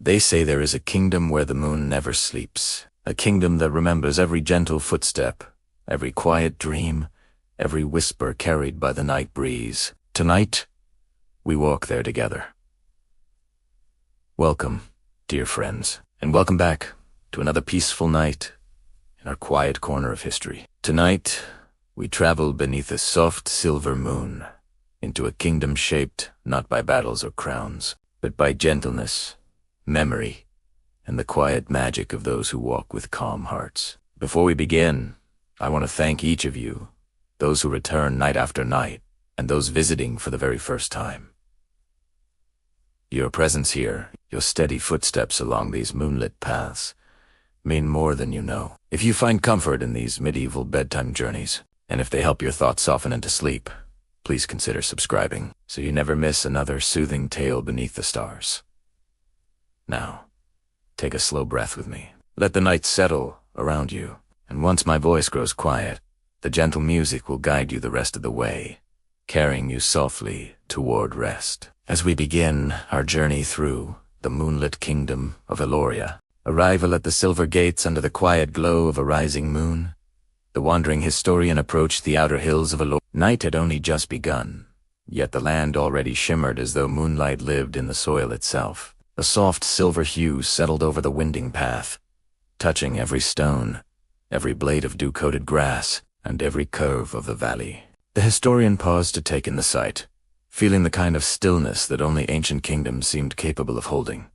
They say there is a kingdom where the moon never sleeps, a kingdom that remembers every gentle footstep, every quiet dream, every whisper carried by the night breeze. Tonight, we walk there together. Welcome, dear friends, and welcome back to another peaceful night in our quiet corner of history. Tonight, we travel beneath a soft silver moon into a kingdom shaped not by battles or crowns, but by gentleness, memory, and the quiet magic of those who walk with calm hearts. Before we begin, I want to thank each of you, those who return night after night, and those visiting for the very first time. Your presence here, your steady footsteps along these moonlit paths, mean more than you know. If you find comfort in these medieval bedtime journeys, and if they help your thoughts soften into sleep, please consider subscribing so you never miss another soothing tale beneath the stars. Now, take a slow breath with me. Let the night settle around you, and once my voice grows quiet, the gentle music will guide you the rest of the way, carrying you softly toward rest. As we begin our journey through the moonlit kingdom of Aeloria, arrival at the silver gates under the quiet glow of a rising moon, the wandering historian approached the outer hills of Aeloria. Night had only just begun, yet the land already shimmered as though moonlight lived in the soil itself. A soft silver hue settled over the winding path, touching every stone, every blade of dew-coated grass, and every curve of the valley. The historian paused to take in the sight, feeling the kind of stillness that only ancient kingdoms seemed capable of holding.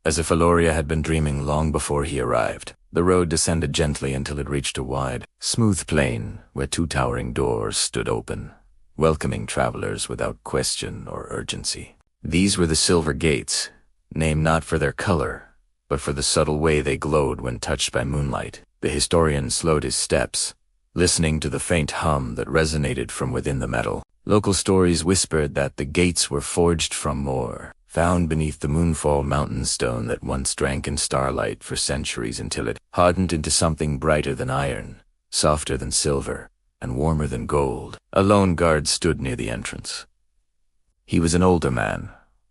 As if Aeloria had been dreaming long before he arrived, the road descended gently until it reached a wide, smooth plain where two towering doors stood open, welcoming travelers without question or urgency. These were the silver gates, named not for their color, but for the subtle way they glowed when touched by moonlight. The historian slowed his steps, listening to the faint hum that resonated from within the metal. Local stories whispered that the gates were forged from ore, found beneath the moonfall mountain stone that once drank in starlight for centuries until it hardened into something brighter than iron, softer than silver, and warmer than gold. A lone guard stood near the entrance. He was an older man,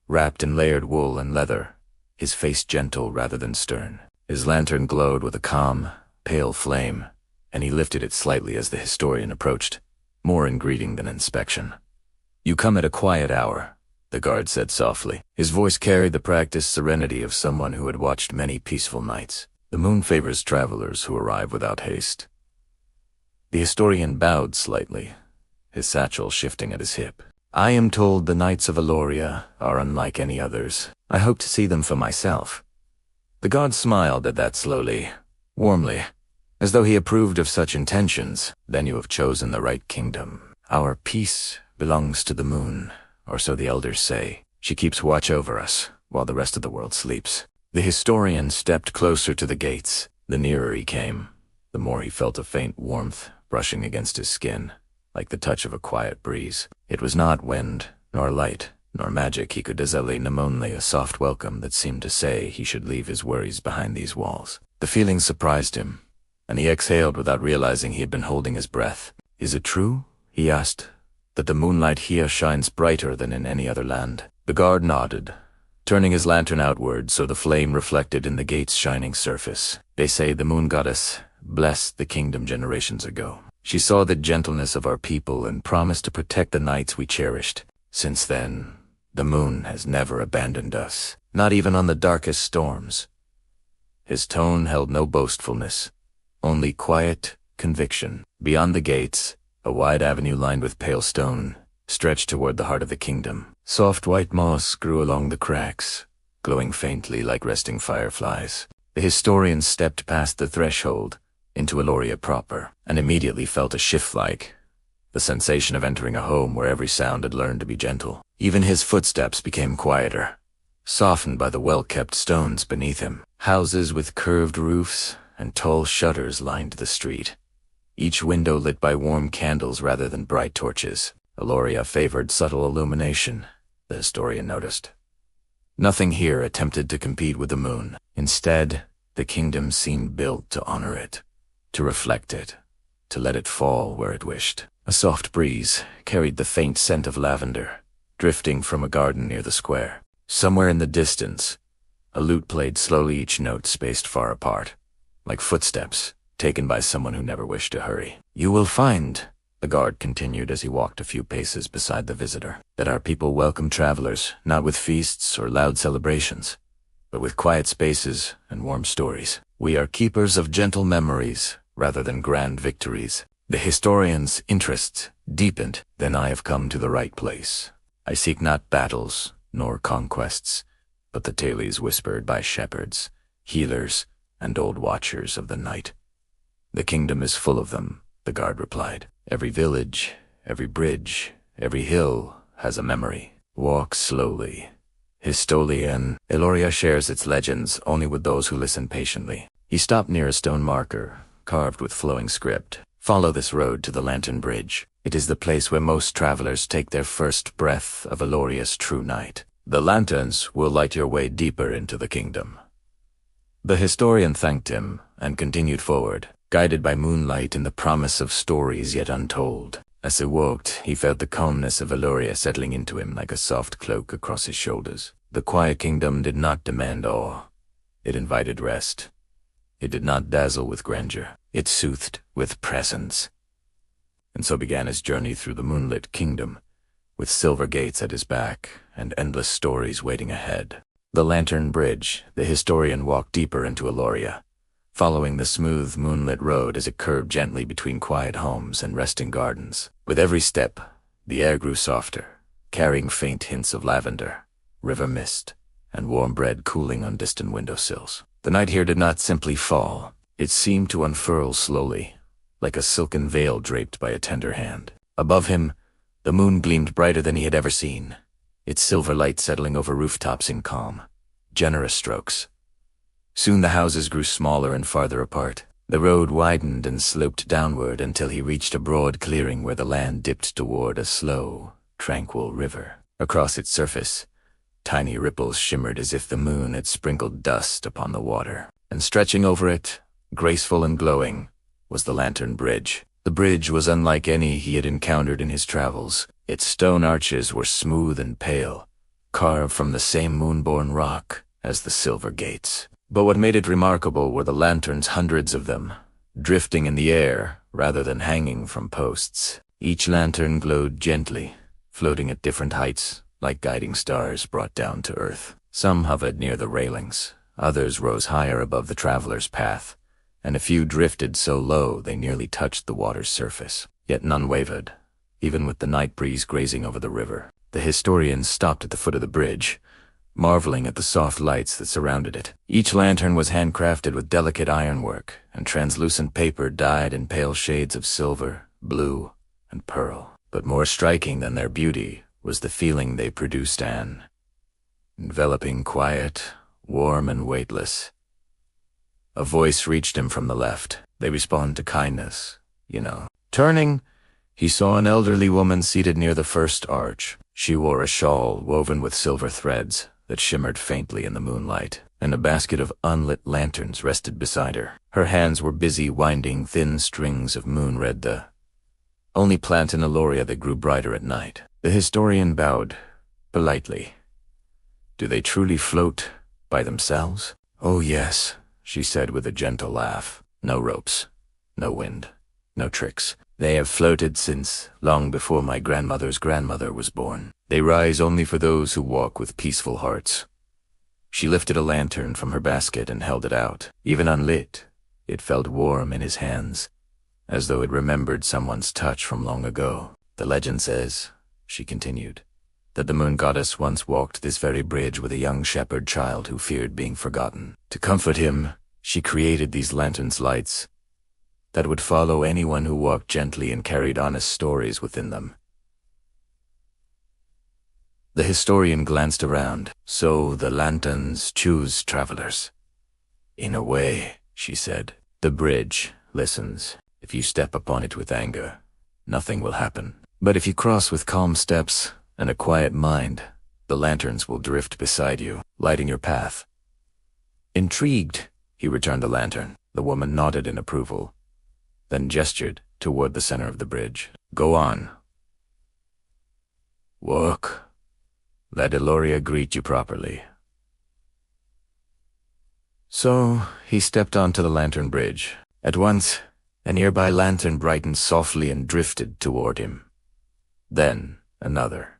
wrapped in layered wool and leather, his face gentle rather than stern. His lantern glowed with a calm, pale flame, and he lifted it slightly as the historian approached, more in greeting than inspection. "You come at a quiet hour," the guard said softly. His voice carried the practiced serenity of someone who had watched many peaceful nights. "The moon favors travelers who arrive without haste." The historian bowed slightly, his satchel shifting at his hip. "I am told the knights of Aeloria are unlike any others. I hope to see them for myself." The guard smiled at that slowly, warmly, as though he approved of such intentions. "Then you have chosen the right kingdom. Our peace belongs to the moon, or so the elders say. She keeps watch over us while the rest of the world sleeps." The historian stepped closer to the gates. The nearer he came, the more he felt a faint warmth brushing against his skin, like the touch of a quiet breeze. It was not wind, nor light, nor magic he could designate, only a soft welcome that seemed to say he should leave his worries behind these walls. The feeling surprised him, and he exhaled without realizing he had been holding his breath. "Is it true," he asked, "that the moonlight here shines brighter than in any other land?" The guard nodded, turning his lantern outward so the flame reflected in the gate's shining surface. "They say the moon goddess blessed the kingdom generations ago. She saw the gentleness of our people and promised to protect the knights we cherished. Since then, the moon has never abandoned us, not even on the darkest storms." His tone held no boastfulness, only quiet conviction. Beyond the gates, a wide avenue lined with pale stone stretched toward the heart of the kingdom. Soft white moss grew along the cracks, glowing faintly like resting fireflies. The historian stepped past the threshold into Aeloria proper, and immediately felt a shift, like the sensation of entering a home where every sound had learned to be gentle. Even his footsteps became quieter, softened by the well-kept stones beneath him. Houses with curved roofs and tall shutters lined the street, each window lit by warm candles rather than bright torches. Aeloria favored subtle illumination, the historian noticed. Nothing here attempted to compete with the moon. Instead, the kingdom seemed built to honor it, to reflect it, to let it fall where it wished. A soft breeze carried the faint scent of lavender, drifting from a garden near the square. Somewhere in the distance, A lute played slowly, each note spaced far apart, like footsteps taken by someone who never wished to hurry. "You will find," the guard continued as he walked a few paces beside the visitor, "that our people welcome travelers not with feasts or loud celebrations, but with quiet spaces and warm stories. We are keepers of gentle memories rather than grand victories." The historian's interest deepened. "Then I have come to the right place. I seek not battles nor conquests, but the tales whispered by shepherds, healers, and old watchers of the night." "The kingdom is full of them," the guard replied. "Every village, every bridge, every hill has a memory. Walk slowly. Aeloria shares its legends only with those who listen patiently." He stopped near a stone marker, carved with flowing script. "Follow this road to the Lantern Bridge. It is the place where most travelers take their first breath of Aeloria's true night. The lanterns will light your way deeper into the kingdom." The historian thanked him and continued forward, guided by moonlight and the promise of stories yet untold. As he walked, he felt the calmness of Aeloria settling into him like a soft cloak across his shoulders. The quiet kingdom did not demand awe. It invited rest. It did not dazzle with grandeur. It soothed with presence. And so began his journey through the moonlit kingdom, with silver gates at his back and endless stories waiting ahead. The Lantern Bridge, the historian walked deeper into Aeloria, following the smooth moonlit road as it curved gently between quiet homes and resting gardens. With every step, the air grew softer, carrying faint hints of lavender, river mist, and warm bread cooling on distant windowsills. The night here did not simply fall. It seemed to unfurl slowly, like a silken veil draped by a tender hand. Above him, the moon gleamed brighter than he had ever seen, its silver light settling over rooftops in calm, generous strokes. Soon the houses grew smaller and farther apart. The road widened and sloped downward until he reached a broad clearing where the land dipped toward a slow, tranquil river. Across its surface, tiny ripples shimmered as if the moon had sprinkled dust upon the water. And stretching over it, graceful and glowing, was the Lantern Bridge. The bridge was unlike any he had encountered in his travels. Its stone arches were smooth and pale, carved from the same moonborn rock as the silver gates. But what made it remarkable were the lanterns, hundreds of them, drifting in the air rather than hanging from posts. Each lantern glowed gently, floating at different heights, like guiding stars brought down to earth. Some hovered near the railings, others rose higher above the traveler's path, and a few drifted so low they nearly touched the water's surface. Yet none wavered, even with the night breeze grazing over the river. The historian stopped at the foot of the bridge, marveling at the soft lights that surrounded it. Each lantern was handcrafted with delicate ironwork and translucent paper dyed in pale shades of silver, blue, and pearl. But more striking than their beauty was the feeling they produced, an enveloping quiet, warm and weightless. A voice reached him from the left. "They respond to kindness, you know." Turning, he saw an elderly woman seated near the first arch. She wore a shawl woven with silver threads that shimmered faintly in the moonlight, and a basket of unlit lanterns rested beside her. Her hands were busy winding thin strings of moon-red, the only plant in Aeloria that grew brighter at night. The historian bowed politely. "Do they truly float by themselves?" "Oh yes," she said with a gentle laugh. "No ropes, no wind, no tricks. They have floated since long before my grandmother's grandmother was born. They rise only for those who walk with peaceful hearts." She lifted a lantern from her basket and held it out. Even unlit, it felt warm in his hands, as though it remembered someone's touch from long ago. "The legend says," she continued, "that the moon goddess once walked this very bridge with a young shepherd child who feared being forgotten. To comfort him, she created these lanterns' lights that would follow anyone who walked gently and carried honest stories within them." The historian glanced around. "So the lanterns choose travelers." "In a way," she said. "The bridge listens. If you step upon it with anger, nothing will happen. But if you cross with calm steps and a quiet mind, the lanterns will drift beside you, lighting your path." Intrigued, he returned the lantern. The woman nodded in approval, then gestured toward the center of the bridge. "Go on. Walk. Let Aeloria greet you properly." So he stepped onto the lantern bridge. At once, a nearby lantern brightened softly and drifted toward him. Then another,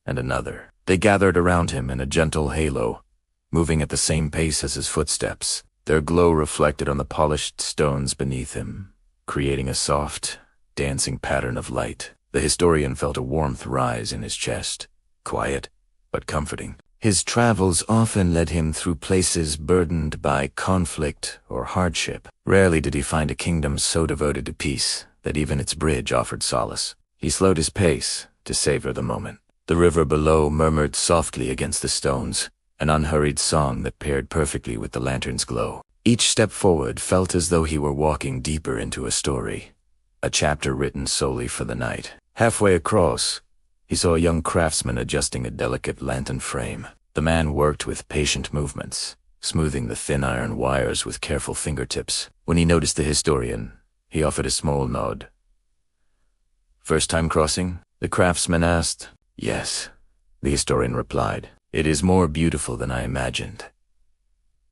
and another. They gathered around him in a gentle halo, moving at the same pace as his footsteps. Their glow reflected on the polished stones beneath him, creating a soft, dancing pattern of light. The historian felt a warmth rise in his chest, quiet but comforting. His travels often led him through places burdened by conflict or hardship. Rarely did he find a kingdom so devoted to peace that even its bridge offered solace. He slowed his pace to savor the moment. The river below murmured softly against the stones, an unhurried song that paired perfectly with the lantern's glow. Each step forward felt as though he were walking deeper into a story, a chapter written solely for the night. Halfway across, he saw a young craftsman adjusting a delicate lantern frame. The man worked with patient movements, smoothing the thin iron wires with careful fingertips. When he noticed the historian, he offered a small nod. "First time crossing?" the craftsman asked. "Yes," the historian replied. "It is more beautiful than I imagined."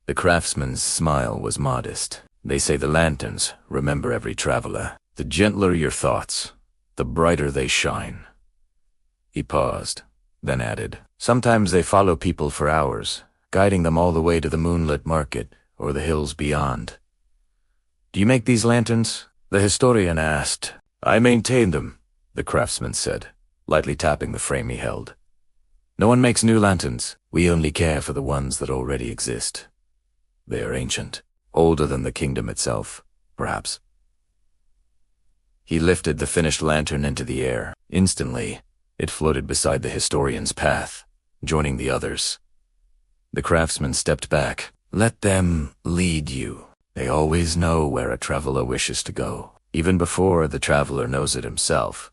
The craftsman's smile was modest. "They say the lanterns remember every traveler. The gentler your thoughts, the brighter they shine." He paused, then added, "Sometimes they follow people for hours, guiding them all the way to the Moonlit market or the hills beyond." "Do you make these lanterns?" the historian asked. "I maintain them," the craftsman said, lightly tapping the frame he held. "No one makes new lanterns. We only care for the ones that already exist. They are ancient, older than the kingdom itself, perhaps." He lifted the finished lantern into the air. Instantly, it floated beside the historian's path, joining the others. The craftsman stepped back. "Let them lead you. They always know where a traveler wishes to go, even before the traveler knows it himself."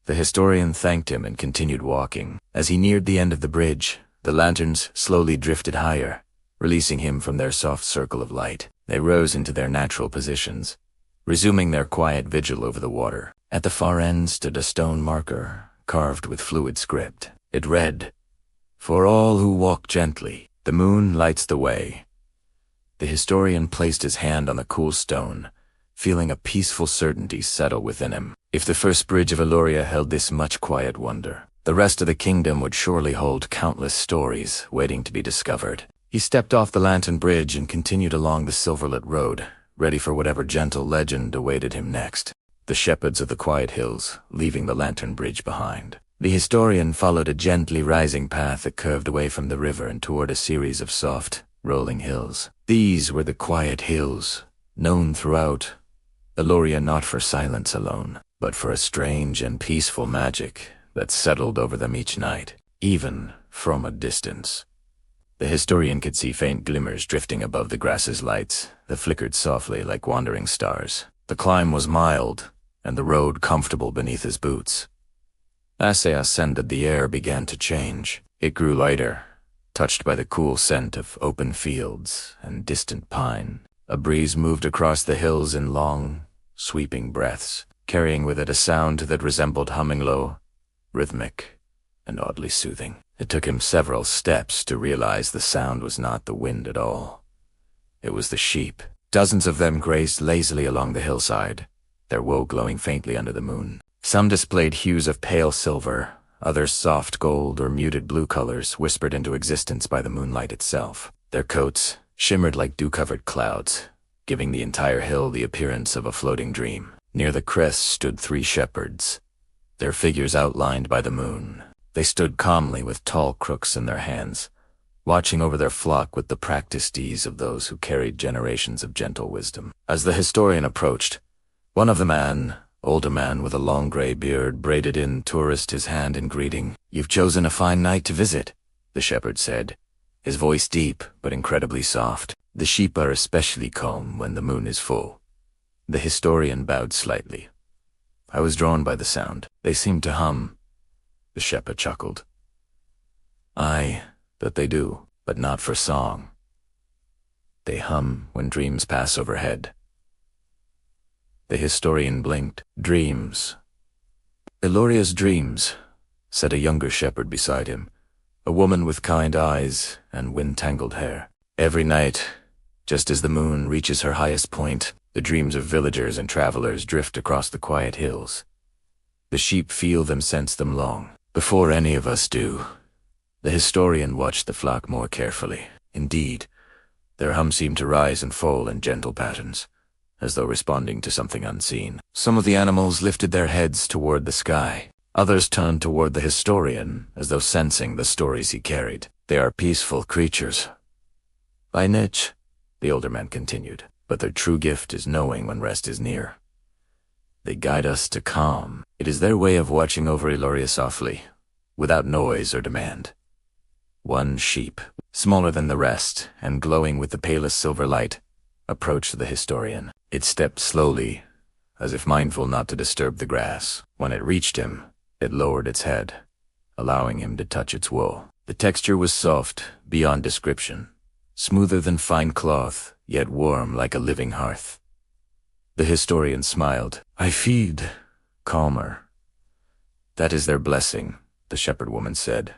The historian thanked him and continued walking. As he neared the end of the bridge, the lanterns slowly drifted higher, releasing him from their soft circle of light. They rose into their natural positions, resuming their quiet vigil over the water. At the far end stood a stone marker, carved with fluid script. It read, "For all who walk gently, the moon lights the way." The historian placed his hand on the cool stone, feeling a peaceful certainty settle within him. If the first bridge of Aeloria held this much quiet wonder, the rest of the kingdom would surely hold countless stories waiting to be discovered. He stepped off the lantern bridge and continued along the silverlit road, ready for whatever gentle legend awaited him next. The shepherds of the quiet hills, leaving the lantern bridge behind. The historian followed a gently rising path that curved away from the river and toward a series of soft, rolling hills. These were the quiet hills, known throughout Aeloria not for silence alone, but for a strange and peaceful magic that settled over them each night, even from a distance. The historian could see faint glimmers drifting above the grass's lights that flickered softly like wandering stars. The climb was mild, and the road comfortable beneath his boots. As they ascended, the air began to change. It grew lighter, touched by the cool scent of open fields and distant pine. A breeze moved across the hills in long, sweeping breaths, carrying with it a sound that resembled humming low, rhythmic, and oddly soothing. It took him several steps to realize the sound was not the wind at all. It was the sheep. Dozens of them grazed lazily along the hillside, their wool glowing faintly under the moon. Some displayed hues of pale silver, others soft gold or muted blue colors whispered into existence by the moonlight itself. Their coats shimmered like dew-covered clouds, giving the entire hill the appearance of a floating dream. Near the crest stood 3 shepherds, their figures outlined by the moon. They stood calmly with tall crooks in their hands, watching over their flock with the practiced ease of those who carried generations of gentle wisdom. As the historian approached, one of the older man with a long gray beard braided in, tourist his hand in greeting. "You've chosen a fine night to visit," the shepherd said, his voice deep but incredibly soft. "The sheep are especially calm when the moon is full." The historian bowed slightly. "I was drawn by the sound. They seemed to hum." The shepherd chuckled. "Aye, that they do, but not for song. They hum when dreams pass overhead." The historian blinked. "Dreams." "Aeloria's dreams," said a younger shepherd beside him, a woman with kind eyes and wind-tangled hair. "Every night, Just as the moon reaches her highest point, the dreams of villagers and travelers drift across the quiet hills. The sheep feel them, sense them long before any of us do. The historian watched the flock more carefully. Indeed, their hum seemed to rise and fall in gentle patterns, as though responding to something unseen. Some of the animals lifted their heads toward the sky. Others turned toward the historian, as though sensing the stories he carried. They are peaceful creatures by niche, the older man continued, but their true gift is knowing when rest is near. They guide us to calm. It is their way of watching over Aeloria softly, without noise or demand. One sheep, smaller than the rest and glowing with the palest silver light, approached the historian. It stepped slowly, as if mindful not to disturb the grass. When it reached him, it lowered its head, allowing him to touch its wool. The texture was soft, beyond description, smoother than fine cloth, yet warm like a living hearth. The historian smiled. I feed, calmer. That is their blessing, the shepherd woman said.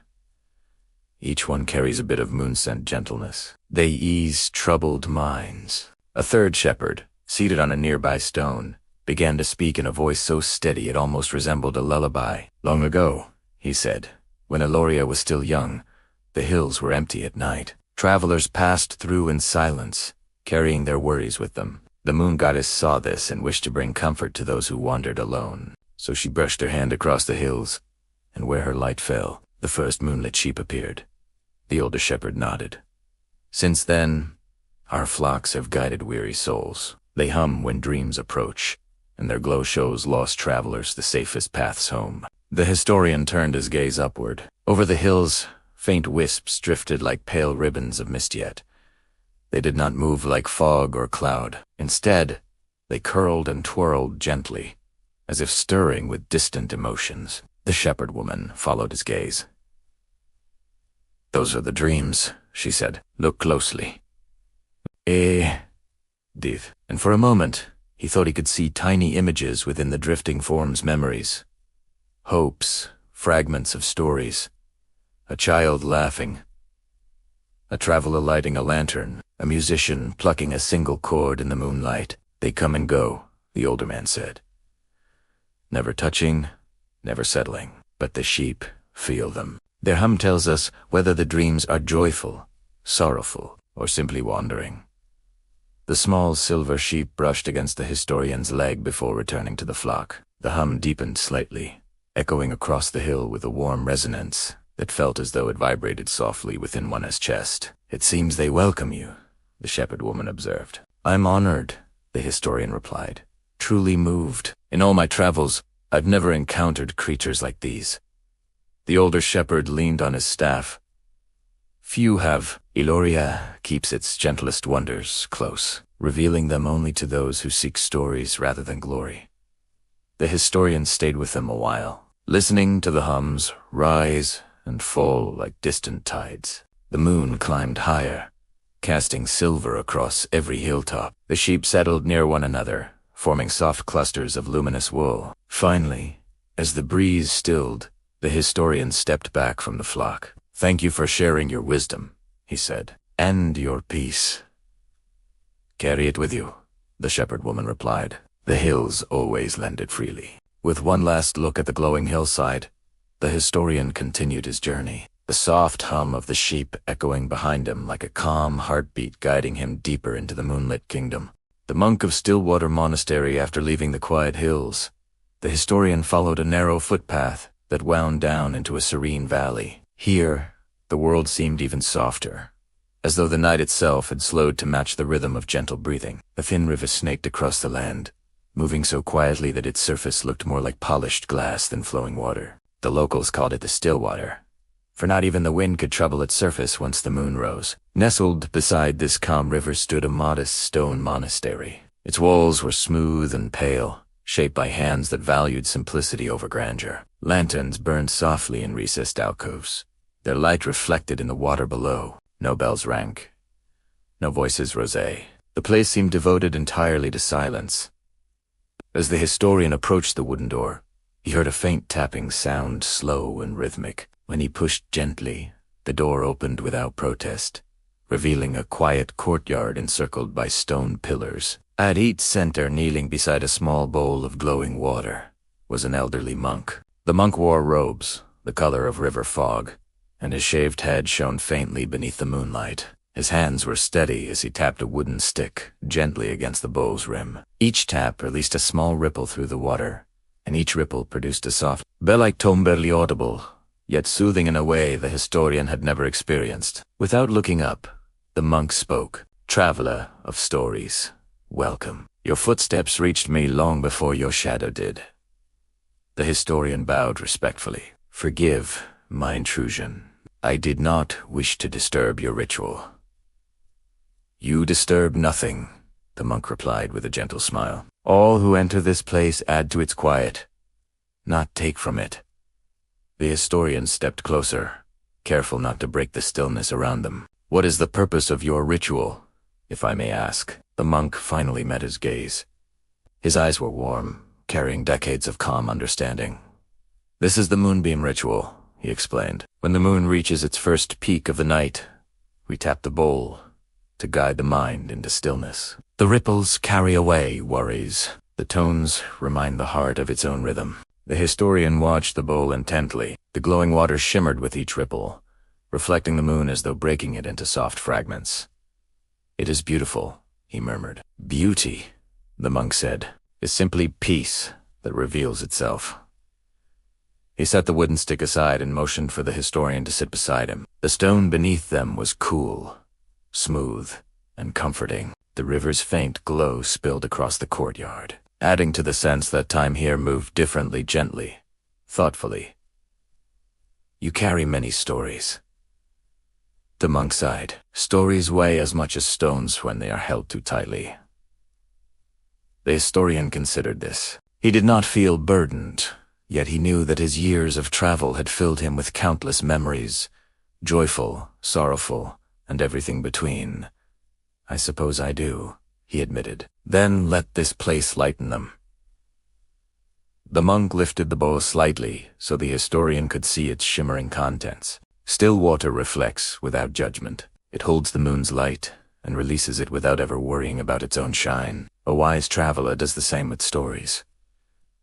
Each one carries a bit of moon-scent gentleness. They ease troubled minds. A third shepherd, seated on a nearby stone, began to speak in a voice so steady it almost resembled a lullaby. Long ago, he said, when Aeloria was still young, the hills were empty at night. Travelers passed through in silence, carrying their worries with them. The moon goddess saw this and wished to bring comfort to those who wandered alone. So she brushed her hand across the hills, and where her light fell, the first moonlit sheep appeared. The older shepherd nodded. Since then, our flocks have guided weary souls. They hum when dreams approach, and their glow shows lost travelers the safest paths home. The historian turned his gaze upward. Over the hills, faint wisps drifted like pale ribbons of mist yet. They did not move like fog or cloud. Instead, they curled and twirled gently, as if stirring with distant emotions. The shepherd woman followed his gaze. Those are the dreams, she said. Look closely. Div. And for a moment, he thought he could see tiny images within the drifting form's memories. Hopes, fragments of stories. A child laughing. A traveler lighting a lantern. A musician plucking a single chord in the moonlight. They come and go, the older man said. Never touching, never settling. But the sheep feel them. Their hum tells us whether the dreams are joyful, sorrowful, or simply wandering. The small silver sheep brushed against the historian's leg before returning to the flock. The hum deepened slightly, echoing across the hill with a warm resonance that felt as though it vibrated softly within one's chest. It seems they welcome you, the shepherd woman observed. I'm honored, the historian replied, truly moved. In all my travels, I've never encountered creatures like these. The older shepherd leaned on his staff. Few have. Aeloria keeps its gentlest wonders close, revealing them only to those who seek stories rather than glory. The historian stayed with them a while, listening to the hums rise and fall like distant tides. The moon climbed higher, casting silver across every hilltop. The sheep settled near one another, forming soft clusters of luminous wool. Finally, as the breeze stilled, the historian stepped back from the flock. Thank you for sharing your wisdom, he said, and your peace. Carry it with you, the shepherd woman replied. The hills always lend it freely. With one last look at the glowing hillside, the historian continued his journey, the soft hum of the sheep echoing behind him like a calm heartbeat guiding him deeper into the moonlit kingdom. The monk of Stillwater Monastery after leaving the quiet hills, the historian followed a narrow footpath that wound down into a serene valley. Here, the world seemed even softer, as though the night itself had slowed to match the rhythm of gentle breathing. A thin river snaked across the land, moving so quietly that its surface looked more like polished glass than flowing water. The locals called it the Stillwater, for not even the wind could trouble its surface once the moon rose. Nestled beside this calm river stood a modest stone monastery. Its walls were smooth and pale, shaped by hands that valued simplicity over grandeur. Lanterns burned softly in recessed alcoves, their light reflected in the water below. No bells rang, no voices rose. The place seemed devoted entirely to silence. As the historian approached the wooden door, he heard a faint tapping sound, slow and rhythmic. When he pushed gently, the door opened without protest, revealing a quiet courtyard encircled by stone pillars. At each center, kneeling beside a small bowl of glowing water, was an elderly monk. The monk wore robes, the color of river fog, and his shaved head shone faintly beneath the moonlight. His hands were steady as he tapped a wooden stick gently against the bowl's rim. Each tap released a small ripple through the water, and each ripple produced a soft bell-like tone, barely audible, yet soothing in a way the historian had never experienced. Without looking up, the monk spoke. "Traveler of stories, welcome. Your footsteps reached me long before your shadow did." The historian bowed respectfully. "Forgive my intrusion. I did not wish to disturb your ritual." "You disturb nothing," the monk replied with a gentle smile. "All who enter this place add to its quiet, not take from it." The historian stepped closer, careful not to break the stillness around them. "What is the purpose of your ritual, if I may ask?" The monk finally met his gaze. His eyes were warm, carrying decades of calm understanding. "This is the moonbeam ritual," he explained. "When the moon reaches its first peak of the night, we tap the bowl to guide the mind into stillness. The ripples carry away worries. The tones remind the heart of its own rhythm." The historian watched the bowl intently. The glowing water shimmered with each ripple, reflecting the moon as though breaking it into soft fragments. "It is beautiful," he murmured. "Beauty," the monk said, "is simply peace that reveals itself." He set the wooden stick aside and motioned for the historian to sit beside him. The stone beneath them was cool, smooth, and comforting. The river's faint glow spilled across the courtyard, adding to the sense that time here moved differently, gently, thoughtfully. "You carry many stories." The monk sighed. "Stories weigh as much as stones when they are held too tightly." The historian considered this. He did not feel burdened, yet he knew that his years of travel had filled him with countless memories, joyful, sorrowful, and everything between. "I suppose I do," he admitted. "Then let this place lighten them." The monk lifted the bowl slightly so the historian could see its shimmering contents. Still water reflects without judgment. It holds the moon's light and releases it without ever worrying about its own shine. A wise traveler does the same with stories.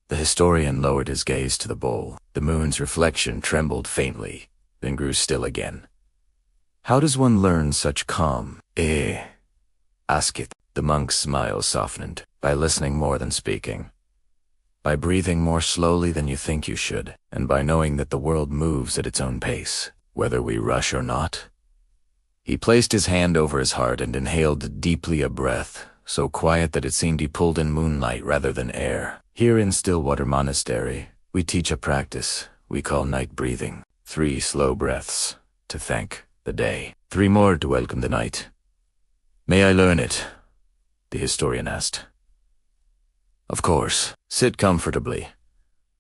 The historian lowered his gaze to the bowl. The moon's reflection trembled faintly, then grew still again. "How does one learn such calm?" Ask it." The monk's smile softened. "By listening more than speaking. By breathing more slowly than you think you should, and by knowing that the world moves at its own pace, whether we rush or not." He placed his hand over his heart and inhaled deeply, a breath so quiet that it seemed he pulled in moonlight rather than air. "Here in Stillwater Monastery, we teach a practice we call night breathing. 3 slow breaths to thank the day, 3 more to welcome the night." "May I learn it?" the historian asked. "Of course. Sit comfortably."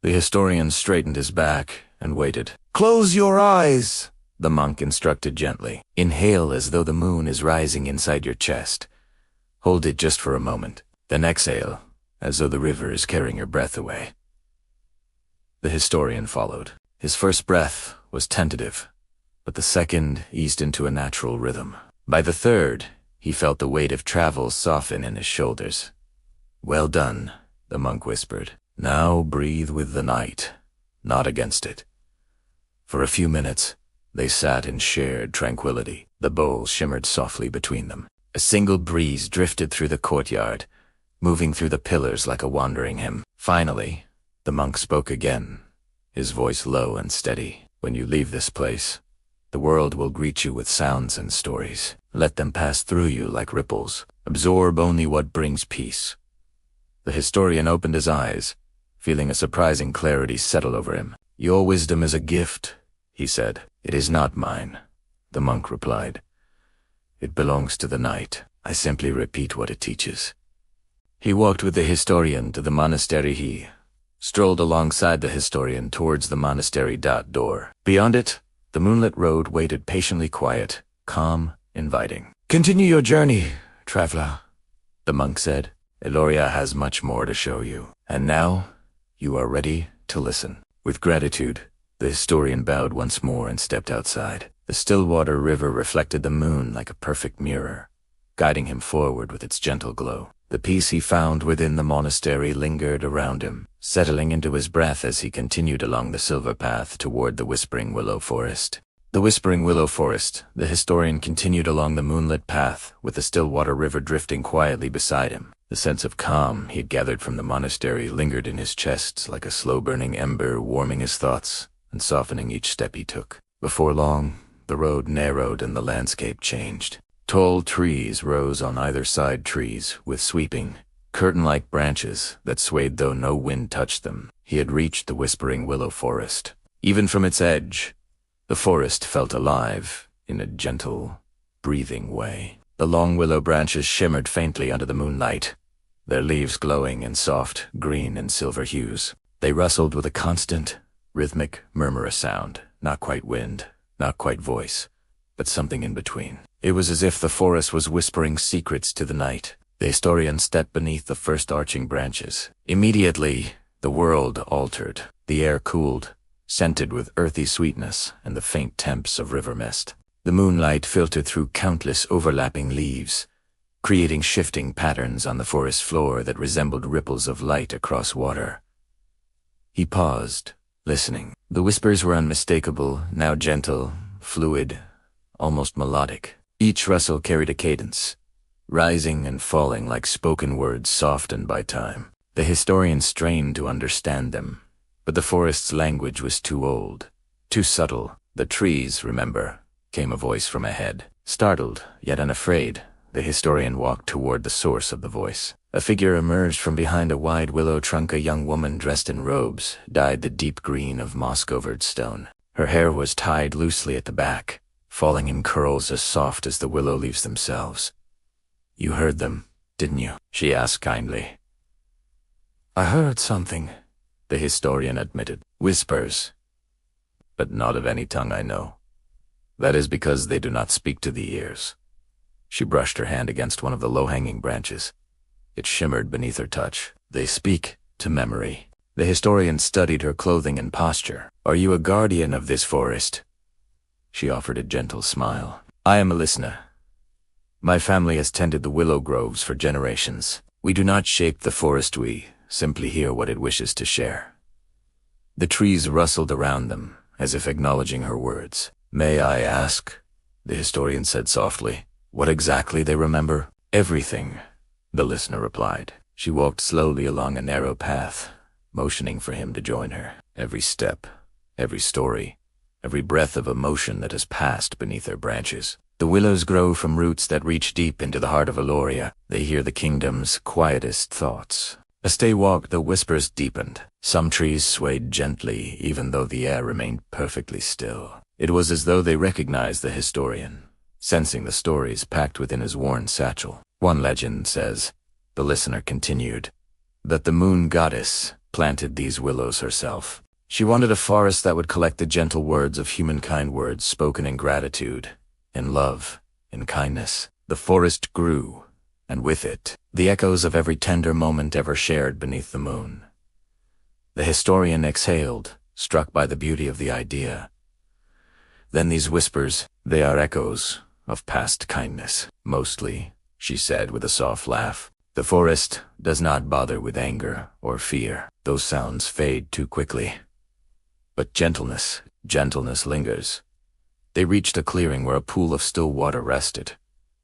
The historian straightened his back and waited. "Close your eyes," the monk instructed gently. "Inhale as though the moon is rising inside your chest. Hold it just for a moment. Then exhale as though the river is carrying your breath away." The historian followed. His first breath was tentative, but the second eased into a natural rhythm. By the third, he felt the weight of travel soften in his shoulders. "Well done," the monk whispered. "Now breathe with the night, not against it." For a few minutes, they sat in shared tranquility. The bowl shimmered softly between them. A single breeze drifted through the courtyard, moving through the pillars like a wandering hymn. Finally, the monk spoke again, his voice low and steady. "When you leave this place, the world will greet you with sounds and stories. Let them pass through you like ripples. Absorb only what brings peace." The historian opened his eyes, feeling a surprising clarity settle over him. "Your wisdom is a gift," he said. "It is not mine," the monk replied. "It belongs to the night. I simply repeat what it teaches." He walked with the historian to the monastery. He strolled alongside the historian towards the monastery door. Beyond it, the moonlit road waited patiently, quiet, calm, inviting. "Continue your journey, traveler," the monk said. "Aeloria has much more to show you. And now, you are ready to listen." With gratitude, the historian bowed once more and stepped outside. The Stillwater River reflected the moon like a perfect mirror, guiding him forward with its gentle glow. The peace he found within the monastery lingered around him, settling into his breath as he continued along the silver path toward the Whispering Willow Forest. The Whispering Willow Forest, the historian continued along the moonlit path, with the Stillwater River drifting quietly beside him. The sense of calm he had gathered from the monastery lingered in his chest like a slow-burning ember, warming his thoughts and softening each step he took. Before long, the road narrowed and the landscape changed. Tall trees rose on either side, trees with sweeping, curtain-like branches that swayed though no wind touched them. He had reached the Whispering Willow Forest. Even from its edge, the forest felt alive in a gentle, breathing way. The long willow branches shimmered faintly under the moonlight, their leaves glowing in soft green and silver hues. They rustled with a constant, rhythmic, murmurous sound, not quite wind, not quite voice, but something in between. It was as if the forest was whispering secrets to the night. The historian stepped beneath the first arching branches. Immediately, the world altered. The air cooled, scented with earthy sweetness and the faint temps of river mist. The moonlight filtered through countless overlapping leaves, creating shifting patterns on the forest floor that resembled ripples of light across water. He paused, listening. The whispers were unmistakable, now gentle, fluid, almost melodic. Each rustle carried a cadence, rising and falling like spoken words softened by time. The historian strained to understand them, but the forest's language was too old, too subtle. The trees, remember, came a voice from ahead. Startled, yet unafraid, the historian walked toward the source of the voice. A figure emerged from behind a wide willow trunk, a young woman dressed in robes, dyed the deep green of moss-covered stone. Her hair was tied loosely at the back, falling in curls as soft as the willow leaves themselves. "You heard them, didn't you?" she asked kindly. "I heard something," the historian admitted. "Whispers, but not of any tongue I know. That is because they do not speak to the ears." She brushed her hand against one of the low-hanging branches. It shimmered beneath her touch. "They speak to memory." The historian studied her clothing and posture. "Are you a guardian of this forest?" She offered a gentle smile. "I am a listener. My family has tended the willow groves for generations. We do not shape the forest, we simply hear what it wishes to share." The trees rustled around them, as if acknowledging her words. "May I ask," the historian said softly, "what exactly they remember?" "Everything," the listener replied. She walked slowly along a narrow path, motioning for him to join her. Every step, every story, every breath of emotion that has passed beneath their branches. The willows grow from roots that reach deep into the heart of Aeloria. They hear the kingdom's quietest thoughts. As they walked, the whispers deepened. Some trees swayed gently, even though the air remained perfectly still. It was as though they recognized the historian, sensing the stories packed within his worn satchel. One legend says, the listener continued, that the moon goddess planted these willows herself. She wanted a forest that would collect the gentle words of humankind, words spoken in gratitude, in love, in kindness. The forest grew, and with it, the echoes of every tender moment ever shared beneath the moon. The historian exhaled, struck by the beauty of the idea. Then these whispers, they are echoes of past kindness. Mostly, she said with a soft laugh. The forest does not bother with anger or fear. Those sounds fade too quickly. But gentleness lingers. They reached a clearing where a pool of still water rested,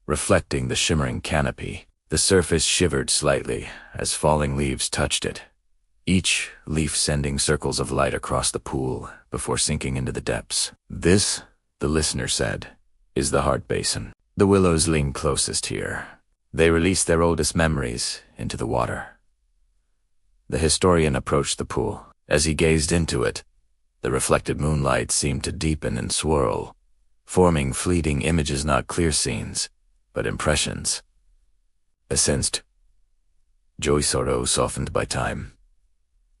reflecting the shimmering canopy. The surface shivered slightly as falling leaves touched it, each leaf sending circles of light across the pool before sinking into the depths. This, the listener said, is the heart basin. The willows lean closest here. They release their oldest memories into the water. The historian approached the pool. As he gazed into it, the reflected moonlight seemed to deepen and swirl, forming fleeting images, not clear scenes, but impressions. I sensed joy, sorrow softened by time.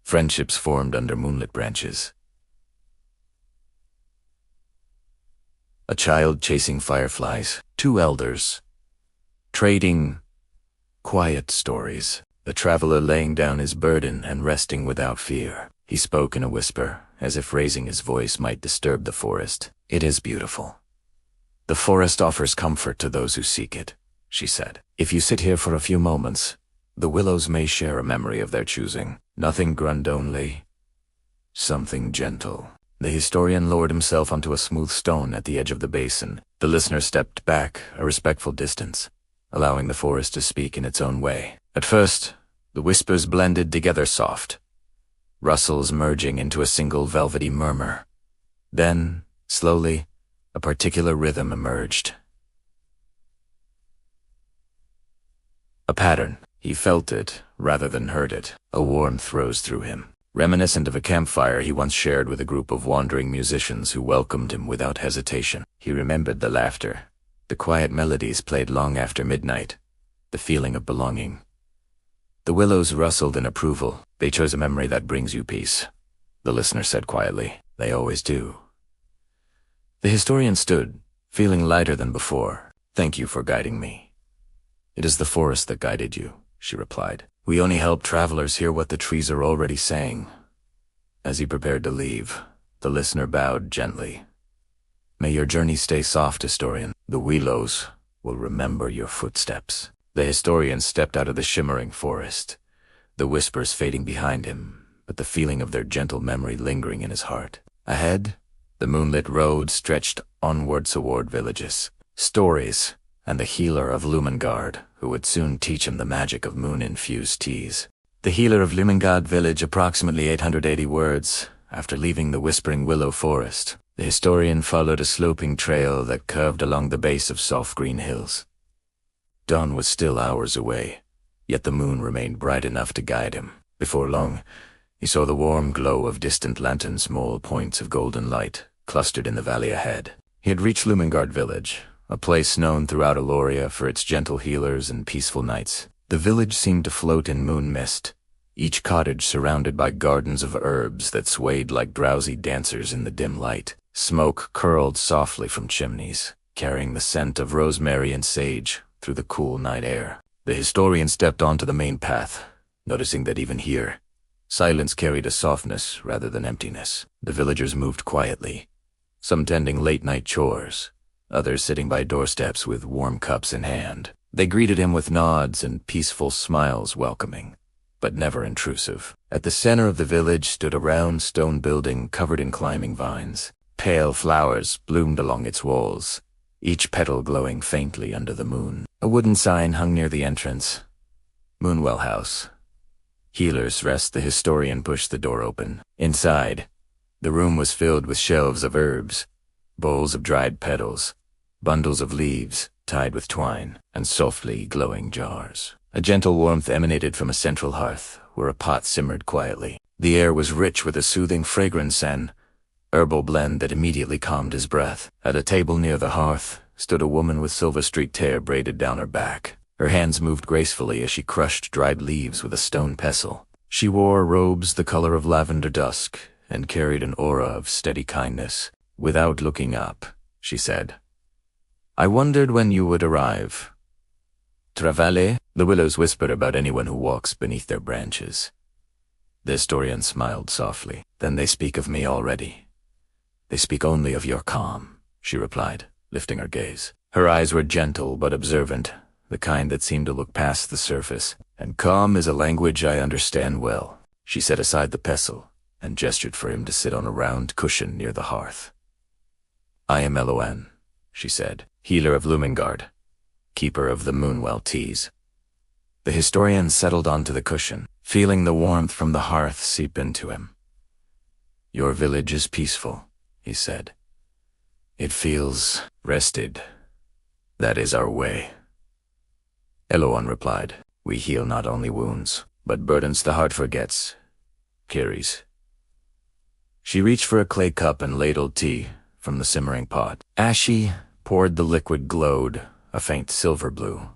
Friendships formed under moonlit branches. A child chasing fireflies. Two elders trading quiet stories. The traveler laying down his burden and resting without fear. He spoke in a whisper, as if raising his voice might disturb the forest. It is beautiful. The forest offers comfort to those who seek it, she said. If you sit here for a few moments, the willows may share a memory of their choosing. Nothing grand only, something gentle. The historian lowered himself onto a smooth stone at the edge of the basin. The listener stepped back a respectful distance, allowing the forest to speak in its own way. At first, the whispers blended together soft, rustles merging into a single velvety murmur. Then, slowly, a particular rhythm emerged. A pattern. He felt it, rather than heard it. A warmth rose through him, reminiscent of a campfire he once shared with a group of wandering musicians who welcomed him without hesitation. He remembered the laughter, the quiet melodies played long after midnight, the feeling of belonging. The willows rustled in approval. They chose a memory that brings you peace, the listener said quietly. They always do. The historian stood, feeling lighter than before. Thank you for guiding me. It is the forest that guided you, she replied. We only help travelers hear what the trees are already saying. As he prepared to leave, the listener bowed gently. May your journey stay soft, historian. The willows will remember your footsteps. The historian stepped out of the shimmering forest, the whispers fading behind him, but the feeling of their gentle memory lingering in his heart. Ahead, the moonlit road stretched onward toward villages, stories, and the healer of Lumengard, who would soon teach him the magic of moon-infused teas. The healer of Lumengard village, approximately 880 words. After leaving the whispering willow forest, the historian followed a sloping trail that curved along the base of soft green hills. Dawn was still hours away, yet the moon remained bright enough to guide him. Before long, he saw the warm glow of distant lanterns, small points of golden light, clustered in the valley ahead. He had reached Lumengard village, a place known throughout Aeloria for its gentle healers and peaceful nights. The village seemed to float in moon mist, each cottage surrounded by gardens of herbs that swayed like drowsy dancers in the dim light. Smoke curled softly from chimneys, carrying the scent of rosemary and sage through the cool night air. The historian stepped onto the main path, noticing that even here, silence carried a softness rather than emptiness. The villagers moved quietly, some tending late-night chores, others sitting by doorsteps with warm cups in hand. They greeted him with nods and peaceful smiles, welcoming, but never intrusive. At the center of the village stood a round stone building covered in climbing vines. Pale flowers bloomed along its walls, each petal glowing faintly under the moon. A wooden sign hung near the entrance. Moonwell House. Healers Rest. The historian pushed the door open. Inside, the room was filled with shelves of herbs, bowls of dried petals, bundles of leaves tied with twine, and softly glowing jars. A gentle warmth emanated from a central hearth, where a pot simmered quietly. The air was rich with a soothing fragrance and herbal blend that immediately calmed his breath. At a table near the hearth stood a woman with silver-streaked hair braided down her back. Her hands moved gracefully as she crushed dried leaves with a stone pestle. She wore robes the color of lavender dusk and carried an aura of steady kindness. Without looking up, she said, I wondered when you would arrive. Travale? The willows whispered about anyone who walks beneath their branches. The historian smiled softly. Then they speak of me already. They speak only of your calm, she replied, lifting her gaze. Her eyes were gentle but observant, the kind that seemed to look past the surface. And calm is a language I understand well. She set aside the pestle and gestured for him to sit on a round cushion near the hearth. I am Eloan, she said, healer of Lumengard, keeper of the Moonwell teas. The historian settled onto the cushion, feeling the warmth from the hearth seep into him. Your village is peaceful, he said. It feels rested. That is our way. Eloan replied, we heal not only wounds, but burdens the heart forgets, carries. She reached for a clay cup and ladled tea from the simmering pot. As she poured, the liquid glowed, a faint silver blue,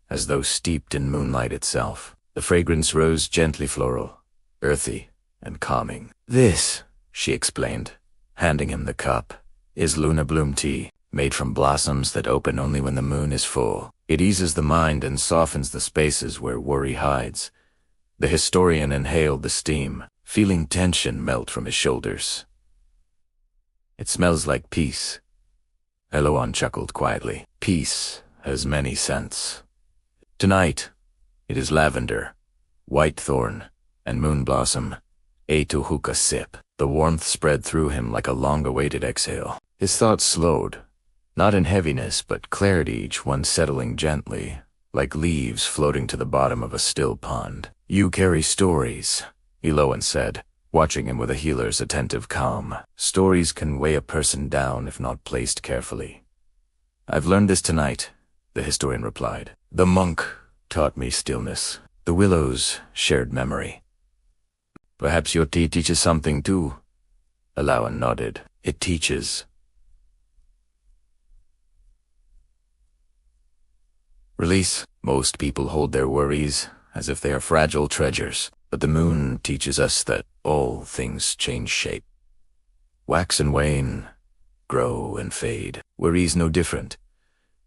as though steeped in moonlight itself. The fragrance rose gently floral, earthy, and calming. This, she explained, handing him the cup, is Luna Bloom tea, made from blossoms that open only when the moon is full. It eases the mind and softens the spaces where worry hides. The historian inhaled the steam, feeling tension melt from his shoulders. It smells like peace, Eloan chuckled quietly. Peace has many scents. Tonight, it is lavender, white thorn, and moon blossom. Etuhuka sip. The warmth spread through him like a long-awaited exhale. His thoughts slowed, not in heaviness, but clarity, each one settling gently, like leaves floating to the bottom of a still pond. You carry stories, Eloan said, watching him with a healer's attentive calm. Stories can weigh a person down if not placed carefully. I've learned this tonight, the historian replied. The monk taught me stillness. The willows shared memory. Perhaps your tea teaches something too. Eloan nodded. It teaches. Release. Most people hold their worries as if they are fragile treasures, but the moon teaches us that all things change shape. Wax and wane, grow and fade. Worries no different.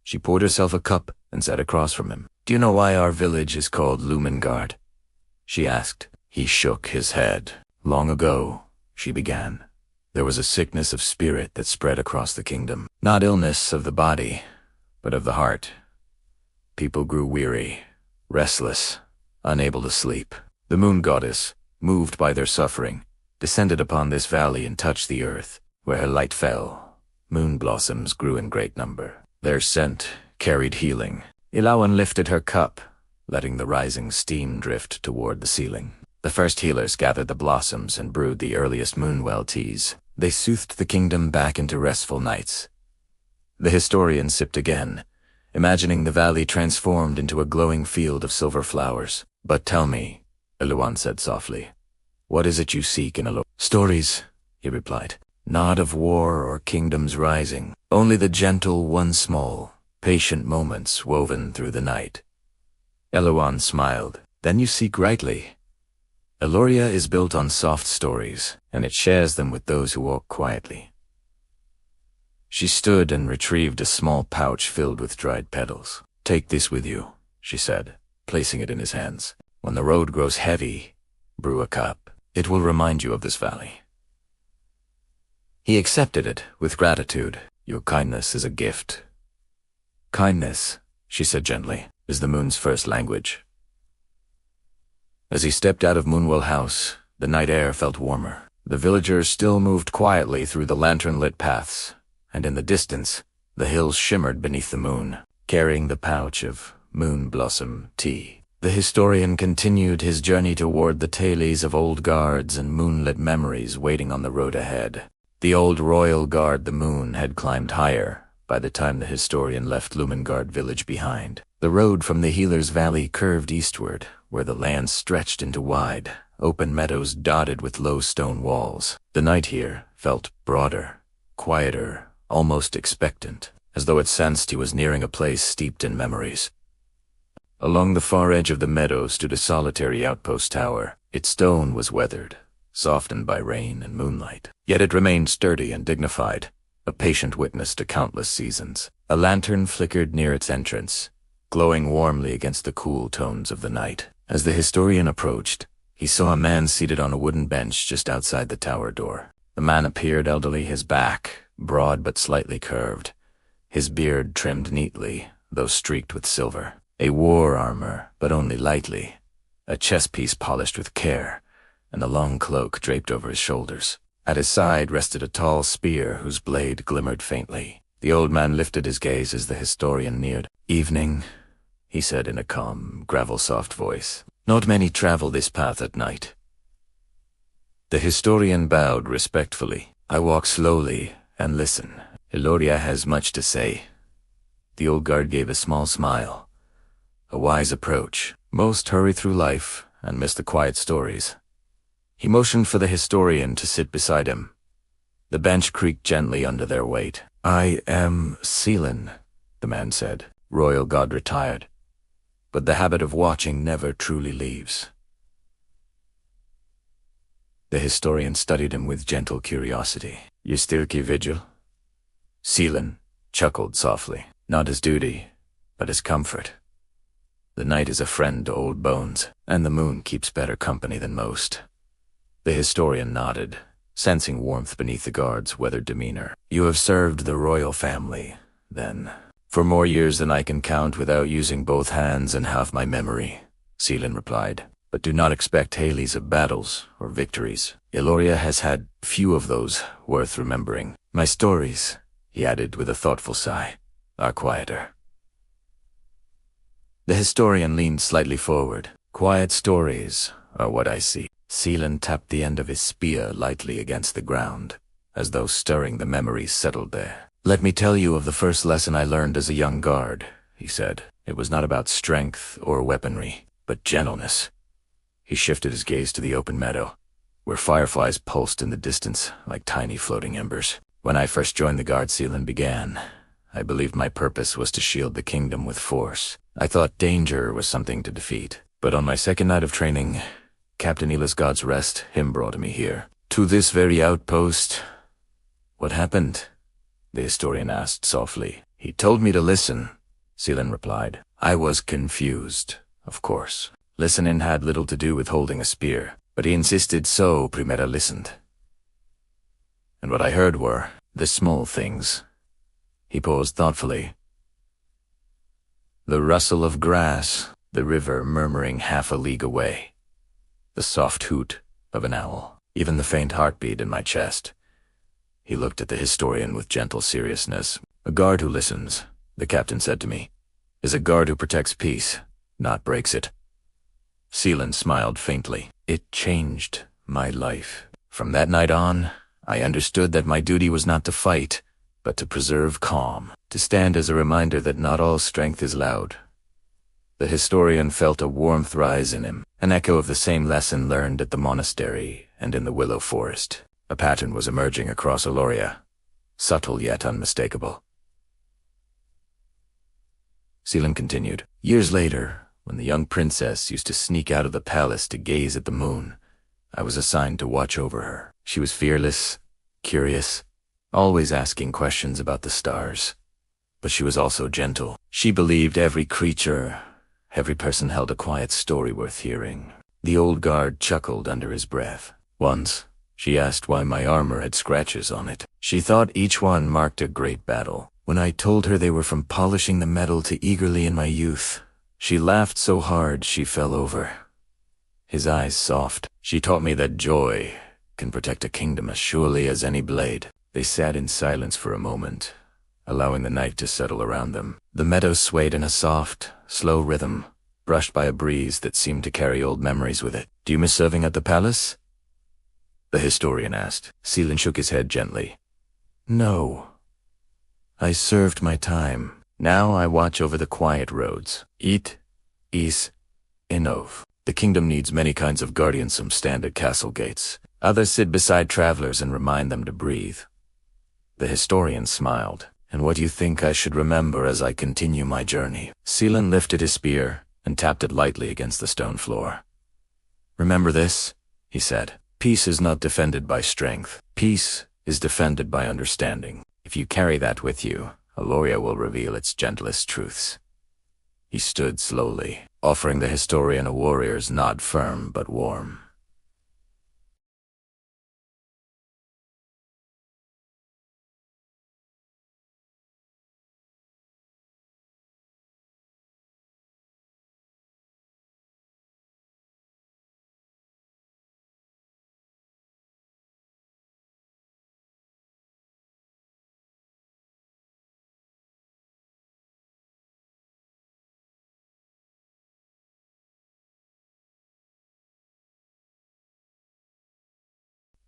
She poured herself a cup and sat across from him. Do you know why our village is called Lumengard? She asked. He shook his head. Long ago, she began, there was a sickness of spirit that spread across the kingdom. Not illness of the body, but of the heart. People grew weary, restless, unable to sleep. The moon goddess, moved by their suffering, descended upon this valley and touched the earth. Where her light fell, moon blossoms grew in great number. Their scent carried healing. Eloan lifted her cup, letting the rising steam drift toward the ceiling. The first healers gathered the blossoms and brewed the earliest moonwell teas. They soothed the kingdom back into restful nights. The historian sipped again, imagining the valley transformed into a glowing field of silver flowers. But tell me, Eloan said softly, what is it you seek in a Stories, he replied. Not of war or kingdoms rising, only the gentle, one small, patient moments woven through the night. Eloan smiled. Then you seek rightly. Aeloria is built on soft stories, and it shares them with those who walk quietly. She stood and retrieved a small pouch filled with dried petals. Take this with you, she said, placing it in his hands. When the road grows heavy, brew a cup. It will remind you of this valley. He accepted it with gratitude. Your kindness is a gift. Kindness, she said gently, is the moon's first language. As he stepped out of Moonwell House, the night air felt warmer. The villagers still moved quietly through the lantern-lit paths, and in the distance, the hills shimmered beneath the moon, carrying the pouch of moon blossom tea. The historian continued his journey toward the tales of old guards and moonlit memories waiting on the road ahead. The old royal guard, the moon, had climbed higher by the time the historian left Lumengard village behind. The road from the Healer's Valley curved eastward, where the land stretched into wide, open meadows dotted with low stone walls. The night here felt broader, quieter, almost expectant, as though it sensed he was nearing a place steeped in memories. Along the far edge of the meadow stood a solitary outpost tower. Its stone was weathered, softened by rain and moonlight. Yet it remained sturdy and dignified, a patient witness to countless seasons. A lantern flickered near its entrance, glowing warmly against the cool tones of the night. As the historian approached, he saw a man seated on a wooden bench just outside the tower door. The man appeared elderly, his back broad but slightly curved, his beard trimmed neatly, though streaked with silver. A war armor, but only lightly, a chest piece polished with care, and a long cloak draped over his shoulders. At his side rested a tall spear whose blade glimmered faintly. The old man lifted his gaze as the historian neared. Evening, he said in a calm, gravel-soft voice. Not many travel this path at night. The historian bowed respectfully. I walk slowly and listen. Aeloria has much to say. The old guard gave a small smile. A wise approach. Most hurry through life and miss the quiet stories. He motioned for the historian to sit beside him. The bench creaked gently under their weight. I am Seelan, the man said. Royal god retired. But the habit of watching never truly leaves. The historian studied him with gentle curiosity. You still keep vigil? Seelan chuckled softly. Not as duty, but as comfort. The night is a friend to old bones, and the moon keeps better company than most. The historian nodded, sensing warmth beneath the guard's weathered demeanor. "You have served the royal family, then, for more years than I can count without using both hands and half my memory," Seelan replied. "But do not expect Haley's of battles or victories. Aeloria has had few of those worth remembering. My stories," he added with a thoughtful sigh, "are quieter." The historian leaned slightly forward. "Quiet stories are what I see." Seelan tapped the end of his spear lightly against the ground, as though stirring the memories settled there. "Let me tell you of the first lesson I learned as a young guard," he said. "It was not about strength or weaponry, but gentleness." He shifted his gaze to the open meadow, where fireflies pulsed in the distance like tiny floating embers. "When I first joined the guard," Seelan began, "I believed my purpose was to shield the kingdom with force. I thought danger was something to defeat. But on my second night of training, Captain Ela's God's Rest, him brought me here, to this very outpost." "What happened?" the historian asked softly. "He told me to listen," Seelan replied. "I was confused, of course. Listening had little to do with holding a spear, but he insisted, so Primera listened. And what I heard were the small things." He paused thoughtfully. "The rustle of grass, the river murmuring half a league away, the soft hoot of an owl, even the faint heartbeat in my chest." He looked at the historian with gentle seriousness. "A guard who listens," the captain said to me, "is a guard who protects peace, not breaks it." Seelan smiled faintly. "It changed my life. From that night on, I understood that my duty was not to fight, but to preserve calm, to stand as a reminder that not all strength is loud." The historian felt a warmth rise in him, an echo of the same lesson learned at the monastery and in the willow forest. A pattern was emerging across Aeloria, subtle yet unmistakable. Seelan continued. "Years later, when the young princess used to sneak out of the palace to gaze at the moon, I was assigned to watch over her. She was fearless, curious, always asking questions about the stars. But she was also gentle. She believed every creature, every person held a quiet story worth hearing." The old guard chuckled under his breath. "Once, she asked why my armor had scratches on it. She thought each one marked a great battle. When I told her they were from polishing the metal too eagerly in my youth, she laughed so hard she fell over." His eyes soft. "She taught me that joy can protect a kingdom as surely as any blade." They sat in silence for a moment, allowing the night to settle around them. The meadow swayed in a soft, slow rhythm, brushed by a breeze that seemed to carry old memories with it. "Do you miss serving at the palace?" the historian asked. Seelan shook his head gently. "No. I served my time. Now I watch over the quiet roads. Eat, is, Inov. The kingdom needs many kinds of guardians. Some stand at castle gates. Others sit beside travelers and remind them to breathe." The historian smiled. "And what do you think I should remember as I continue my journey?" Seelan lifted his spear and tapped it lightly against the stone floor. "Remember this," he said. "Peace is not defended by strength. Peace is defended by understanding. If you carry that with you, Aeloria will reveal its gentlest truths." He stood slowly, offering the historian a warrior's nod, firm but warm.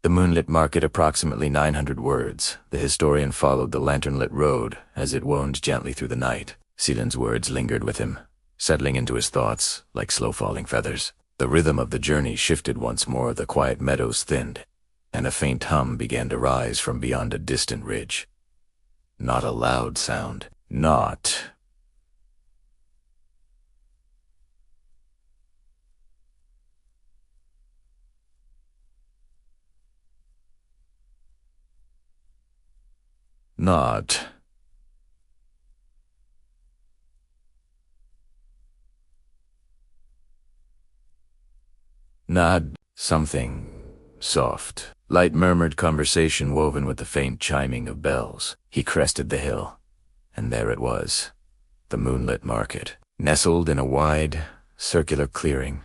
The moonlit market, approximately 900 words. The historian followed the lantern-lit road as it wound gently through the night. Seelan's words lingered with him, settling into his thoughts like slow-falling feathers. The rhythm of the journey shifted once more, the quiet meadows thinned, and a faint hum began to rise from beyond a distant ridge. Not a loud sound. Not Not something soft, Light murmured conversation woven with the faint chiming of bells. He crested the hill, and there it was, the moonlit market. Nestled in a wide, circular clearing,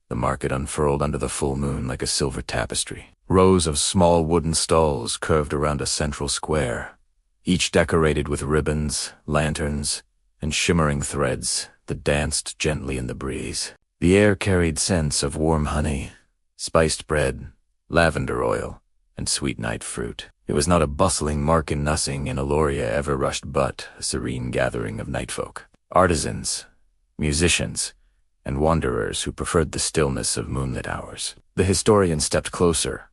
the market unfurled under the full moon like a silver tapestry. Rows of small wooden stalls curved around a central square, each decorated with ribbons, lanterns, and shimmering threads that danced gently in the breeze. The air carried scents of warm honey, spiced bread, lavender oil, and sweet night fruit. It was not a bustling market nothing in Aeloria ever rushed, but a serene gathering of nightfolk, artisans, musicians, and wanderers who preferred the stillness of moonlit hours. The historian stepped closer.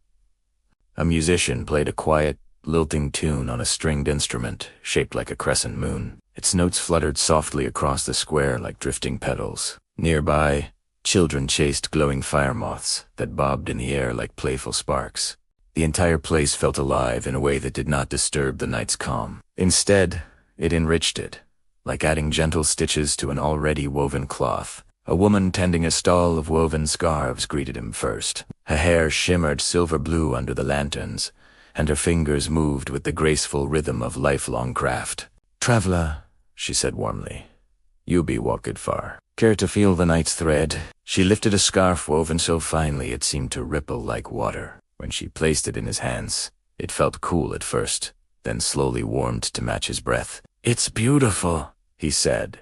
A musician played a quiet, lilting tune on a stringed instrument shaped like a crescent moon. Its notes fluttered softly across the square like drifting petals. Nearby, children chased glowing fire moths that bobbed in the air like playful sparks. The entire place felt alive in a way that did not disturb the night's calm. Instead, it enriched it, like adding gentle stitches to an already woven cloth. A woman tending a stall of woven scarves greeted him first. Her hair shimmered silver blue under the lanterns, and her fingers moved with the graceful rhythm of lifelong craft. "Traveler," she said warmly, "you be walked far. Care to feel the night's thread?" She lifted a scarf woven so finely it seemed to ripple like water. When she placed it in his hands, it felt cool at first, then slowly warmed to match his breath. "It's beautiful," he said.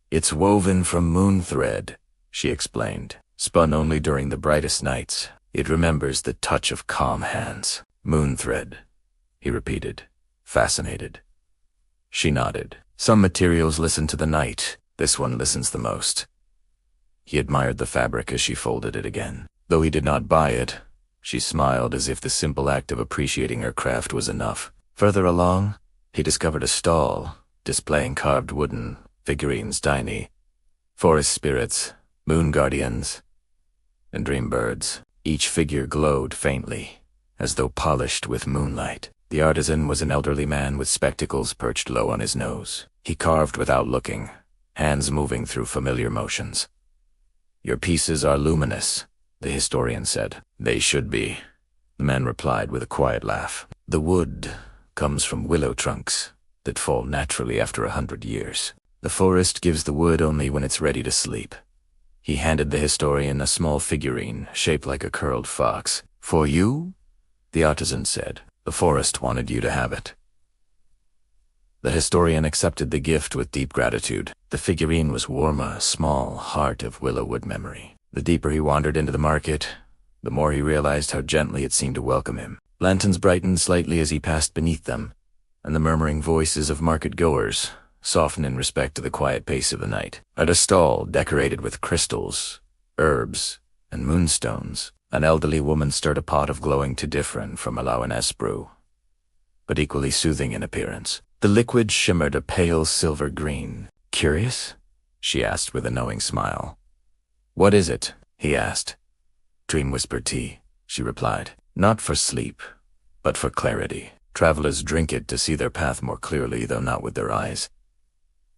"It's woven from moon thread," she explained. "Spun only during the brightest nights. It remembers the touch of calm hands." "Moon thread," he repeated, fascinated. She nodded. "Some materials listen to the night. This one listens the most." He admired the fabric as she folded it again. Though he did not buy it, she smiled as if the simple act of appreciating her craft was enough. Further along, he discovered a stall, displaying carved wooden figurines, tiny forest spirits, moon guardians, and dream birds. Each figure glowed faintly, as though polished with moonlight. The artisan was an elderly man with spectacles perched low on his nose. He carved without looking, hands moving through familiar motions. "Your pieces are luminous," the historian said. "They should be," the man replied with a quiet laugh. "The wood comes from willow trunks that fall naturally after 100 years. The forest gives the wood only when it's ready to sleep." He handed the historian a small figurine shaped like a curled fox. "For you?" the artisan said. "The forest wanted you to have it." The historian accepted the gift with deep gratitude. The figurine was Warma, a small heart of willowwood memory. The deeper he wandered into the market, the more he realized how gently it seemed to welcome him. Lanterns brightened slightly as he passed beneath them, and the murmuring voices of market-goers softened in respect to the quiet pace of the night. At a stall decorated with crystals, herbs, and moonstones, an elderly woman stirred a pot of glowing to different from Alawan's brew, but equally soothing in appearance. The liquid shimmered a pale silver green. "Curious?" she asked with a knowing smile. "What is it?" he asked. "Dream whisper tea," she replied. "Not for sleep, but for clarity. Travelers drink it to see their path more clearly, though not with their eyes."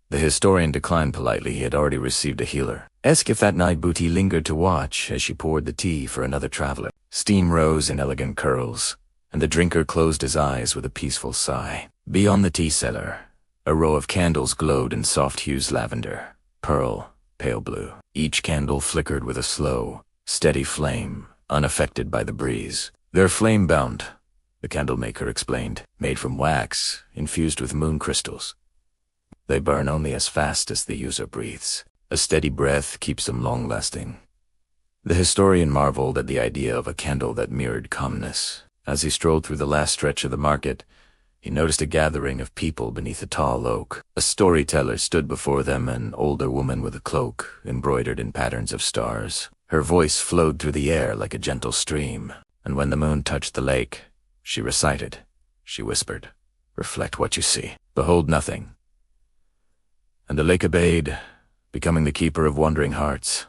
The historian declined politely. He had already received a healer. Ask if that night booty lingered to watch as she poured the tea for another traveler. Steam rose in elegant curls, and the drinker closed his eyes with a peaceful sigh. Beyond the tea cellar, a row of candles glowed in soft hues: lavender, pearl, pale blue. Each candle flickered with a slow, steady flame, unaffected by the breeze. "They're flame-bound," the candlemaker explained, "made from wax, infused with moon crystals. They burn only as fast as the user breathes. A steady breath keeps them long-lasting." The historian marveled at the idea of a candle that mirrored calmness. As he strolled through the last stretch of the market, he noticed a gathering of people beneath a tall oak. A storyteller stood before them, an older woman with a cloak embroidered in patterns of stars. Her voice flowed through the air like a gentle stream, and when the moon touched the lake, she recited. She whispered, "Reflect what you see. Behold nothing." And the lake obeyed, becoming the keeper of wandering hearts.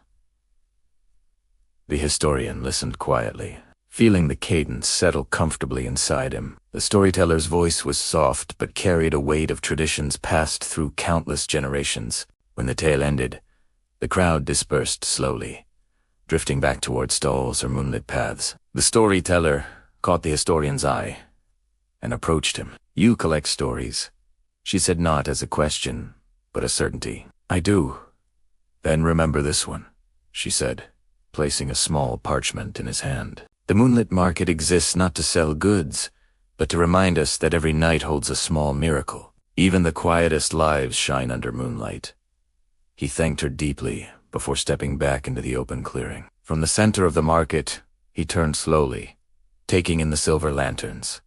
The historian listened quietly, feeling the cadence settle comfortably inside him. The storyteller's voice was soft but carried a weight of traditions passed through countless generations. When the tale ended, the crowd dispersed slowly, drifting back toward stalls or moonlit paths. The storyteller, caught the historian's eye and approached him. "You collect stories," she said, not as a question, but a certainty. "I do." "Then remember this one," she said, placing a small parchment in his hand. "The Moonlit Market exists not to sell goods, but to remind us that every night holds a small miracle. Even the quietest lives shine under moonlight." He thanked her deeply before stepping back into the open clearing. From the center of the market, he turned slowly, taking in the silver lanterns,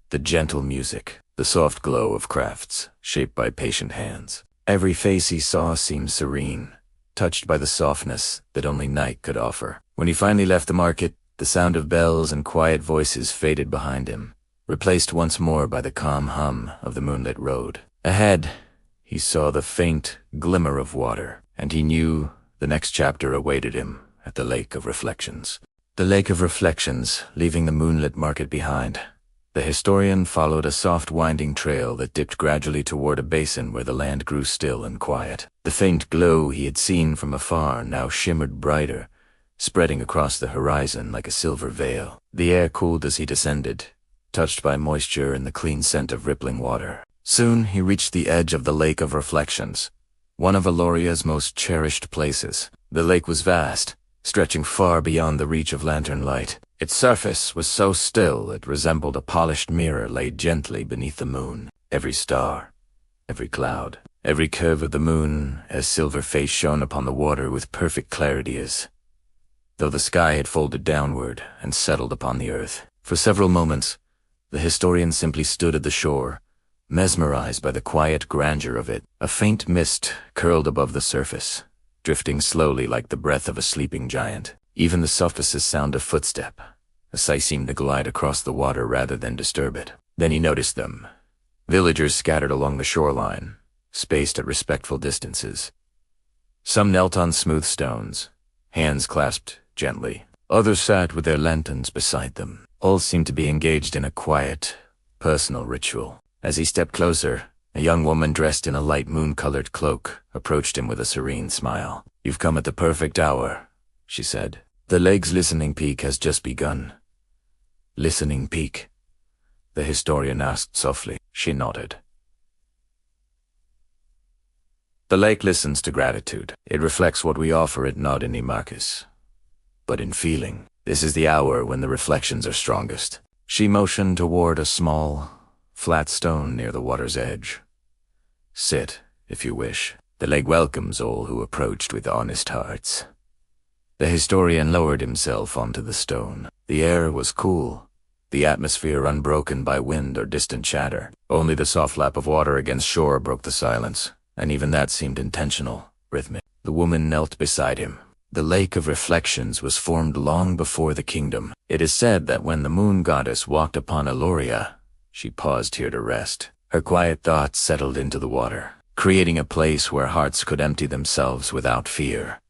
the gentle music, the soft glow of crafts shaped by patient hands. Every face he saw seemed serene, touched by the softness that only night could offer. When he finally left the market, the sound of bells and quiet voices faded behind him, replaced once more by the calm hum of the moonlit road. Ahead, he saw the faint glimmer of water, and he knew the next chapter awaited him at the Lake of Reflections. The Lake of Reflections, leaving the moonlit market behind. The historian followed a soft winding trail that dipped gradually toward a basin where the land grew still and quiet. The faint glow he had seen from afar now shimmered brighter, spreading across the horizon like a silver veil. The air cooled as he descended, touched by moisture and the clean scent of rippling water. Soon he reached the edge of the Lake of Reflections, one of Aeloria's most cherished places. The lake was vast, stretching far beyond the reach of lantern light. Its surface was so still it resembled a polished mirror laid gently beneath the moon. Every star, every cloud, every curve of the moon, as silver face shone upon the water with perfect clarity as though the sky had folded downward and settled upon the earth. For several moments, the historian simply stood at the shore, mesmerized by the quiet grandeur of it. A faint mist curled above the surface, drifting slowly like the breath of a sleeping giant. Even the softest sound of footstep, a sigh seemed to glide across the water rather than disturb it. Then he noticed them. Villagers scattered along the shoreline, spaced at respectful distances. Some knelt on smooth stones, hands clasped gently. Others sat with their lanterns beside them. All seemed to be engaged in a quiet, personal ritual. As he stepped closer, a young woman dressed in a light moon-colored cloak approached him with a serene smile. "You've come at the perfect hour," she said. "The lake's listening peak has just begun." "Listening peak?" the historian asked softly. She nodded. "The lake listens to gratitude. It reflects what we offer it not in Imarcus, but in feeling. This is the hour when the reflections are strongest." She motioned toward a small, flat stone near the water's edge. "Sit, if you wish. The lake welcomes all who approached with honest hearts." The historian lowered himself onto the stone. The air was cool, the atmosphere unbroken by wind or distant chatter. Only the soft lap of water against shore broke the silence, and even that seemed intentional, rhythmic. The woman knelt beside him. The Lake of Reflections was formed long before the kingdom. It is said that when the moon goddess walked upon Aeloria, she paused here to rest. Her quiet thoughts settled into the water, creating a place where hearts could empty themselves without fear.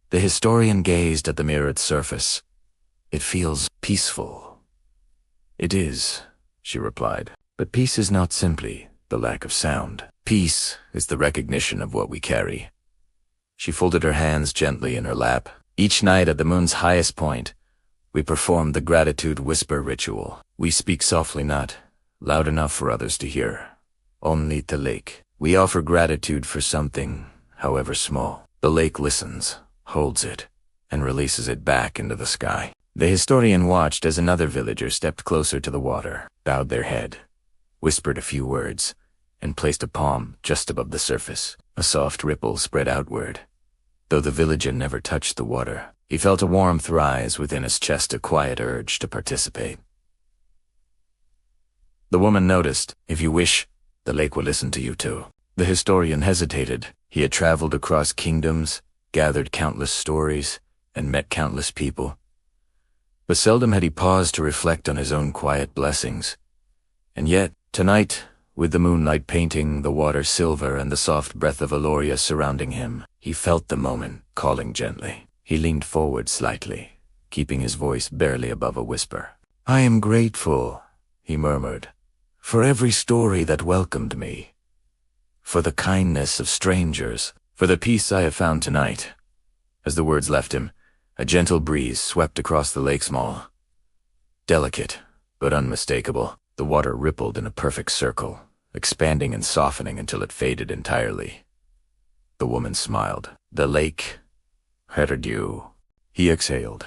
The historian gazed at the mirrored surface. "It feels peaceful." "It is," she replied. "But peace is not simply the lack of sound. Peace is the recognition of what we carry." She folded her hands gently in her lap. "Each night at the moon's highest point, we perform the gratitude whisper ritual. We speak softly, not loud enough for others to hear. Only the lake. We offer gratitude for something, however small. The lake listens, holds it, and releases it back into the sky." The historian watched as another villager stepped closer to the water, bowed their head, whispered a few words, and placed a palm just above the surface. A soft ripple spread outward. Though the villager never touched the water, he felt a warmth rise within his chest, a quiet urge to participate. The woman noticed. "If you wish, the lake will listen to you too." The historian hesitated. He had traveled across kingdoms, gathered countless stories, and met countless people. But seldom had he paused to reflect on his own quiet blessings. And yet, tonight, with the moonlight painting the water silver and the soft breath of Aeloria surrounding him, he felt the moment calling gently. He leaned forward slightly, keeping his voice barely above a whisper. "I am grateful," he murmured, "for every story that welcomed me, for the kindness of strangers, for the peace I have found tonight." As the words left him, a gentle breeze swept across the lake's maw. Delicate, but unmistakable. The water rippled in a perfect circle, expanding and softening until it faded entirely. The woman smiled. The lake heard you. He exhaled,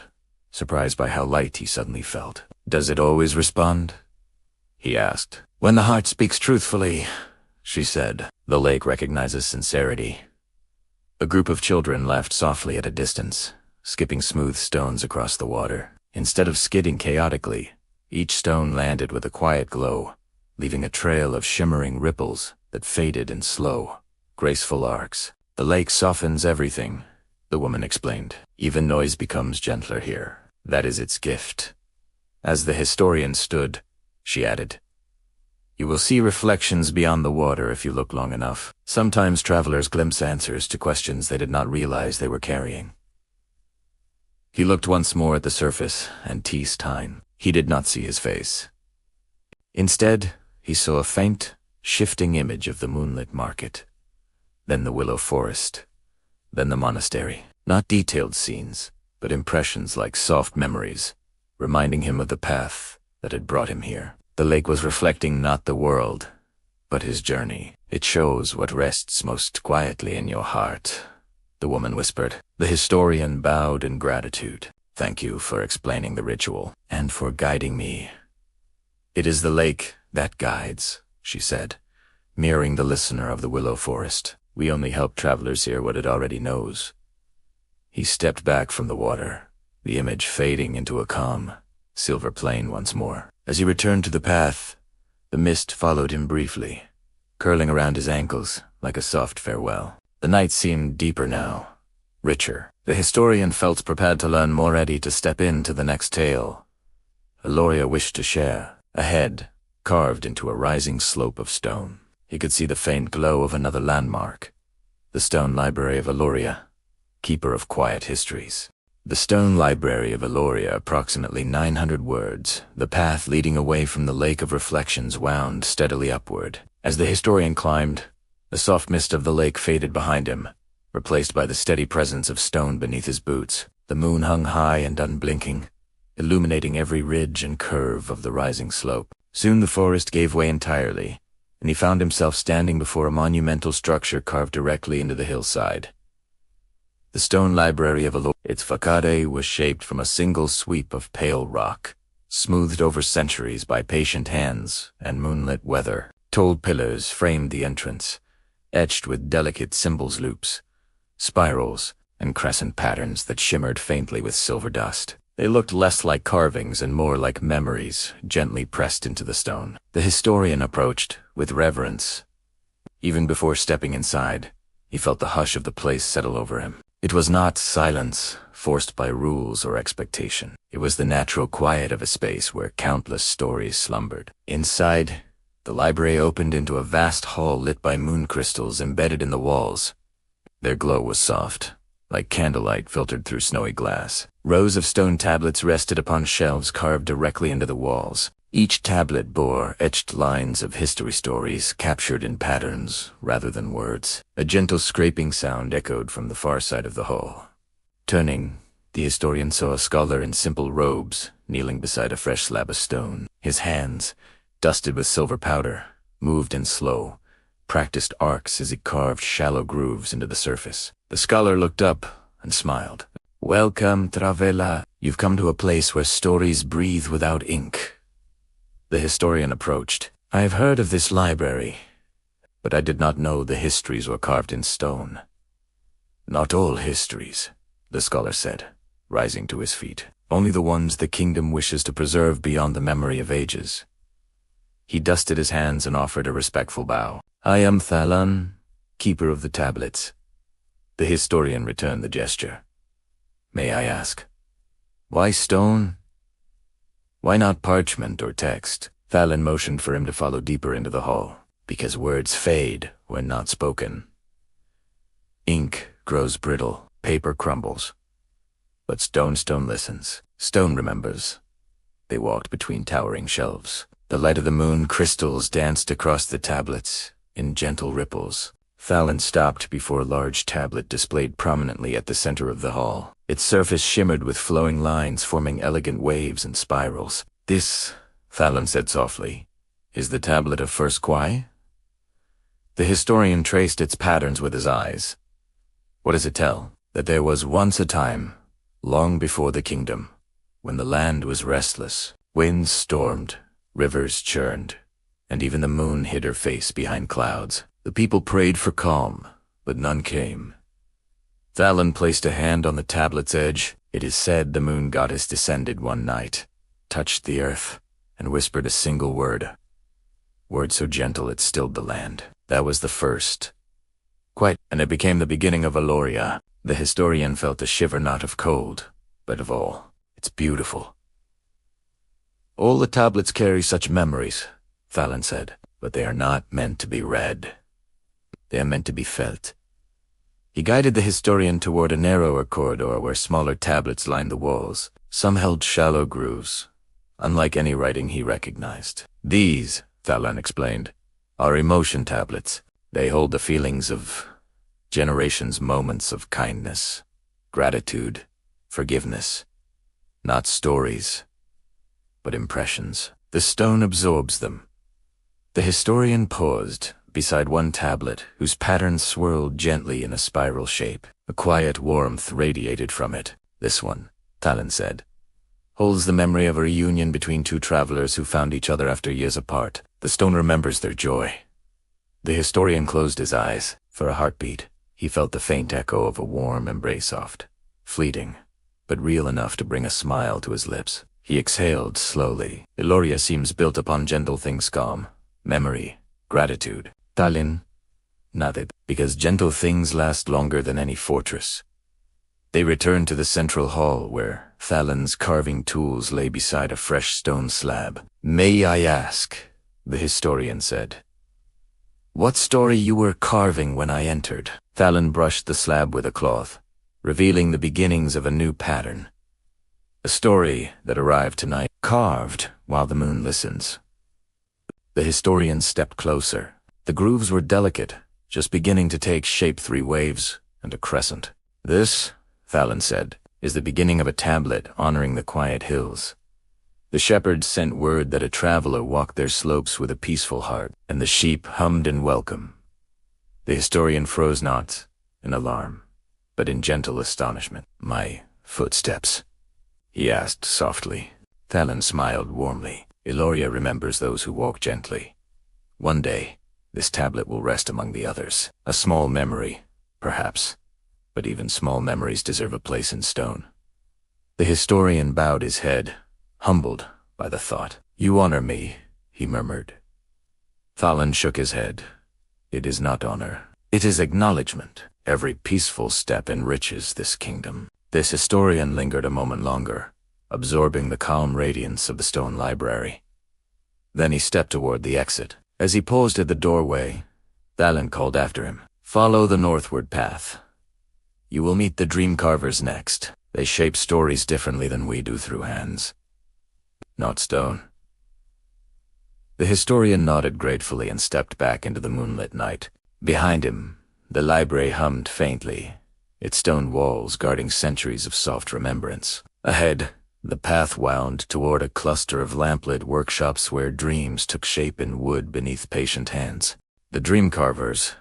surprised by how light he suddenly felt. Does it always respond? He asked. When the heart speaks truthfully, she said. The lake recognizes sincerity. A group of children laughed softly at a distance, skipping smooth stones across the water. Instead of skidding chaotically, each stone landed with a quiet glow, leaving a trail of shimmering ripples that faded in slow, graceful arcs. The lake softens everything, the woman explained. Even noise becomes gentler here. That is its gift. As the historian stood, she added, you will see reflections beyond the water if you look long enough. Sometimes travelers glimpse answers to questions they did not realize they were carrying. He looked once more at the surface and teased time. He did not see his face. Instead, he saw a faint, shifting image of the moonlit market, then the willow forest, then the monastery. Not detailed scenes, but impressions like soft memories, reminding him of the path that had brought him here. The lake was reflecting not the world, but his journey. It shows what rests most quietly in your heart, the woman whispered. The historian bowed in gratitude. Thank you for explaining the ritual, and for guiding me. It is the lake that guides, she said, mirroring the listener of the willow forest. We only help travelers hear what it already knows. He stepped back from the water, the image fading into a calm, silver plain once more. As he returned to the path, the mist followed him briefly, curling around his ankles like a soft farewell. The night seemed deeper now, richer. The historian felt prepared to learn more, ready to step into the next tale. Aeloria wished to share. Ahead, carved into a rising slope of stone, he could see the faint glow of another landmark, the stone library of Aeloria, keeper of quiet histories. The stone library of Aeloria, approximately 900 words. The path leading away from the lake of reflections wound steadily upward. As the historian climbed, the soft mist of the lake faded behind him, replaced by the steady presence of stone beneath his boots. The moon hung high and unblinking, illuminating every ridge and curve of the rising slope. Soon the forest gave way entirely, and he found himself standing before a monumental structure carved directly into the hillside. The stone library of Aeloria. Its facade was shaped from a single sweep of pale rock, smoothed over centuries by patient hands and moonlit weather. Tall pillars framed the entrance, etched with delicate symbols loops, spirals, and crescent patterns that shimmered faintly with silver dust. They looked less like carvings and more like memories, gently pressed into the stone. The historian approached with reverence. Even before stepping inside, he felt the hush of the place settle over him. It was not silence, forced by rules or expectation. It was the natural quiet of a space where countless stories slumbered. Inside, the library opened into a vast hall lit by moon crystals embedded in the walls. Their glow was soft, like candlelight filtered through snowy glass. Rows of stone tablets rested upon shelves carved directly into the walls. Each tablet bore etched lines of history stories captured in patterns rather than words. A gentle scraping sound echoed from the far side of the hall. Turning, the historian saw a scholar in simple robes kneeling beside a fresh slab of stone. His hands, dusted with silver powder, moved in slow, practiced arcs as he carved shallow grooves into the surface. The scholar looked up and smiled. Welcome, Travella. You've come to a place where stories breathe without ink. The historian approached. I have heard of this library, but I did not know the histories were carved in stone. Not all histories, the scholar said, rising to his feet. Only the ones the kingdom wishes to preserve beyond the memory of ages. He dusted his hands and offered a respectful bow. I am Thalan, keeper of the tablets. The historian returned the gesture. May I ask, why stone? Why not parchment or text? Thalan motioned for him to follow deeper into the hall. Because words fade when not spoken. Ink grows brittle, paper crumbles. But stone listens. Stone remembers. They walked between towering shelves. The light of the moon crystals danced across the tablets in gentle ripples. Thalan stopped before a large tablet displayed prominently at the center of the hall. Its surface shimmered with flowing lines forming elegant waves and spirals. This, Thalon said softly, is the tablet of First Quai? The historian traced its patterns with his eyes. What does it tell? That there was once a time, long before the kingdom, when the land was restless, winds stormed, rivers churned, and even the moon hid her face behind clouds. The people prayed for calm, but none came. Thalon placed a hand on the tablet's edge. It is said the moon goddess descended one night, touched the earth, and whispered a single word. Word so gentle it stilled the land. That was the first. Quite, and it became the beginning of Aeloria. The historian felt a shiver not of cold, but of awe. It's beautiful. All the tablets carry such memories, Thalon said, but they are not meant to be read. They are meant to be felt. He guided the historian toward a narrower corridor where smaller tablets lined the walls. Some held shallow grooves, unlike any writing he recognized. These, Thalon explained, are emotion tablets. They hold the feelings of generations, moments of kindness, gratitude, forgiveness. Not stories, but impressions. The stone absorbs them. The historian paused beside one tablet whose pattern swirled gently in a spiral shape. A quiet warmth radiated from it. This one, Thalon said, holds the memory of a reunion between two travelers who found each other after years apart. The stone remembers their joy. The historian closed his eyes. For a heartbeat, he felt the faint echo of a warm embrace, soft, fleeting, but real enough to bring a smile to his lips. He exhaled slowly. Aeloria seems built upon gentle things, calm, memory, gratitude. Thalon nodded, because gentle things last longer than any fortress. They returned to the central hall where Thalon's carving tools lay beside a fresh stone slab. "May I ask," the historian said, "what story you were carving when I entered?" Thalon brushed the slab with a cloth, revealing the beginnings of a new pattern. A story that arrived tonight, carved while the moon listens. The historian stepped closer. The grooves were delicate, just beginning to take shape, 3 waves and a crescent. "This," Thalon said, "is the beginning of a tablet honoring the quiet hills. The shepherds sent word that a traveler walked their slopes with a peaceful heart, and the sheep hummed in welcome." The historian froze not in alarm, but in gentle astonishment. "My footsteps?" he asked softly. Thalon smiled warmly. "Aeloria remembers those who walk gently. One day, this tablet will rest among the others. A small memory, perhaps, but even small memories deserve a place in stone." The historian bowed his head, humbled by the thought. "You honor me," he murmured. Thalon shook his head. "It is not honor. It is acknowledgement. Every peaceful step enriches this kingdom." This historian lingered a moment longer, absorbing the calm radiance of the stone library. Then he stepped toward the exit. As he paused at the doorway, Thalon called after him, "Follow the northward path. You will meet the dream-carvers next. They shape stories differently than we do, through hands, not stone." The historian nodded gratefully and stepped back into the moonlit night. Behind him, the library hummed faintly, its stone walls guarding centuries of soft remembrance. Ahead, the path wound toward a cluster of lamplit workshops where dreams took shape in wood beneath patient hands. The dream-carvers,